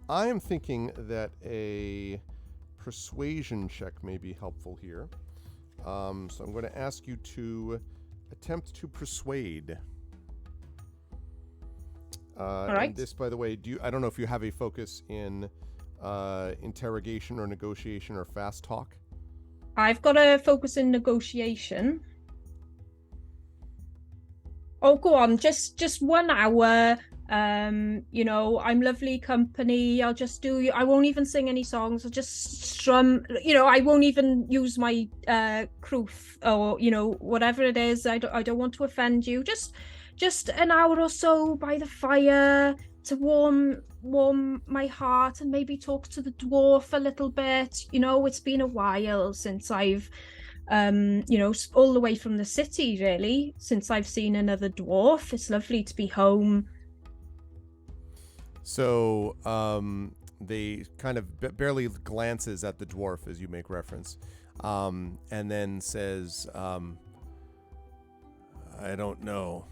am thinking that a persuasion check may be helpful here. So I'm going to ask you to attempt to persuade. All right. And this, by the way, I don't know if you have a focus in interrogation or negotiation or fast talk. I've got a focus in negotiation. Oh, go on. Just 1 hour. I'm lovely company. I'll just do. I won't even sing any songs. I'll just strum. I won't even use my croof or whatever it is. I don't want to offend you. Just an hour or so by the fire to warm my heart and maybe talk to the dwarf a little bit. It's been a while since I've all the way from the city, really, since I've seen another dwarf. It's lovely to be home. So they kind of barely glances at the dwarf as you make reference, and then says, I don't know.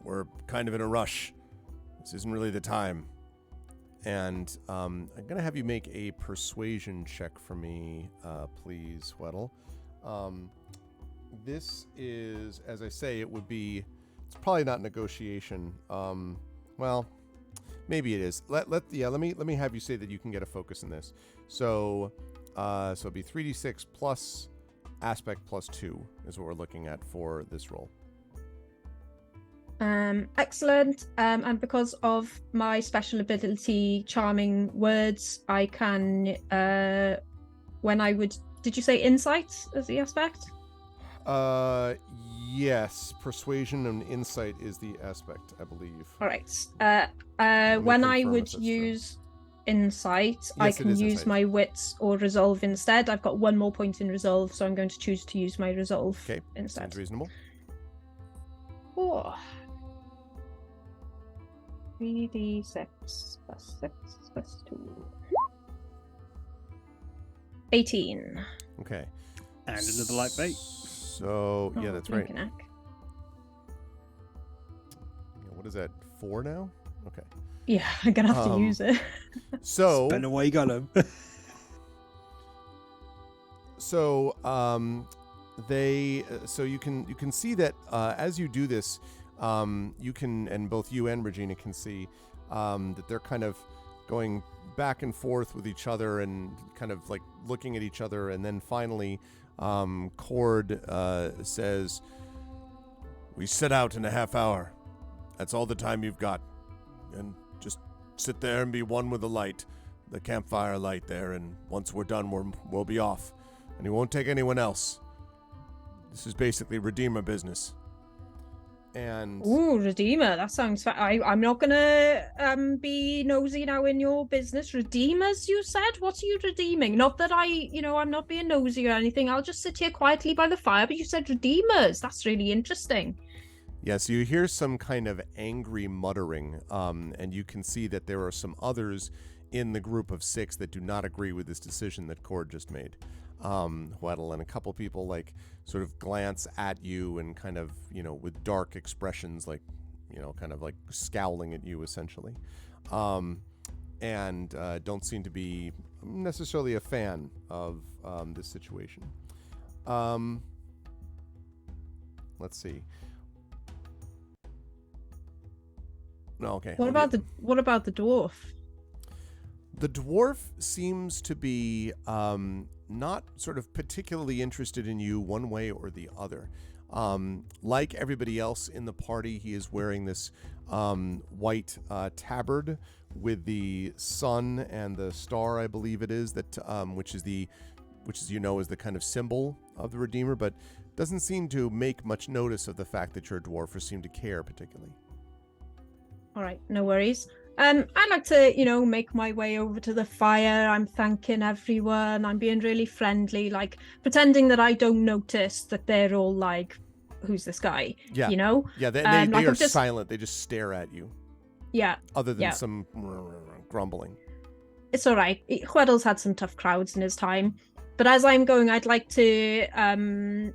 We're kind of in a rush. This isn't really the time. And I'm going to have you make a persuasion check for me, please, Weddle. This is, as I say, it's probably not negotiation. Well, maybe it is. Let me have you say that you can get a focus in this. So it'd be 3d6 plus aspect plus 2 is what we're looking at for this roll. Excellent. And because of my special ability, charming words, I can did you say insight as the aspect? Yes, persuasion and insight is the aspect, I believe. All right. When I would use insight, I can use insight. my wits or resolve instead. I've got 1 more point in resolve, so I'm going to choose to use my resolve instead. Sounds reasonable. Oh. 3d6 plus 6 plus 2. 18. Okay. And another light bait. So, yeah, that's right. Knack. What is that, 4 now? Okay. Yeah, I'm going to have to use it. So... Spend away you got him. So, so you can see that as you do this, you can, and both you and Regina can see that they're kind of going back and forth with each other and kind of like looking at each other, and then finally, Cord says, "We set out in a half hour. That's all the time you've got, and just sit there and be one with the light, the campfire light there. And once we're done, we'll be off." And he won't take anyone else. This is basically Redeemer business. And Ooh, Redeemer, that sounds I'm not gonna be nosy now in your business. Redeemers, you said? What are you redeeming? Not that I'm not being nosy or anything. I'll just sit here quietly by the fire, but you said Redeemers. That's really interesting. yes, you hear some kind of angry muttering, and you can see that there are some others in the group of 6 that do not agree with this decision that Cord just made. Weddle, and a couple people like sort of glance at you and kind of, with dark expressions, like, kind of like scowling at you essentially. And don't seem to be necessarily a fan of this situation. Let's see. No, okay. What about the dwarf? The dwarf seems to be not sort of particularly interested in you one way or the other. Like everybody else in the party, he is wearing this white tabard with the sun and the star, I believe it is, that which is the kind of symbol of the Redeemer, but doesn't seem to make much notice of the fact that you're a dwarf or seem to care particularly. All right, no worries. I like to, make my way over to the fire. I'm thanking everyone. I'm being really friendly, like pretending that I don't notice that they're all like, "Who's this guy?" Yeah. You know? Yeah, they Like, are I'm just- silent. They just stare at you, Yeah, other than Yeah. some grumbling. it's all right. Chweddle's had some tough crowds in his time, but as I'm going, I'd like to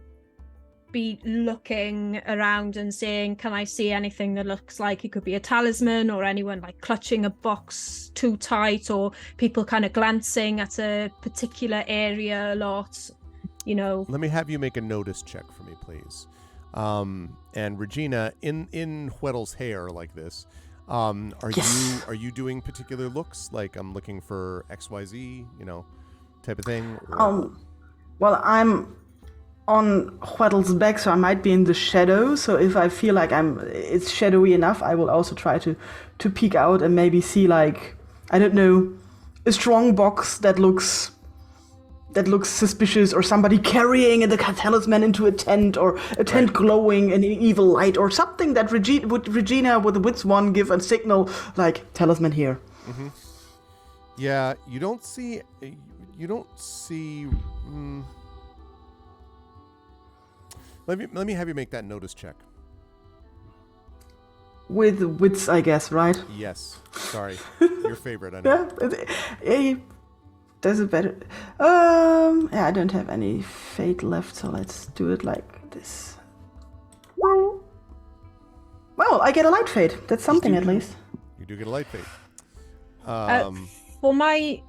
be looking around and seeing, can I see anything that looks like it could be a talisman, or anyone like clutching a box too tight, or people kind of glancing at a particular area a lot, Let me have you make a notice check for me, please. And Regina, in Hweddle's hair like this, Yes. are you doing particular looks? Like, I'm looking for XYZ, type of thing? Or- Well, I'm on Hweddle's back, so I might be in the shadow. So if I feel like it's shadowy enough, I will also try to peek out and maybe see, like, I don't know, a strong box that looks suspicious, or somebody carrying the talisman into a tent, or a tent glowing in an evil light, or something that Regina with the Wits One give a signal like talisman here. Mm-hmm. Yeah, you don't see. Let me have you make that notice check. With wits, I guess, right? Yes. Sorry, your favorite. I know. Yeah, there's a better. I don't have any fate left, so let's do it like this. Well, I get a light fate. That's something at least. You do get a light fate. For my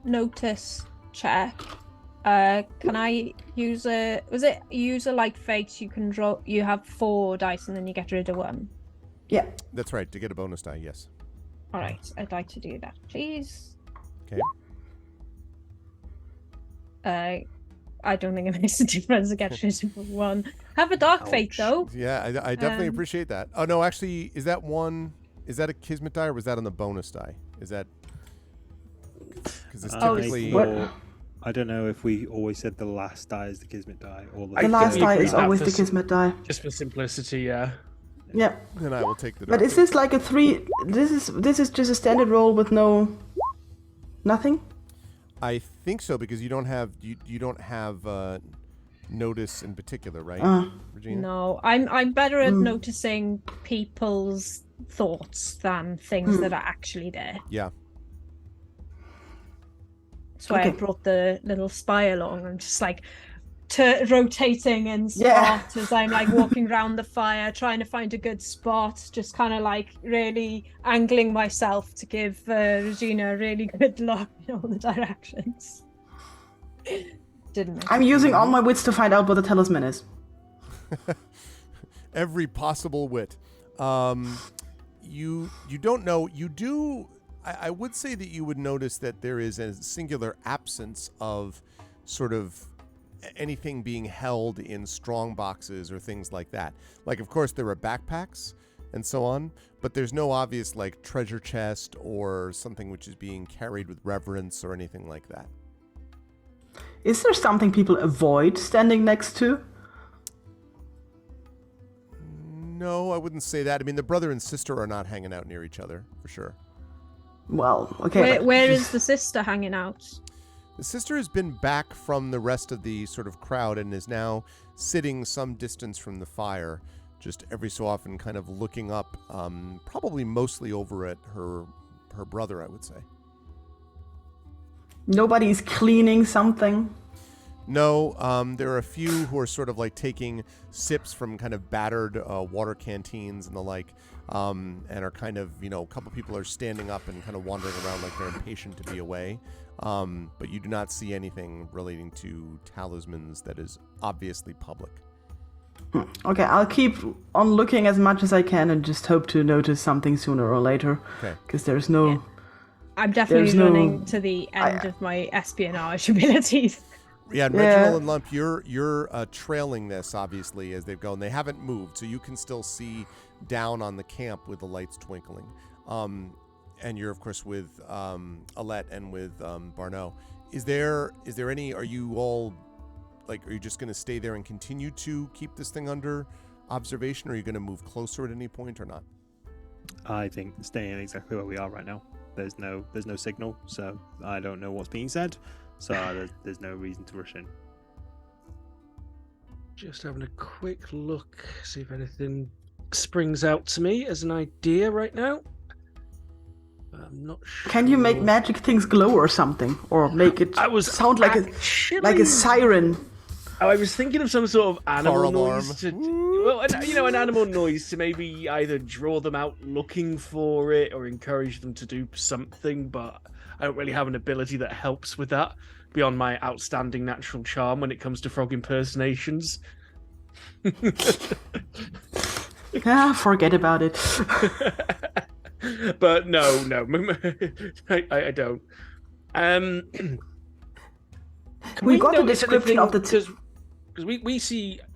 notice check, can I use a light fate? You can draw. You have 4 dice, and then you get rid of 1. Yeah. That's right. To get a bonus die, yes. All right, I'd like to do that, please. Okay. I don't think it makes a difference to get rid of 1. Have a dark fate though. Yeah, I definitely appreciate that. Oh no, actually, is that a kismet die, or was that on the bonus die? Is that because it's typically? I don't know if we always said the last die is the kismet die, or The last die is always the kismet die. Just for simplicity, yeah. Yeah. Then I will take the. But is this like a 3? This is just a standard roll with nothing. I think so, because you don't have notice in particular, right, Regina? No, I'm better at noticing people's thoughts than things that are actually there. Yeah. That's why I brought the little spy along. I'm just like rotating in spot as I'm like walking around the fire, trying to find a good spot, just kind of like really angling myself to give Regina a really good look in all the directions. I'm using all my wits to find out what the talisman is. Every possible wit. You don't know. You do. I would say that you would notice that there is a singular absence of sort of anything being held in strong boxes or things like that. Like, of course, there are backpacks and so on, but there's no obvious like treasure chest or something which is being carried with reverence or anything like that. Is there something people avoid standing next to? No, I wouldn't say that. I mean, the brother and sister are not hanging out near each other, for sure. Well, okay. Where is the sister hanging out? The sister has been back from the rest of the sort of crowd and is now sitting some distance from the fire, just every so often kind of looking up, probably mostly over at her brother, I would say. Nobody's cleaning something? No, there are a few who are sort of like taking sips from kind of battered water canteens and the like, and are kind of, a couple people are standing up and kind of wandering around like they're impatient to be away. But you do not see anything relating to talismans that is obviously public. Okay, I'll keep on looking as much as I can and just hope to notice something sooner or later. Okay. Because there's no... Yeah. I'm definitely running to the end of my espionage abilities. Yeah, and Reginald and Lump, you're trailing this, obviously, as they've gone. They haven't moved, so you can still see down on the camp with the lights twinkling. And you're, of course, with Alette and with Barneau. Is there any, are you all, like, are you just going to stay there and continue to keep this thing under observation, or are you going to move closer at any point or not? I think staying exactly where we are right now. There's no signal, so I don't know what's being said. So there's no reason to rush in. Just having a quick look, see if anything springs out to me as an idea right now. I'm not sure. Can you make magic things glow or something, or make it sound like a siren? I was thinking of some sort of animal alarm. noise an animal noise to maybe either draw them out looking for it or encourage them to do something, but I don't really have an ability that helps with that beyond my outstanding natural charm when it comes to frog impersonations. Forget about it. But no, I don't. We got a description of the because we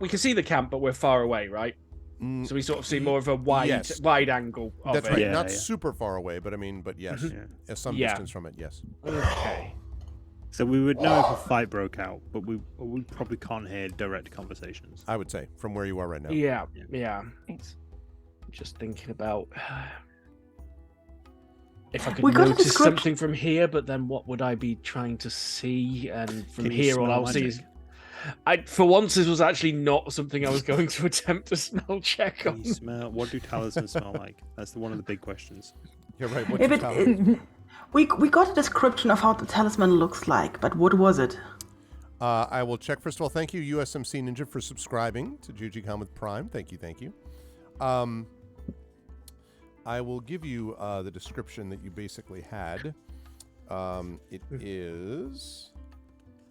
can see the camp, but we're far away, right? So we sort of see more of a wide angle. That's it. right. Yeah, Not yeah. super far away, but yes, some Yeah. distance from it. Yes. Okay. So we would know if a fight broke out, but we probably can't hear direct conversations. I would say from where you are right now. Yeah. Thanks. Just thinking about if I could We got a notice description- something from here, but then what would I be trying to see? And from Can you here, all smell I'll see magic? is. For once, this was actually not something I was going to attempt a smell check Can on. you smell? What do talismans smell like? That's one of the big questions. You're right. What's Yeah, your but talent? we got a description of how the talisman looks like, but what was it? I will check. First of all, thank you, USMC Ninja, for subscribing to GGCon with Prime. Thank you. I will give you the description that you basically had. It is...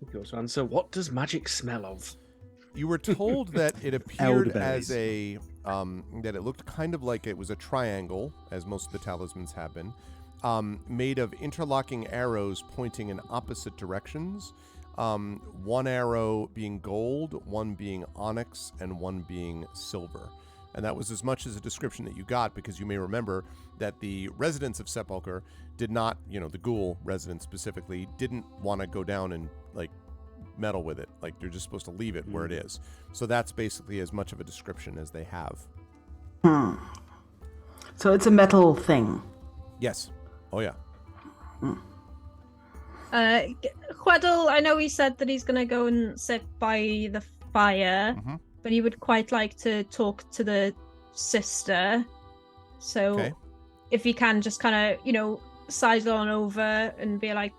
It goes on. So, what does magic smell of? You were told that it appeared Elderberries. as a... that it looked kind of like it was a triangle, as most of the talismans have been, made of interlocking arrows pointing in opposite directions. One arrow being gold, one being onyx, and one being silver. And that was as much as a description that you got, because you may remember that the residents of Sepulchre did not, the ghoul residents specifically, didn't want to go down and, meddle with it. They're just supposed to leave it where it is. So that's basically as much of a description as they have. So it's a metal thing. Yes. Oh, yeah. Queddle, I know he said that he's going to go and sit by the fire, but he would quite like to talk to the sister. So Okay. if he can just kind of, sidle on over and be like,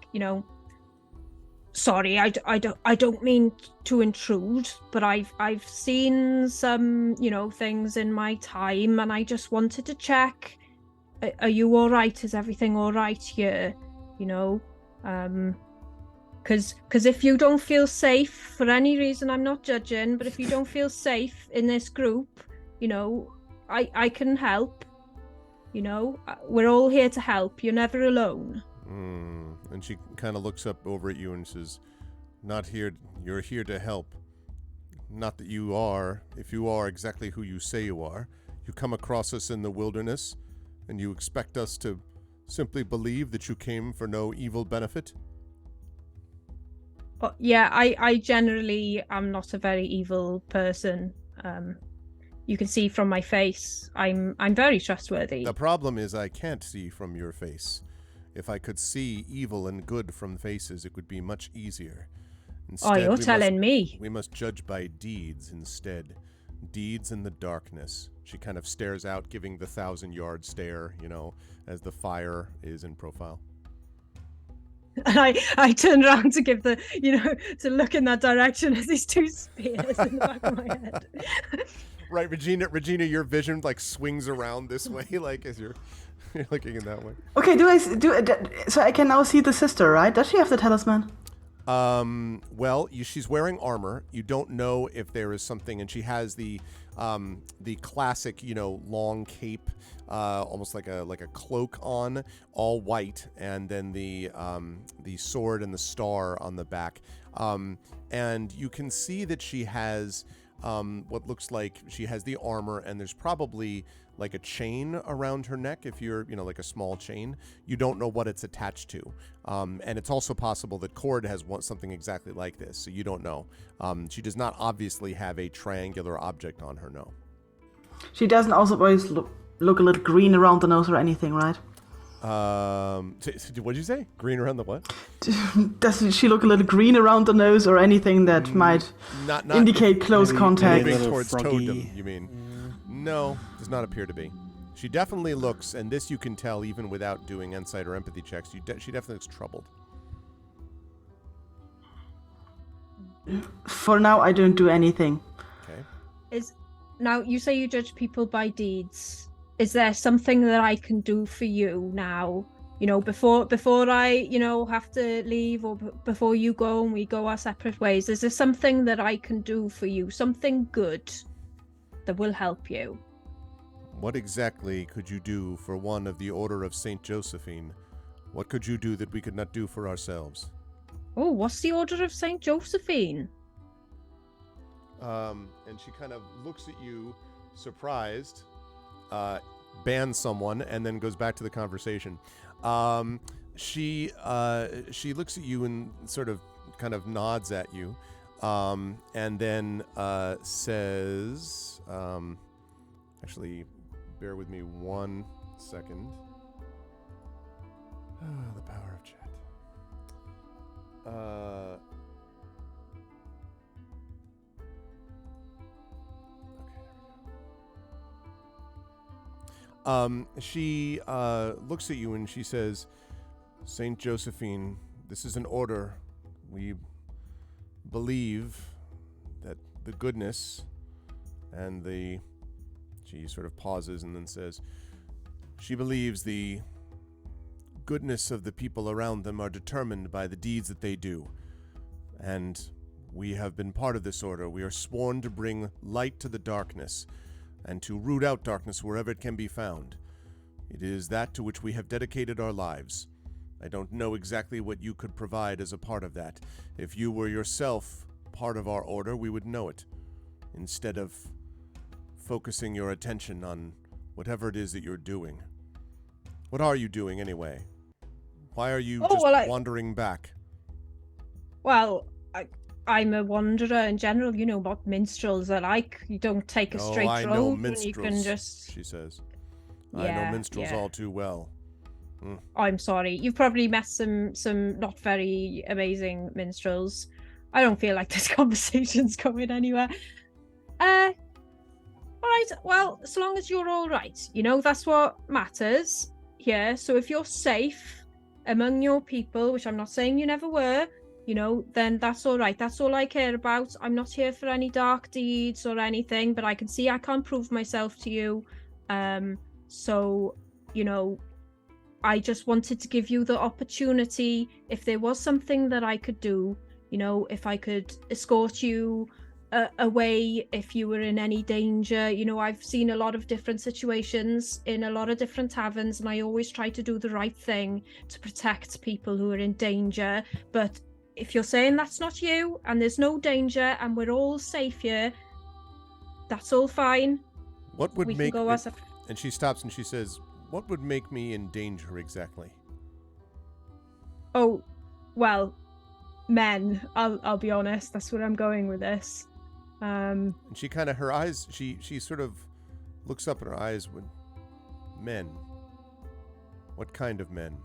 sorry, I don't mean to intrude, but I've seen some, things in my time, and I just wanted to check. Are you all right? Is everything all right here? Because if you don't feel safe for any reason, I'm not judging, but if you don't feel safe in this group, I can help. We're all here to help. You're never alone. And she kind of looks up over at you and says, "Not here. You're here to help. Not that you are. If you are exactly who you say you are, you come across us in the wilderness, and you expect us to simply believe that you came for no evil benefit." Yeah, I generally am not a very evil person. You can see from my face, I'm very trustworthy. The problem is I can't see from your face. If I could see evil and good from faces, it would be much easier. Instead, You're telling me. We must judge by deeds instead. Deeds in the darkness. She kind of stares out, giving the 1,000-yard stare, as the fire is in profile. And I turn around to give the, to look in that direction as these two spears in the back of my head. Right, Regina, your vision swings around this way, as you're looking in that way. Okay, so I can now see the sister, right? Does she have the talisman? Well, she's wearing armor. You don't know if there is something, and she has the classic, long cape, almost like a cloak on, all white, and then the sword and the star on the back. And you can see that she has what looks like she has the armor, and there's probably like a chain around her neck. If you're, like a small chain, you don't know what it's attached to. And it's also possible that Cord has something exactly like this, so you don't know. She does not obviously have a triangular object on her, no. She doesn't also always look look a little green around the nose or anything, right? What did you say? Green around the what? Doesn't she look a little green around the nose or anything that might Not indicate close maybe contact? a moving little towards froggy. toadom, you mean? No, does not appear to be. She definitely looks, and this you can tell even without doing insight or empathy checks, she definitely looks troubled. For now, I don't do anything. Okay. Now, you say you judge people by deeds. Is there something that I can do for you now? You know, before I, have to leave, or before you go and we go our separate ways, is there something that I can do for you? Something good that will help you? What exactly could you do for one of the Order of Saint Josephine? What could you do that we could not do for ourselves? Oh, what's the Order of Saint Josephine? And she kind of looks at you, surprised, bans someone, and then goes back to the conversation. She looks at you and sort of kind of nods at you, and then says, actually, bear with me 1 second. The power of chat. She looks at you and she says, Saint Josephine, this is an order. We believe that the goodness and she sort of pauses and then says, she believes the goodness of the people around them are determined by the deeds that they do. And we have been part of this order. We are sworn to bring light to the darkness and to root out darkness wherever it can be found. It is that to which we have dedicated our lives. I don't know exactly what you could provide as a part of that. If you were yourself part of our order, we would know it, instead of focusing your attention on whatever it is that you're doing. What are you doing anyway? Why are you wandering back? Well, I'm a wanderer in general. You know what minstrels are like. You don't take a straight I know road, minstrels, and you can just... she says. Yeah, I know minstrels all too well. I'm sorry. You've probably met some not very amazing minstrels. I don't feel like this conversation's going anywhere. All right. Well, as long as you're all right, that's what matters here. So if you're safe among your people, which I'm not saying you never were, then that's all right. That's all I care about. I'm not here for any dark deeds or anything, but I can see I can't prove myself to you. So, I just wanted to give you the opportunity. If there was something that I could do, if I could escort you away if you were in any danger. I've seen a lot of different situations in a lot of different taverns, and I always try to do the right thing to protect people who are in danger. But if you're saying that's not you, and there's no danger, and we're all safe here, that's all fine. What would we make can go as a... And she stops and she says, what would make me in danger exactly? Oh, well, men. I'll be honest. That's where I'm going with this. And she kind of, her eyes, she sort of looks up in her eyes with men. What kind of men?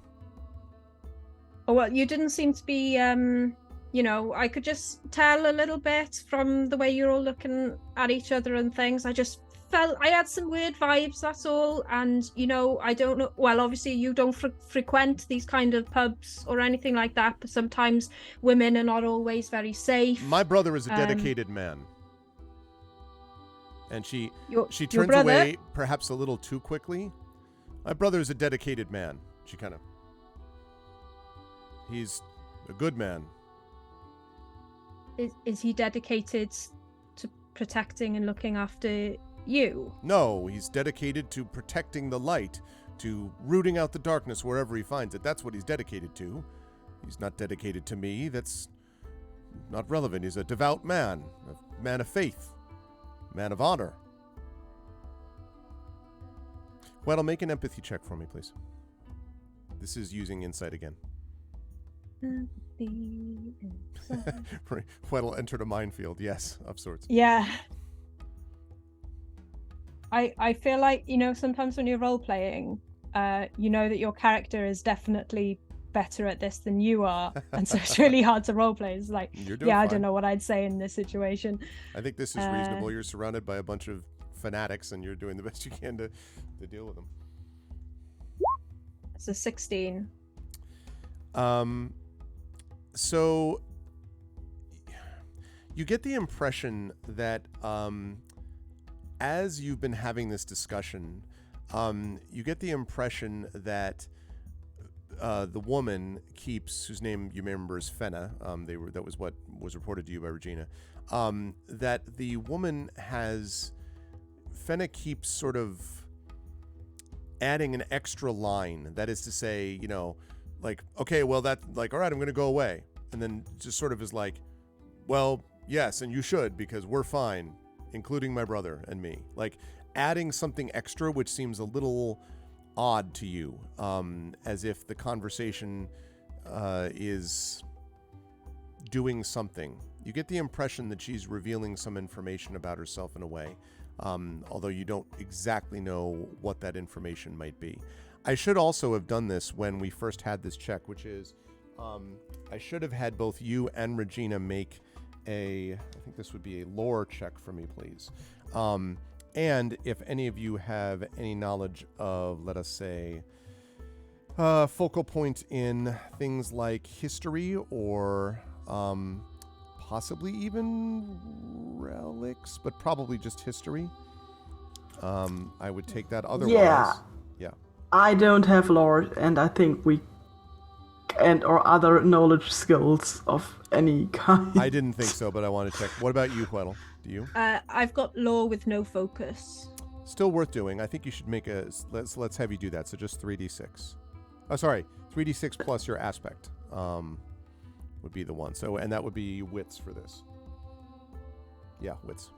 Oh, well, you didn't seem to be, I could just tell a little bit from the way you're all looking at each other and things. I just felt I had some weird vibes, that's all. And, I don't know. Well, obviously you don't frequent these kind of pubs or anything like that, but sometimes women are not always very safe. My brother is a dedicated man. And she turns brother? away perhaps a little too quickly. My brother is a dedicated man. She kind of... He's a good man. Is he dedicated to protecting and looking after you? No, he's dedicated to protecting the light, to rooting out the darkness wherever he finds it. That's what he's dedicated to. He's not dedicated to me. That's not relevant. He's a devout man, a man of faith, a man of honor. Well, make an empathy check for me, please. This is using insight again. Weddle entered a minefield, yes, of sorts. Yeah. I feel like, sometimes when you're role playing, you know that your character is definitely better at this than you are, and so it's really hard to role play. It's like, You're doing yeah, I fine. don't know what I'd say in this situation. I think this is reasonable. You're surrounded by a bunch of fanatics, and you're doing the best you can to deal with them. It's a 16. So you get the impression that as you've been having this discussion, you get the impression that the woman keeps, whose name you may remember is Fenna, that was what was reported to you by Regina, that the woman Fenna keeps sort of adding an extra line. That is to say, like, okay, well, all right, I'm going to go away. And then just sort of is like, well, yes, and you should, because we're fine, including my brother and me. Like, adding something extra, which seems a little odd to you, as if the conversation is doing something. You get the impression that she's revealing some information about herself in a way, although you don't exactly know what that information might be. I should also have done this when we first had this check, which is I should have had both you and Regina make I think this would be a lore check for me, please. And if any of you have any knowledge of, let us say, focal point in things like history or possibly even relics, but probably just history, I would take that. Otherwise, yeah. I don't have lore, and I think or other knowledge skills of any kind. I didn't think so, but I want to check. What about you, Huedel? Do you? I've got lore with no focus. Still worth doing. I think you should make let's have you do that. So just 3d6. Oh, sorry, 3d6 plus your aspect would be the one. So, and that would be wits for this. Yeah, wits.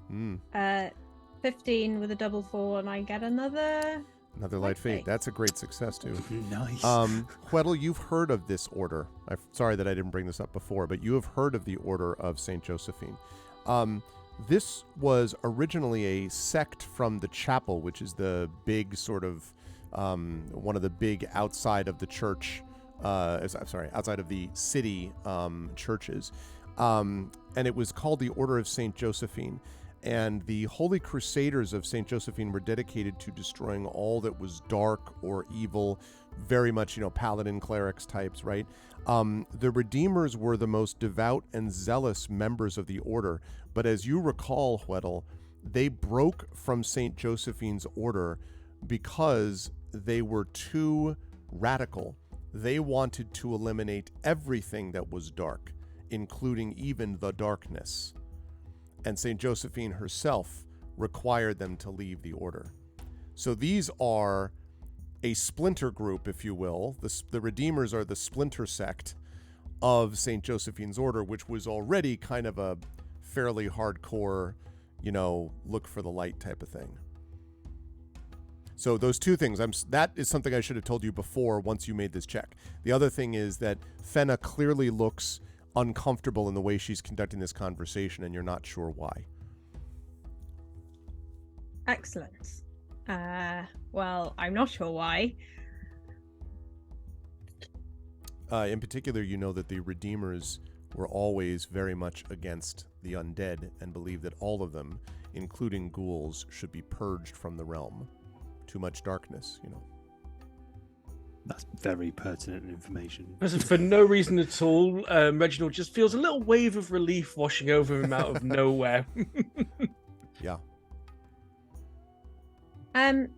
Hmm. 15 with a double 4, and I get another Light fate. That's a great success too. Nice. Huedel, you've heard of this order. I'm sorry that I didn't bring this up before, but you have heard of the Order of Saint Josephine. This was originally a sect from the chapel, which is the big sort of one of the big outside of the church. Outside of the city churches, and it was called the Order of Saint Josephine. And the Holy Crusaders of St. Josephine were dedicated to destroying all that was dark or evil, very much, paladin clerics types, right? The Redeemers were the most devout and zealous members of the order. But as you recall, Huedel, they broke from St. Josephine's order because they were too radical. They wanted to eliminate everything that was dark, including even the darkness. And St. Josephine herself required them to leave the order. So these are a splinter group, if you will. The Redeemers are the splinter sect of St. Josephine's order, which was already kind of a fairly hardcore, look for the light type of thing. So those two things, that is something I should have told you before once you made this check. The other thing is that Fenna clearly looks uncomfortable in the way she's conducting this conversation, and you're not sure why. Excellent. Well, I'm not sure why. In particular, you know that the Redeemers were always very much against the undead and believed that all of them, including ghouls, should be purged from the realm. Too much darkness, That's very pertinent information. For no reason at all, Reginald just feels a little wave of relief washing over him out of nowhere. Yeah. To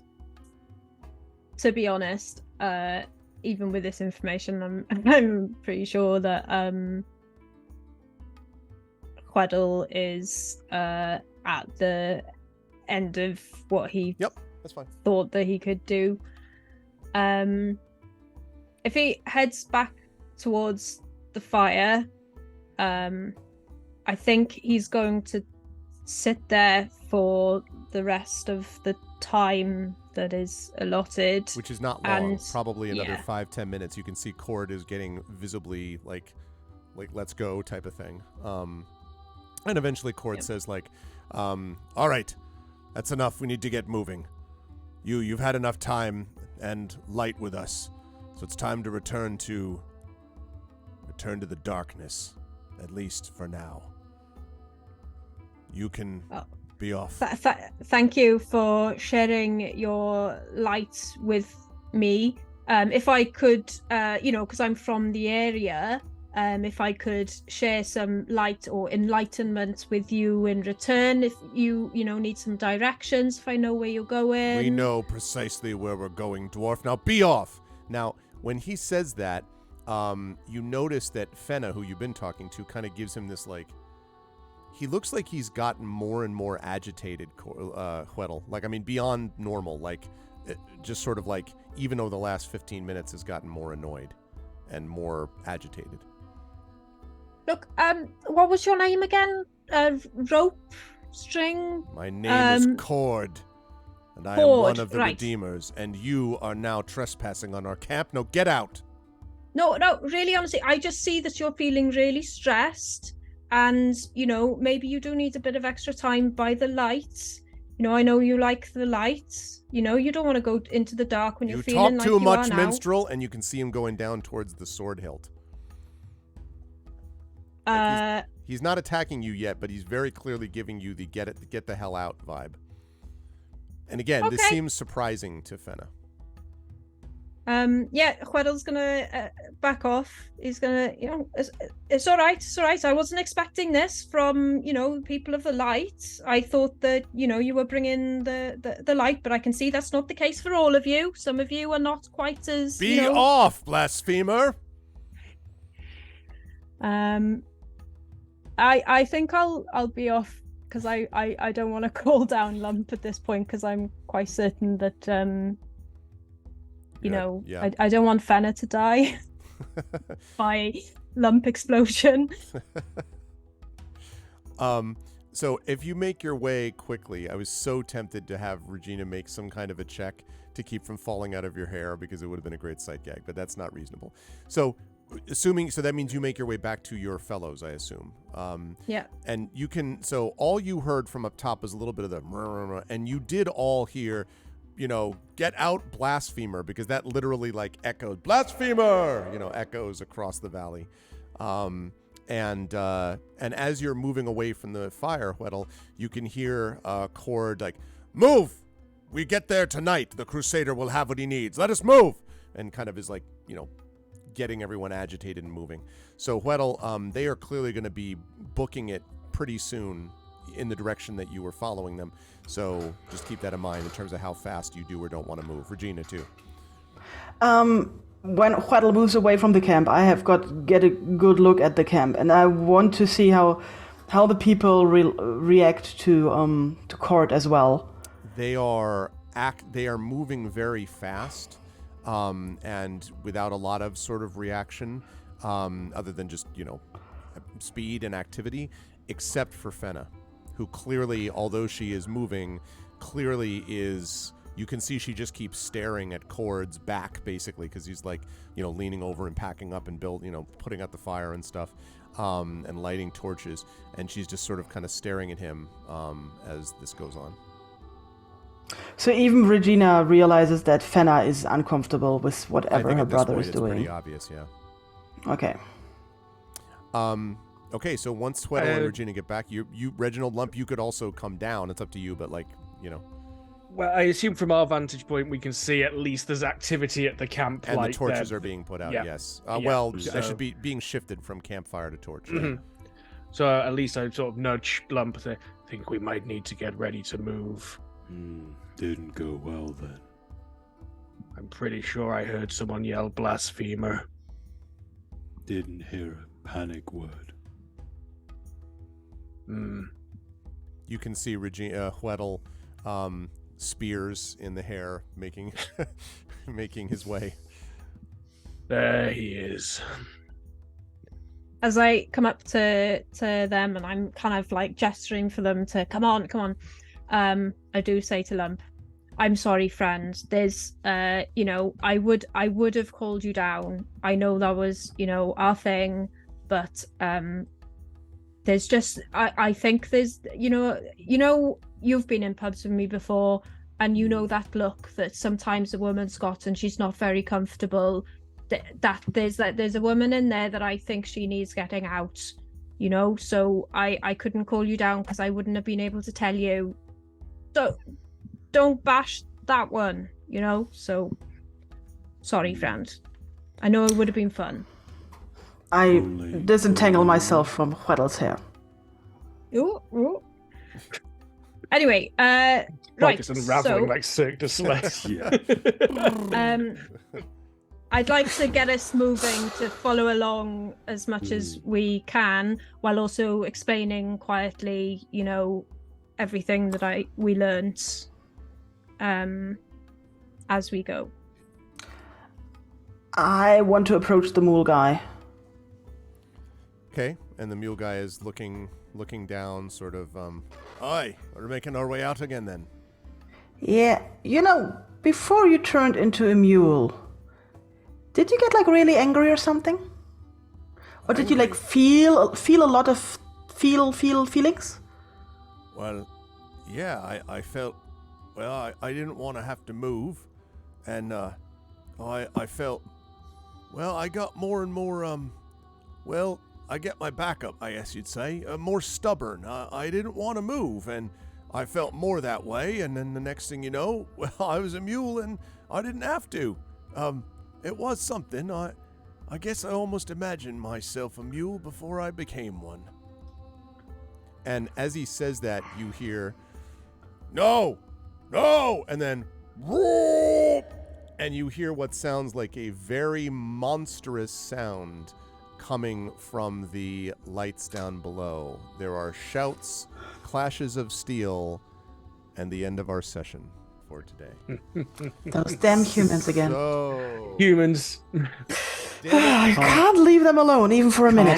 be honest, even with this information, I'm pretty sure that Huedel is at the end of what he That's fine. thought that he could do. If he heads back towards the fire, I think he's going to sit there for the rest of the time that is allotted. Which is not long. And, Probably another yeah. 5-10 minutes. You can see Cord is getting visibly like let's go type of thing. And eventually Cord says like, all right, that's enough. We need to get moving. You've had enough time and light with us, so it's time to return to the darkness, at least for now. You can be off. Thank you for sharing your light with me. If I could, because I'm from the area, if I could share some light or enlightenment with you in return, if you need some directions, if I know where you're going. We know precisely where we're going, dwarf. Now be off. Now, when he says that, you notice that Fenna, who you've been talking to, kind of gives him this like. He looks like he's gotten more and more agitated, Hweddle. Like, I mean, beyond normal. Like, just sort of like, even over the last 15 minutes, has gotten more annoyed and more agitated. Look, what was your name again? Rope? String? My name is Cord, and I am one of the Redeemers, and you are now trespassing on our camp. No, get out! No, really, honestly, I just see that you're feeling really stressed, and, maybe you do need a bit of extra time by the lights. I know you like the lights. You don't want to go into the dark when you're feeling like you are now. You talk too much, minstrel, and you can see him going down towards the sword hilt. He's not attacking you yet, but he's very clearly giving you the get the hell out vibe. And again, This seems surprising to Fenna. Hweddle's gonna back off. He's gonna, it's all right. It's all right. I wasn't expecting this from, people of the light. I thought that, you were bringing the light, but I can see that's not the case for all of you. Some of you are not quite as, Be off, blasphemer! I think I'll be off because I don't want to call down Lump at this point because I'm quite certain that I don't want Fenna to die by Lump explosion. So if you make your way quickly, I was so tempted to have Regina make some kind of a check to keep from falling out of your hair because it would have been a great sight gag, but that's not reasonable. So that means you make your way back to your fellows, I assume. Yeah. And you can, so all you heard from up top is a little bit of the, and you did all hear, get out, blasphemer, because that literally like echoed, blasphemer, echoes across the valley. And as you're moving away from the fire, Hweddle, you can hear Cord like, move! We get there tonight. The Crusader will have what he needs. Let us move! And kind of is like, getting everyone agitated and moving. So Hweddle, they are clearly going to be booking it pretty soon in the direction that you were following them. So just keep that in mind in terms of how fast you do or don't want to move. Regina, too. When Hweddle moves away from the camp, I have get a good look at the camp, and I want to see how the people react to Cord as well. They are moving very fast. And without a lot of sort of reaction, other than just, speed and activity, except for Fenna, who clearly, although she is moving, clearly is, you can see she just keeps staring at Cord's back, basically, because he's like, leaning over and packing up and putting out the fire and stuff, and lighting torches, and she's just sort of kind of staring at him as this goes on. So even Regina realizes that Fenna is uncomfortable with whatever her brother is doing. It's pretty obvious, yeah. Okay. Okay, so once Hweddle and Regina get back, you Reginald Lump, you could also come down. It's up to you, but Well, I assume from our vantage point we can see at least there's activity at the camp. And the torches are being put out, yes. Well, I should be being shifted from campfire to torch. Mm-hmm. So at least I sort of nudge Lump and say, I think we might need to get ready to move. Didn't go well then. I'm pretty sure I heard someone yell blasphemer. Didn't hear a panic word. You can see Regina Hweddle spears in the hair making his way. There he is. As I come up to them and I'm kind of like gesturing for them to come on. I do say to Lump, I'm sorry, friend. There's, I would have called you down. I know that was, our thing, but there's just, I think there's, you've been in pubs with me before, and you know that look that sometimes a woman's got, and she's not very comfortable. There's a woman in there that I think she needs getting out. So I couldn't call you down because I wouldn't have been able to tell you. So don't bash that one, so sorry, friend. I know it would have been fun. I disentangle myself from Huddle's hair. Ooh. Anyway, right. Focus unraveling like Cirque du Soleil. I'd like to get us moving to follow along as much as we can, while also explaining quietly, everything that we learnt as we go. I want to approach the mule guy. Okay, and the mule guy is looking down, sort of, Aye, we're making our way out again then. Yeah, before you turned into a mule, did you get, really angry or something? Or did you, feel a lot of feelings? Well, yeah, I felt, I didn't want to have to move, and, I felt, I got more and more, I get my back up, I guess you'd say, more stubborn. I didn't want to move, and I felt more that way, and then the next thing you know, I was a mule, and I didn't have to. It was something. I guess I almost imagined myself a mule before I became one. And as he says that, you hear, no, and then, and you hear what sounds like a very monstrous sound coming from the lights down below. There are shouts, clashes of steel, and the end of our session for today. Those damn humans again. Humans. I can't leave them alone, even for a minute.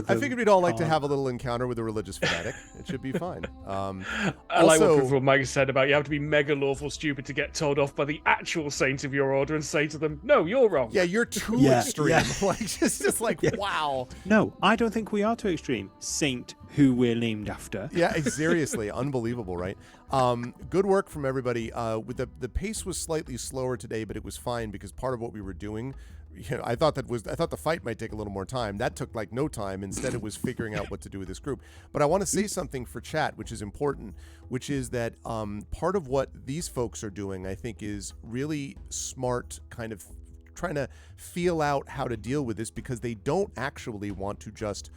I figured we'd all like to have a little encounter with a religious fanatic. It should be fine. I like what Mike said about you have to be mega lawful stupid to get told off by the actual saint of your order and say to them, no, you're wrong. Yeah, you're too extreme. Yeah. Wow. No, I don't think we are too extreme. Saint who we're named after. Yeah, seriously. Unbelievable, right? Good work from everybody. With the pace was slightly slower today, but it was fine because part of what we were doing, I thought the fight might take a little more time. That took no time. Instead, it was figuring out what to do with this group. But I want to say something for chat, which is important, which is that part of what these folks are doing, I think, is really smart, kind of trying to feel out how to deal with this, because they don't actually want to just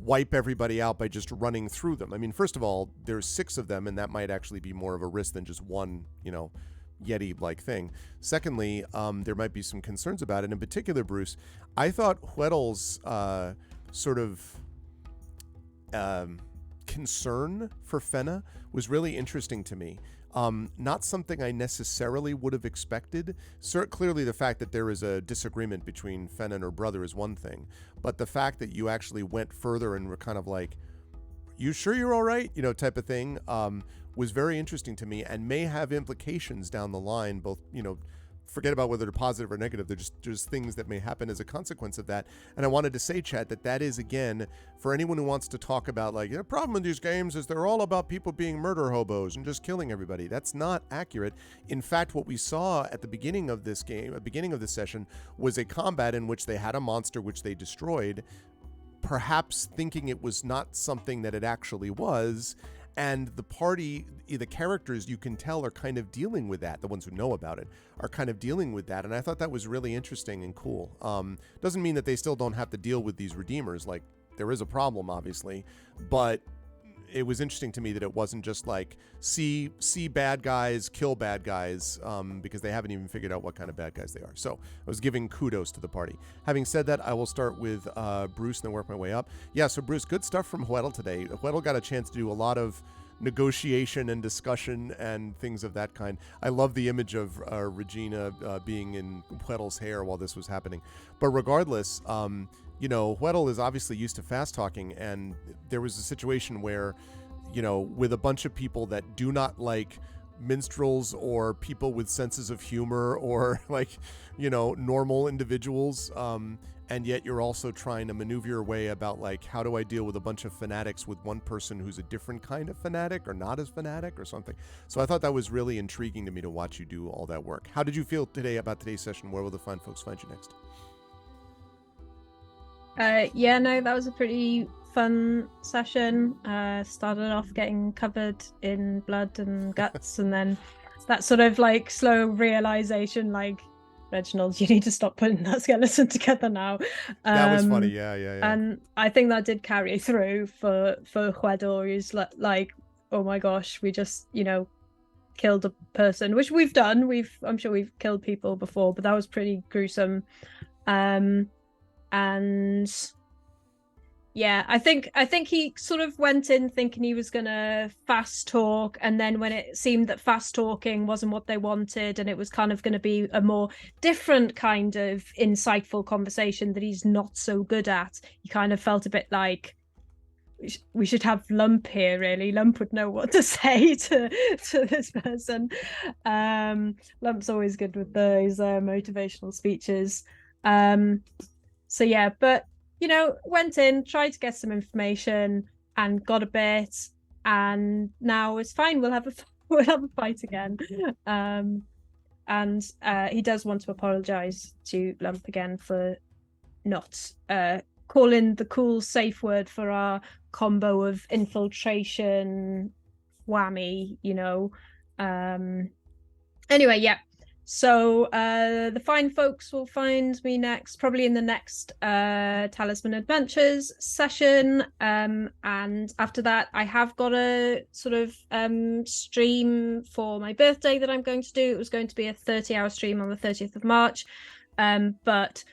wipe everybody out by just running through them. I mean, first of all, there's 6 of them, and that might actually be more of a risk than just one, Yeti-like thing. Secondly, there might be some concerns about it. In particular, Bruce, I thought Hweddle's sort of concern for Fenna was really interesting to me. Not something I necessarily would have expected. Clearly, the fact that there is a disagreement between Fenna and her brother is one thing, but the fact that you actually went further and were kind of like, you sure you're all right? Type of thing, was very interesting to me and may have implications down the line, both, forget about whether they're positive or negative. They're just things that may happen as a consequence of that. And I wanted to say, chat, that is, again, for anyone who wants to talk about, the problem with these games is they're all about people being murder hobos and just killing everybody. That's not accurate. In fact, what we saw at the beginning of this game, at the beginning of this session, was a combat in which they had a monster which they destroyed, perhaps thinking it was not something that it actually was. And the party, the characters, you can tell, are kind of dealing with that. The ones who know about it are kind of dealing with that. And I thought that was really interesting and cool. Doesn't mean that they still don't have to deal with these redeemers. There is a problem, obviously. But it was interesting to me that it wasn't just see bad guys, kill bad guys, because they haven't even figured out what kind of bad guys they are. So I was giving kudos to the party. Having said that, I will start with Bruce and then work my way up. Yeah, so Bruce, good stuff from Hweddle today. Hweddle got a chance to do a lot of negotiation and discussion and things of that kind. I love the image of Regina being in Hweddle's hair while this was happening. But regardless, Hweddle is obviously used to fast talking, and there was a situation where, with a bunch of people that do not like minstrels or people with senses of humor or like, normal individuals. And yet you're also trying to maneuver your way about like, how do I deal with a bunch of fanatics with one person who's a different kind of fanatic or not as fanatic or something. So I thought that was really intriguing to me to watch you do all that work. How did you feel today about today's session? Where will the fine folks find you next? That was a pretty fun session. Started off getting covered in blood and guts, and then that sort of like slow realization, like, Reginald, you need to stop putting that skeleton together now. That was funny, yeah. And I think that did carry through for Huedor, who's like, oh my gosh, we just, killed a person, which we've done. I'm sure we've killed people before, but that was pretty gruesome. And yeah, I think he sort of went in thinking he was gonna fast talk, and then when it seemed that fast talking wasn't what they wanted, and it was kind of going to be a more different kind of insightful conversation that he's not so good at, he kind of felt a bit like, we should have Lump here, really. Lump would know what to say to this person. Lump's always good with those motivational speeches. So yeah, but went in, tried to get some information and got a bit, and now it's fine. We'll have a fight again. And he does want to apologize to Lump again for not calling the cool safe word for our combo of infiltration whammy, anyway, yeah. So the fine folks will find me next, probably in the next Talisman Adventures session. And after that, I have got a sort of stream for my birthday that I'm going to do. It was going to be a 30-hour stream on the 30th of March. But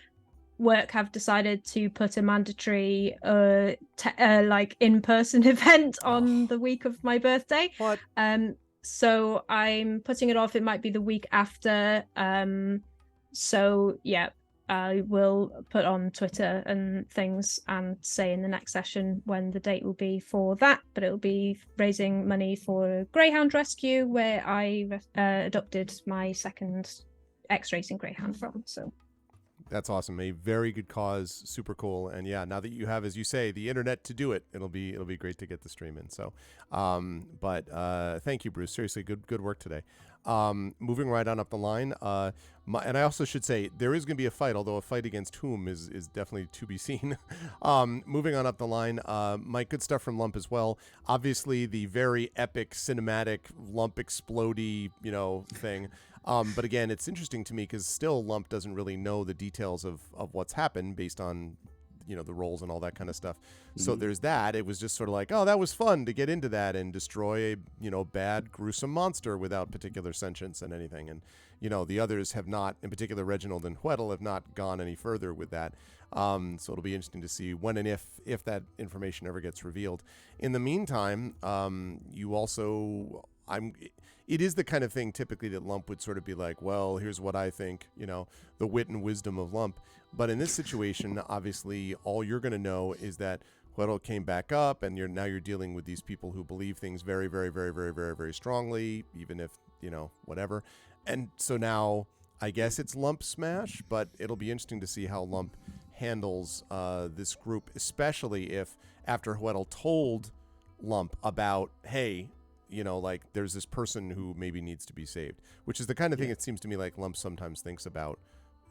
work have decided to put a mandatory like in-person event on the week of my birthday. What? So I'm putting it off. It might be the week after. So yeah, I will put on Twitter and things and say in the next session when the date will be for that. But it'll be raising money for Greyhound Rescue, where I adopted my second X-Racing Greyhound from. So that's awesome. A very good cause. Super cool. And yeah, now that you have, as you say, the internet to do it, it'll be great to get the stream in. So, but thank you, Bruce. Seriously, good work today. Moving right on up the line. And I also should say there is going to be a fight, although a fight against whom is definitely to be seen. Moving on up the line. Mike, good stuff from Lump as well. Obviously, the very epic cinematic Lump explodey, thing. But again, it's interesting to me because still Lump doesn't really know the details of what's happened based on, the roles and all that kind of stuff. Mm-hmm. So there's that. It was just sort of like, oh, that was fun to get into that and destroy a, bad, gruesome monster without particular sentience and anything. And, the others have not, in particular Reginald and Huedel, have not gone any further with that. So it'll be interesting to see when and if that information ever gets revealed. In the meantime, you also... It is the kind of thing typically that Lump would sort of be like, well, here's what I think, the wit and wisdom of Lump. But in this situation, obviously, all you're going to know is that Huedel came back up, and you're dealing with these people who believe things very, very, very, very, very, very strongly, even if, whatever. And so now, I guess it's Lump smash, but it'll be interesting to see how Lump handles this group, especially if after Huedel told Lump about, hey, like there's this person who maybe needs to be saved, which is the kind of thing it seems to me like Lump sometimes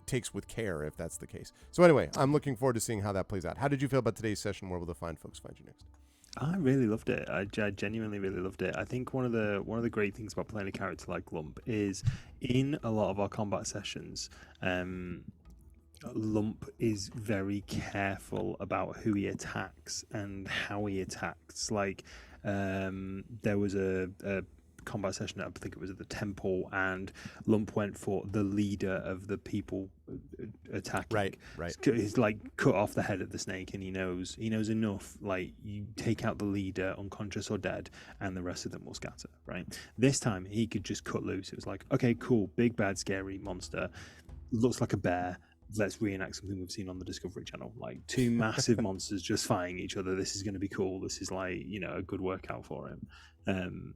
takes with care if that's the case. So anyway, I'm looking forward to seeing how that plays out. How did you feel about today's session? Where will the fine folks find you next? I really loved it. I genuinely really loved it. I think one of the great things about playing a character like Lump is in a lot of our combat sessions, Lump is very careful about who he attacks and how he attacks. Like, there was a combat session, I think it was at the temple, and Lump went for the leader of the people attacking. Right. He's like cut off the head of the snake, and he knows enough. Like, you take out the leader, unconscious or dead, and the rest of them will scatter. Right. This time he could just cut loose. It was like, okay, cool, big bad scary monster, looks like a bear. Let's reenact something we've seen on the Discovery Channel, like two massive monsters just fighting each other. This is going to be cool. This is like, a good workout for him.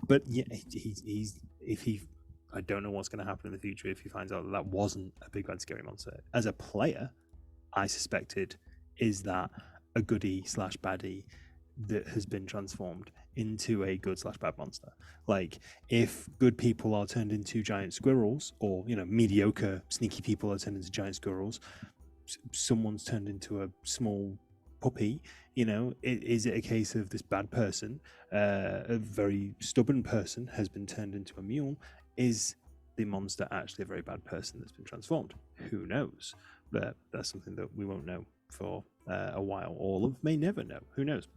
But yeah, he's if he. I don't know what's going to happen in the future if he finds out that wasn't a big bad scary monster. As a player, I suspected, is that a goodie / baddie that has been transformed into a good / bad monster. Like, if good people are turned into giant squirrels, or mediocre sneaky people are turned into giant squirrels, someone's turned into a small puppy. Is it a case of this bad person, a very stubborn person, has been turned into a mule? Is the monster actually a very bad person that's been transformed? Who knows? But that's something that we won't know for a while. All of may never know. Who knows?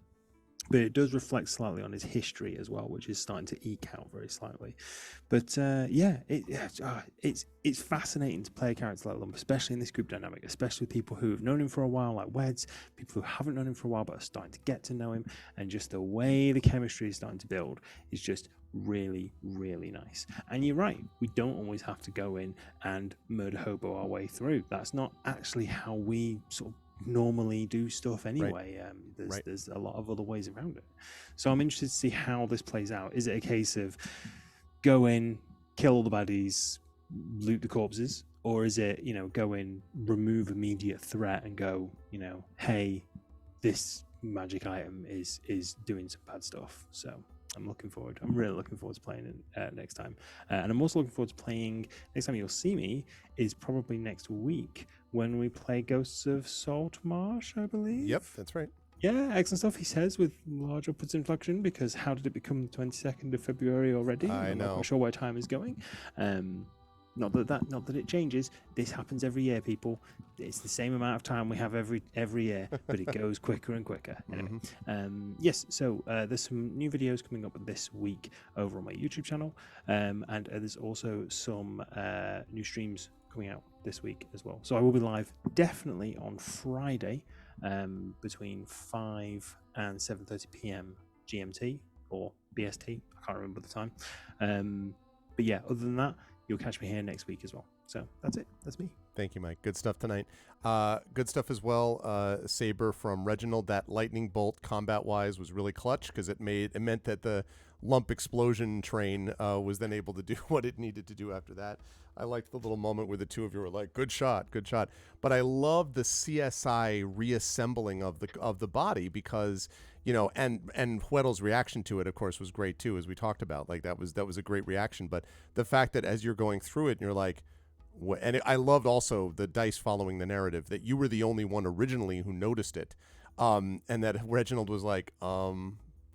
But it does reflect slightly on his history as well, which is starting to eke out very slightly. But it's fascinating to play a character like Lump, especially in this group dynamic, especially with people who have known him for a while, like Weds, people who haven't known him for a while but are starting to get to know him, and just the way the chemistry is starting to build is just really, really nice. And you're right, we don't always have to go in and murder hobo our way through. That's not actually how we sort of normally do stuff anyway. There's a lot of other ways around it. So I'm interested to see how this plays out. Is it a case of go in, kill all the baddies, loot the corpses, or is it go in, remove immediate threat, and go hey, this magic item is doing some bad stuff? So I'm really looking forward to playing it next time. And I'm also looking forward to playing, next time you'll see me is probably next week when we play Ghosts of Saltmarsh, I believe. Yep, that's right. Yeah, excellent stuff, he says, with large upwards inflection, because how did it become the 22nd of February already? I'm not quite sure where time is going. Not that it changes. This happens every year, people. It's the same amount of time we have every year, but it goes quicker and quicker. Anyway, yes. So there's some new videos coming up this week over on my YouTube channel, and there's also some new streams coming out this week as well. So I will be live definitely on Friday between 5 and 7:30 p.m. GMT or BST. I can't remember the time. But yeah, other than that, you'll catch me here next week as well. So that's it. That's me. Thank you, Mike. Good stuff tonight. Good stuff as well. Saber from Reginald. That lightning bolt combat-wise was really clutch because it meant that the lump explosion train was then able to do what it needed to do after that. I liked the little moment where the two of you were like, "Good shot, good shot." But I love the CSI reassembling of the body because and Weddle's reaction to it, of course, was great too, as we talked about. Like that was a great reaction. But the fact that as you're going through it and you're like, I loved also the dice following the narrative that you were the only one originally who noticed it, and that Reginald was like,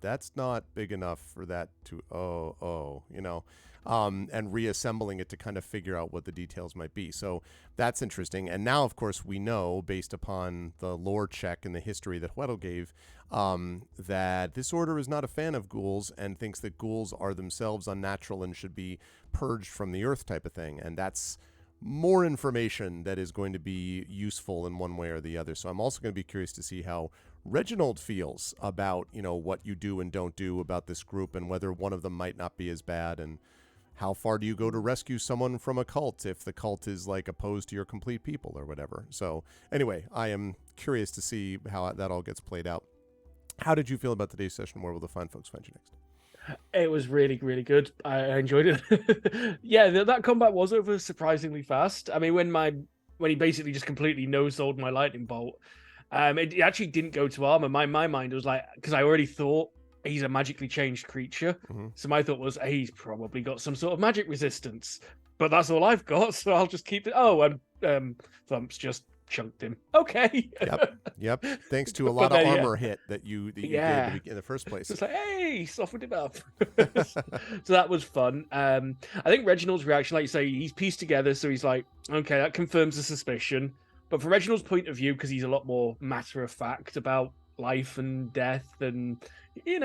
that's not big enough for that to and reassembling it to kind of figure out what the details might be. So that's interesting. And now, of course, we know, based upon the lore check and the history that Weddle gave, that this order is not a fan of ghouls and thinks that ghouls are themselves unnatural and should be purged from the earth type of thing. And that's more information that is going to be useful in one way or the other. So I'm also going to be curious to see how Reginald feels about, what you do and don't do about this group and whether one of them might not be as bad, and how far do you go to rescue someone from a cult if the cult is like opposed to your complete people or whatever. So anyway, I am curious to see how that all gets played out. How did you feel about today's session? Where will the fine folks find you next? It was really, really good. I enjoyed it. Yeah, that combat was over surprisingly fast. I mean, when he basically just completely no-sold my lightning bolt, it actually didn't go to armor. My mind was like, because I already thought he's a magically changed creature. So my thought was, hey, he's probably got some sort of magic resistance. But that's all I've got, so I'll just keep it. Oh, and Thump's just chunked him. Okay. Yep. Thanks to a lot of armor hit that you did in the first place. It's like, hey, softened him up. So that was fun. I think Reginald's reaction, like you say, he's pieced together. So he's like, okay, that confirms the suspicion. But from Reginald's point of view, because he's a lot more matter of fact about life and death, and he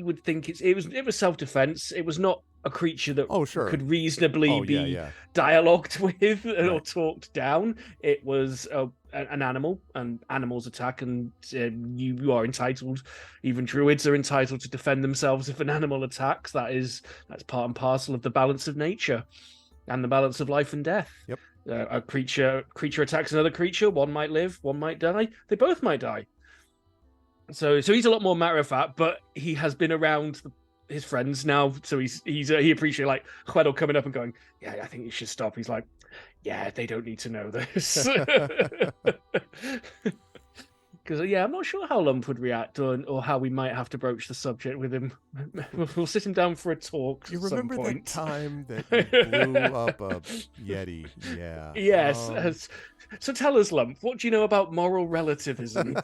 would think it was self-defense. It was not a creature that could reasonably be dialogued with or talked down. It was an animal, and animals attack, and you are entitled, even druids are entitled to defend themselves if an animal attacks. That's part and parcel of the balance of nature and the balance of life and death. Yep. A creature attacks another creature, one might live, one might die, they both might die. So he's a lot more matter of fact, but he has been around his friends now, so he appreciates like Hweddle coming up and going, yeah, I think you should stop. He's like, yeah, they don't need to know this. Because I'm not sure how Lump would react, or how we might have to broach the subject with him. We'll sit him down for a talk. You at some remember point. the time that you blew up a Yeti? Yeah. Yes. So tell us, Lump, what do you know about moral relativism?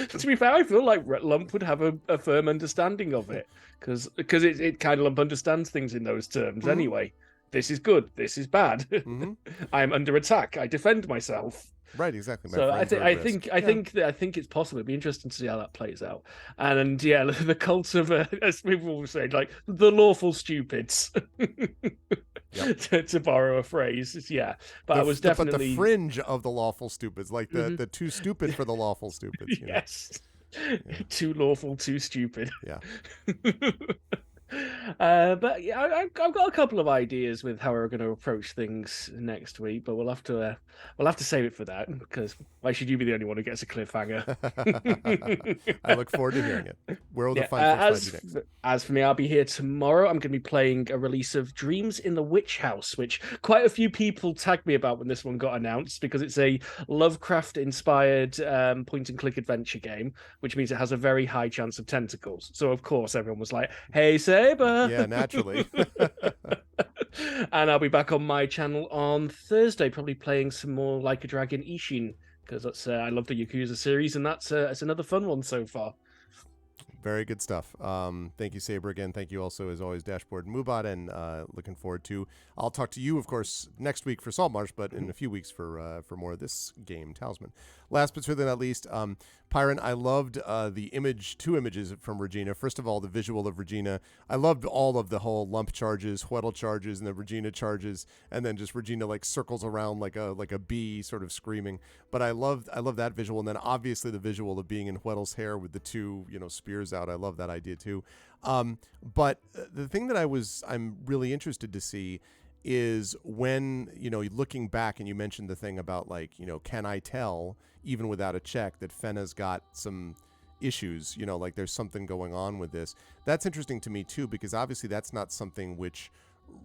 To be fair, I feel like Lump would have a firm understanding of it, because it kind of Lump understands things in those terms anyway. This is good. This is bad. I am under attack. I defend myself. Right, exactly. So I think it's possible. It'd be interesting to see how that plays out. And the cult of, as people will say, like the lawful stupids, to borrow a phrase. Yeah, but I was definitely the fringe of the lawful stupids, like the too stupid for the lawful stupids. Yes, too lawful, too stupid. Yeah. But I've got a couple of ideas with how we're going to approach things next week, but we'll have to save it for that, because why should you be the only one who gets a cliffhanger? I look forward to hearing it. Where will the fine folks find you next? As for me, I'll be here tomorrow. I'm going to be playing a release of Dreams in the Witch House, which quite a few people tagged me about when this one got announced, because it's a Lovecraft-inspired point-and-click adventure game, which means it has a very high chance of tentacles. So, of course, everyone was like, hey, Saber! Yeah, naturally. And I'll be back on my channel on Thursday, probably playing some more Like a Dragon Ishin, because that's I love the Yakuza series, and that's another fun one so far. Very good stuff. Thank you, Saber, again. Thank you also, as always, Dashboard and Moobot, and looking forward to... I'll talk to you, of course, next week for Saltmarsh, but in a few weeks for more of this game, Talisman. Last but certainly not least, Pyron, I loved the two images from Regina. First of all, the visual of Regina. I loved all of the whole Lump charges, Hweddle charges, and the Regina charges, and then just Regina like circles around like a bee sort of screaming. But I love that visual, and then obviously the visual of being in Hweddle's hair with the two spears out. I love that idea too. But the thing that I'm really interested to see is when, looking back, and you mentioned the thing about can I tell, even without a check, that Fenna's got some issues, like there's something going on with this. That's interesting to me too, because obviously that's not something which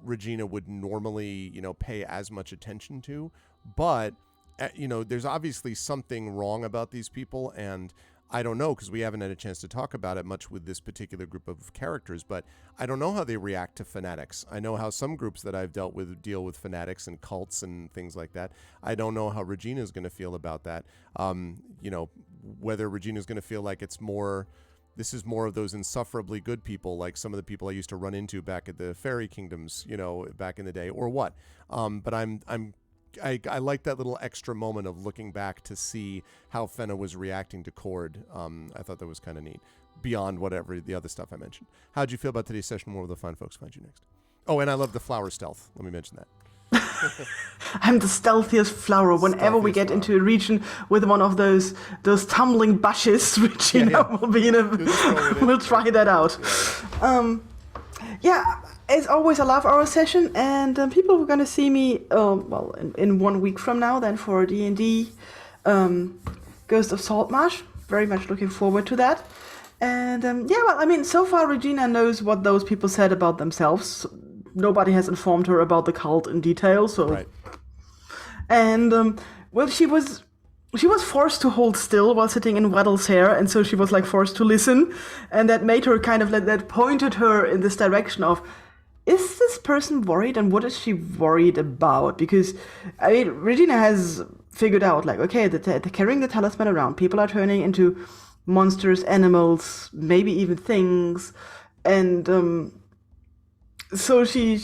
Regina would normally, pay as much attention to, but there's obviously something wrong about these people, and I don't know, because we haven't had a chance to talk about it much with this particular group of characters, but I don't know how they react to fanatics. I know how some groups that I've dealt with deal with fanatics and cults and things like that. I don't know how Regina's going to feel about that. Whether Regina's going to feel like this is more of those insufferably good people, like some of the people I used to run into back at the fairy kingdoms, back in the day, or what. But I like that little extra moment of looking back to see how Fenna was reacting to Cord. I thought that was kind of neat, beyond whatever the other stuff I mentioned. How'd you feel about today's session? Where will the fine folks find you next? Oh, and I love the flower stealth. Let me mention that. I'm the stealthiest flower. Whenever we get into a region with one of those tumbling bushes, which will be we'll try that out. As always, I love our session, and people are going to see me, in 1 week from now, then for D&D Ghost of Saltmarsh. Very much looking forward to that. And, so far Regina knows what those people said about themselves. Nobody has informed her about the cult in detail, so... Right. And, she was forced to hold still while sitting in Hweddle's hair, and so she was, forced to listen, and that made her kind of, that pointed her in this direction of... Is this person worried, and what is she worried about? Because, Regina has figured out, they're carrying the talisman around. People are turning into monsters, animals, maybe even things. And so she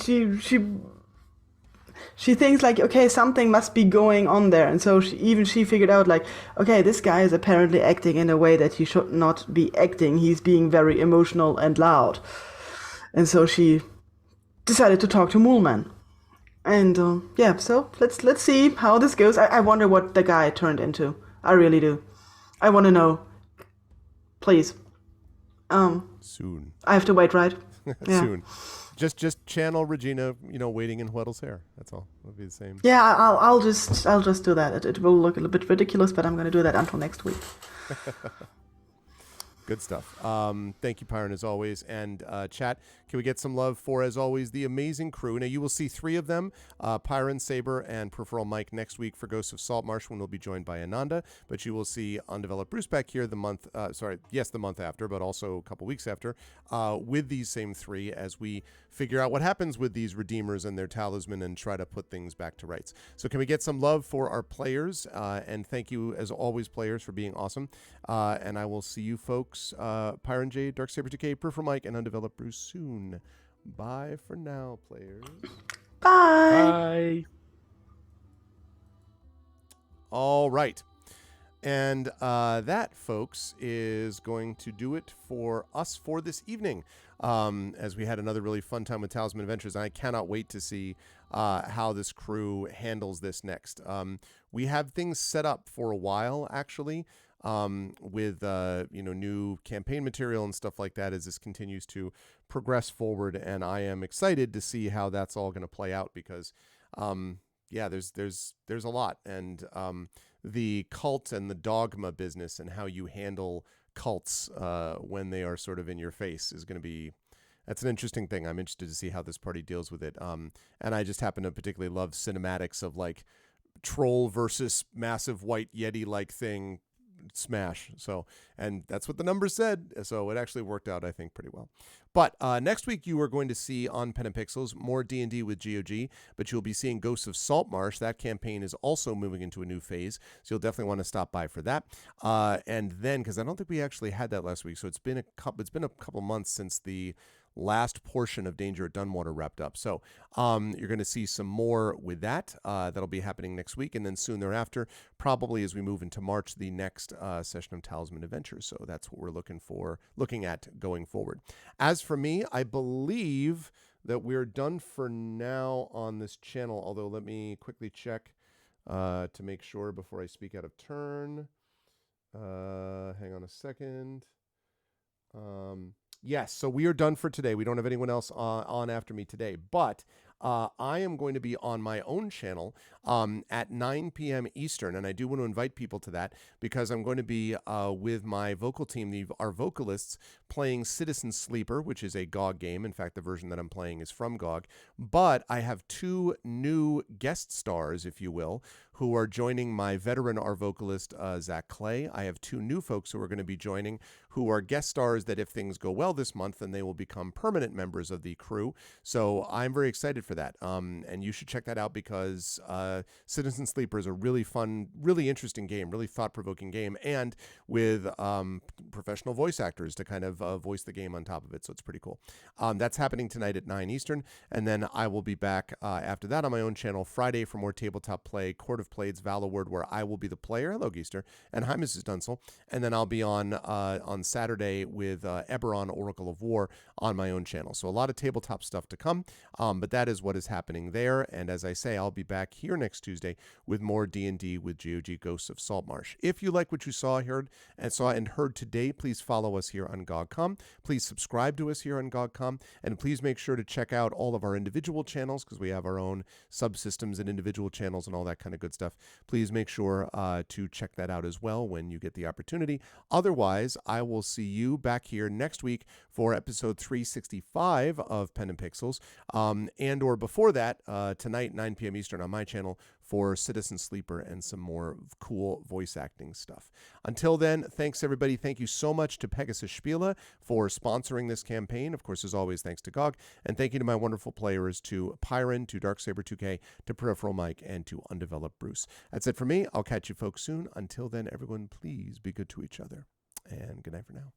thinks, something must be going on there. And so she figured out, this guy is apparently acting in a way that he should not be acting. He's being very emotional and loud. And so she decided to talk to Moolman. And so let's see how this goes. I wonder what the guy turned into. I really do. I want to know. Please. Soon. I have to wait, right? Yeah. Soon. Just channel Regina, waiting in Hweddle's hair. That's all. It'll be the same. Yeah, I'll just do that. It will look a little bit ridiculous, but I'm going to do that until next week. Good stuff. Thank you, Pyron, as always. And chat, can we get some love for, as always, the amazing crew? Now, you will see 3 of them, Pyron, Saber, and Peripheral Mike next week for Ghosts of Saltmarsh, when we'll be joined by Ananda. But you will see Undeveloped Bruce back here the month after, but also a couple weeks after, with these same 3 as we figure out what happens with these Redeemers and their Talisman and try to put things back to rights. So can we get some love for our players? And thank you, as always, players, for being awesome. And I will see you folks, Pyron J, Darksaber 2K, Peripheral Mike, and Undeveloped Bruce soon. Bye for now, players. Bye. Bye. All right. And that, folks, is going to do it for us for this evening. As we had another really fun time with Talisman Adventures, and I cannot wait to see how this crew handles this next. We have things set up for a while, actually, with new campaign material and stuff like that as this continues to progress forward, and I am excited to see how that's all going to play out because there's a lot, and the cult and the dogma business and how you handle cults when they are sort of in your face is going to be, that's an interesting thing. I'm interested to see how this party deals with it. And I just happen to particularly love cinematics of like troll versus massive white Yeti like thing smash. So, and that's what the numbers said. So it actually worked out, I think, pretty well. But next week you are going to see on Pen and Pixels more D&D with GOG, but you'll be seeing Ghosts of Saltmarsh. That campaign is also moving into a new phase, so you'll definitely want to stop by for that. And then, because I don't think we actually had that last week, so it's been a couple months since the last portion of Danger at Dunwater wrapped up. So you're going to see some more with that. That'll be happening next week. And then soon thereafter, probably as we move into March, the next session of Talisman Adventures. So that's what we're looking at going forward. As for me, I believe that we're done for now on this channel. Although let me quickly check to make sure before I speak out of turn. Hang on a second. Yes, so we are done for today. We don't have anyone else on after me today, but I am going to be on my own channel at 9 p.m. Eastern, and I do want to invite people to that because I'm going to be with my vocal team, our vocalists, playing Citizen Sleeper, which is a GOG game. In fact, the version that I'm playing is from GOG, but I have 2 new guest stars, if you will, who are joining my veteran art vocalist, Zach Clay. I have 2 new folks who are going to be joining, who are guest stars that if things go well this month, then they will become permanent members of the crew. So I'm very excited for that. And you should check that out because Citizen Sleeper is a really fun, really interesting game, really thought-provoking game, and with professional voice actors to kind of voice the game on top of it. So it's pretty cool. That's happening tonight at 9 Eastern. And then I will be back after that on my own channel Friday for more tabletop play, Court of Plaid's Valorword, where I will be the player. Hello, Geester. And hi, Mrs. Dunsel. And then I'll be on Saturday with Eberron, Oracle of War, on my own channel. So a lot of tabletop stuff to come, but that is what is happening there. And as I say, I'll be back here next Tuesday with more D&D with GOG Ghosts of Saltmarsh. If you like what you saw and heard today, please follow us here on GOG.com. Please subscribe to us here on GOG.com. And please make sure to check out all of our individual channels because we have our own subsystems and individual channels and all that kind of good stuff. Please make sure to check that out as well when you get the opportunity. Otherwise, I will see you back here next week for episode 365 of Pen and Pixels, and or before that, tonight, 9 p.m. Eastern on my channel for Citizen Sleeper and some more cool voice acting stuff. Until then, thanks everybody. Thank you so much to Pegasus Spiele for sponsoring this campaign. Of course, as always, thanks to GOG. And thank you to my wonderful players, to Pyron, to Darksaber 2K, to Peripheral Mike, and to Undeveloped Bruce. That's it for me. I'll catch you folks soon. Until then, everyone, please be good to each other. And good night for now.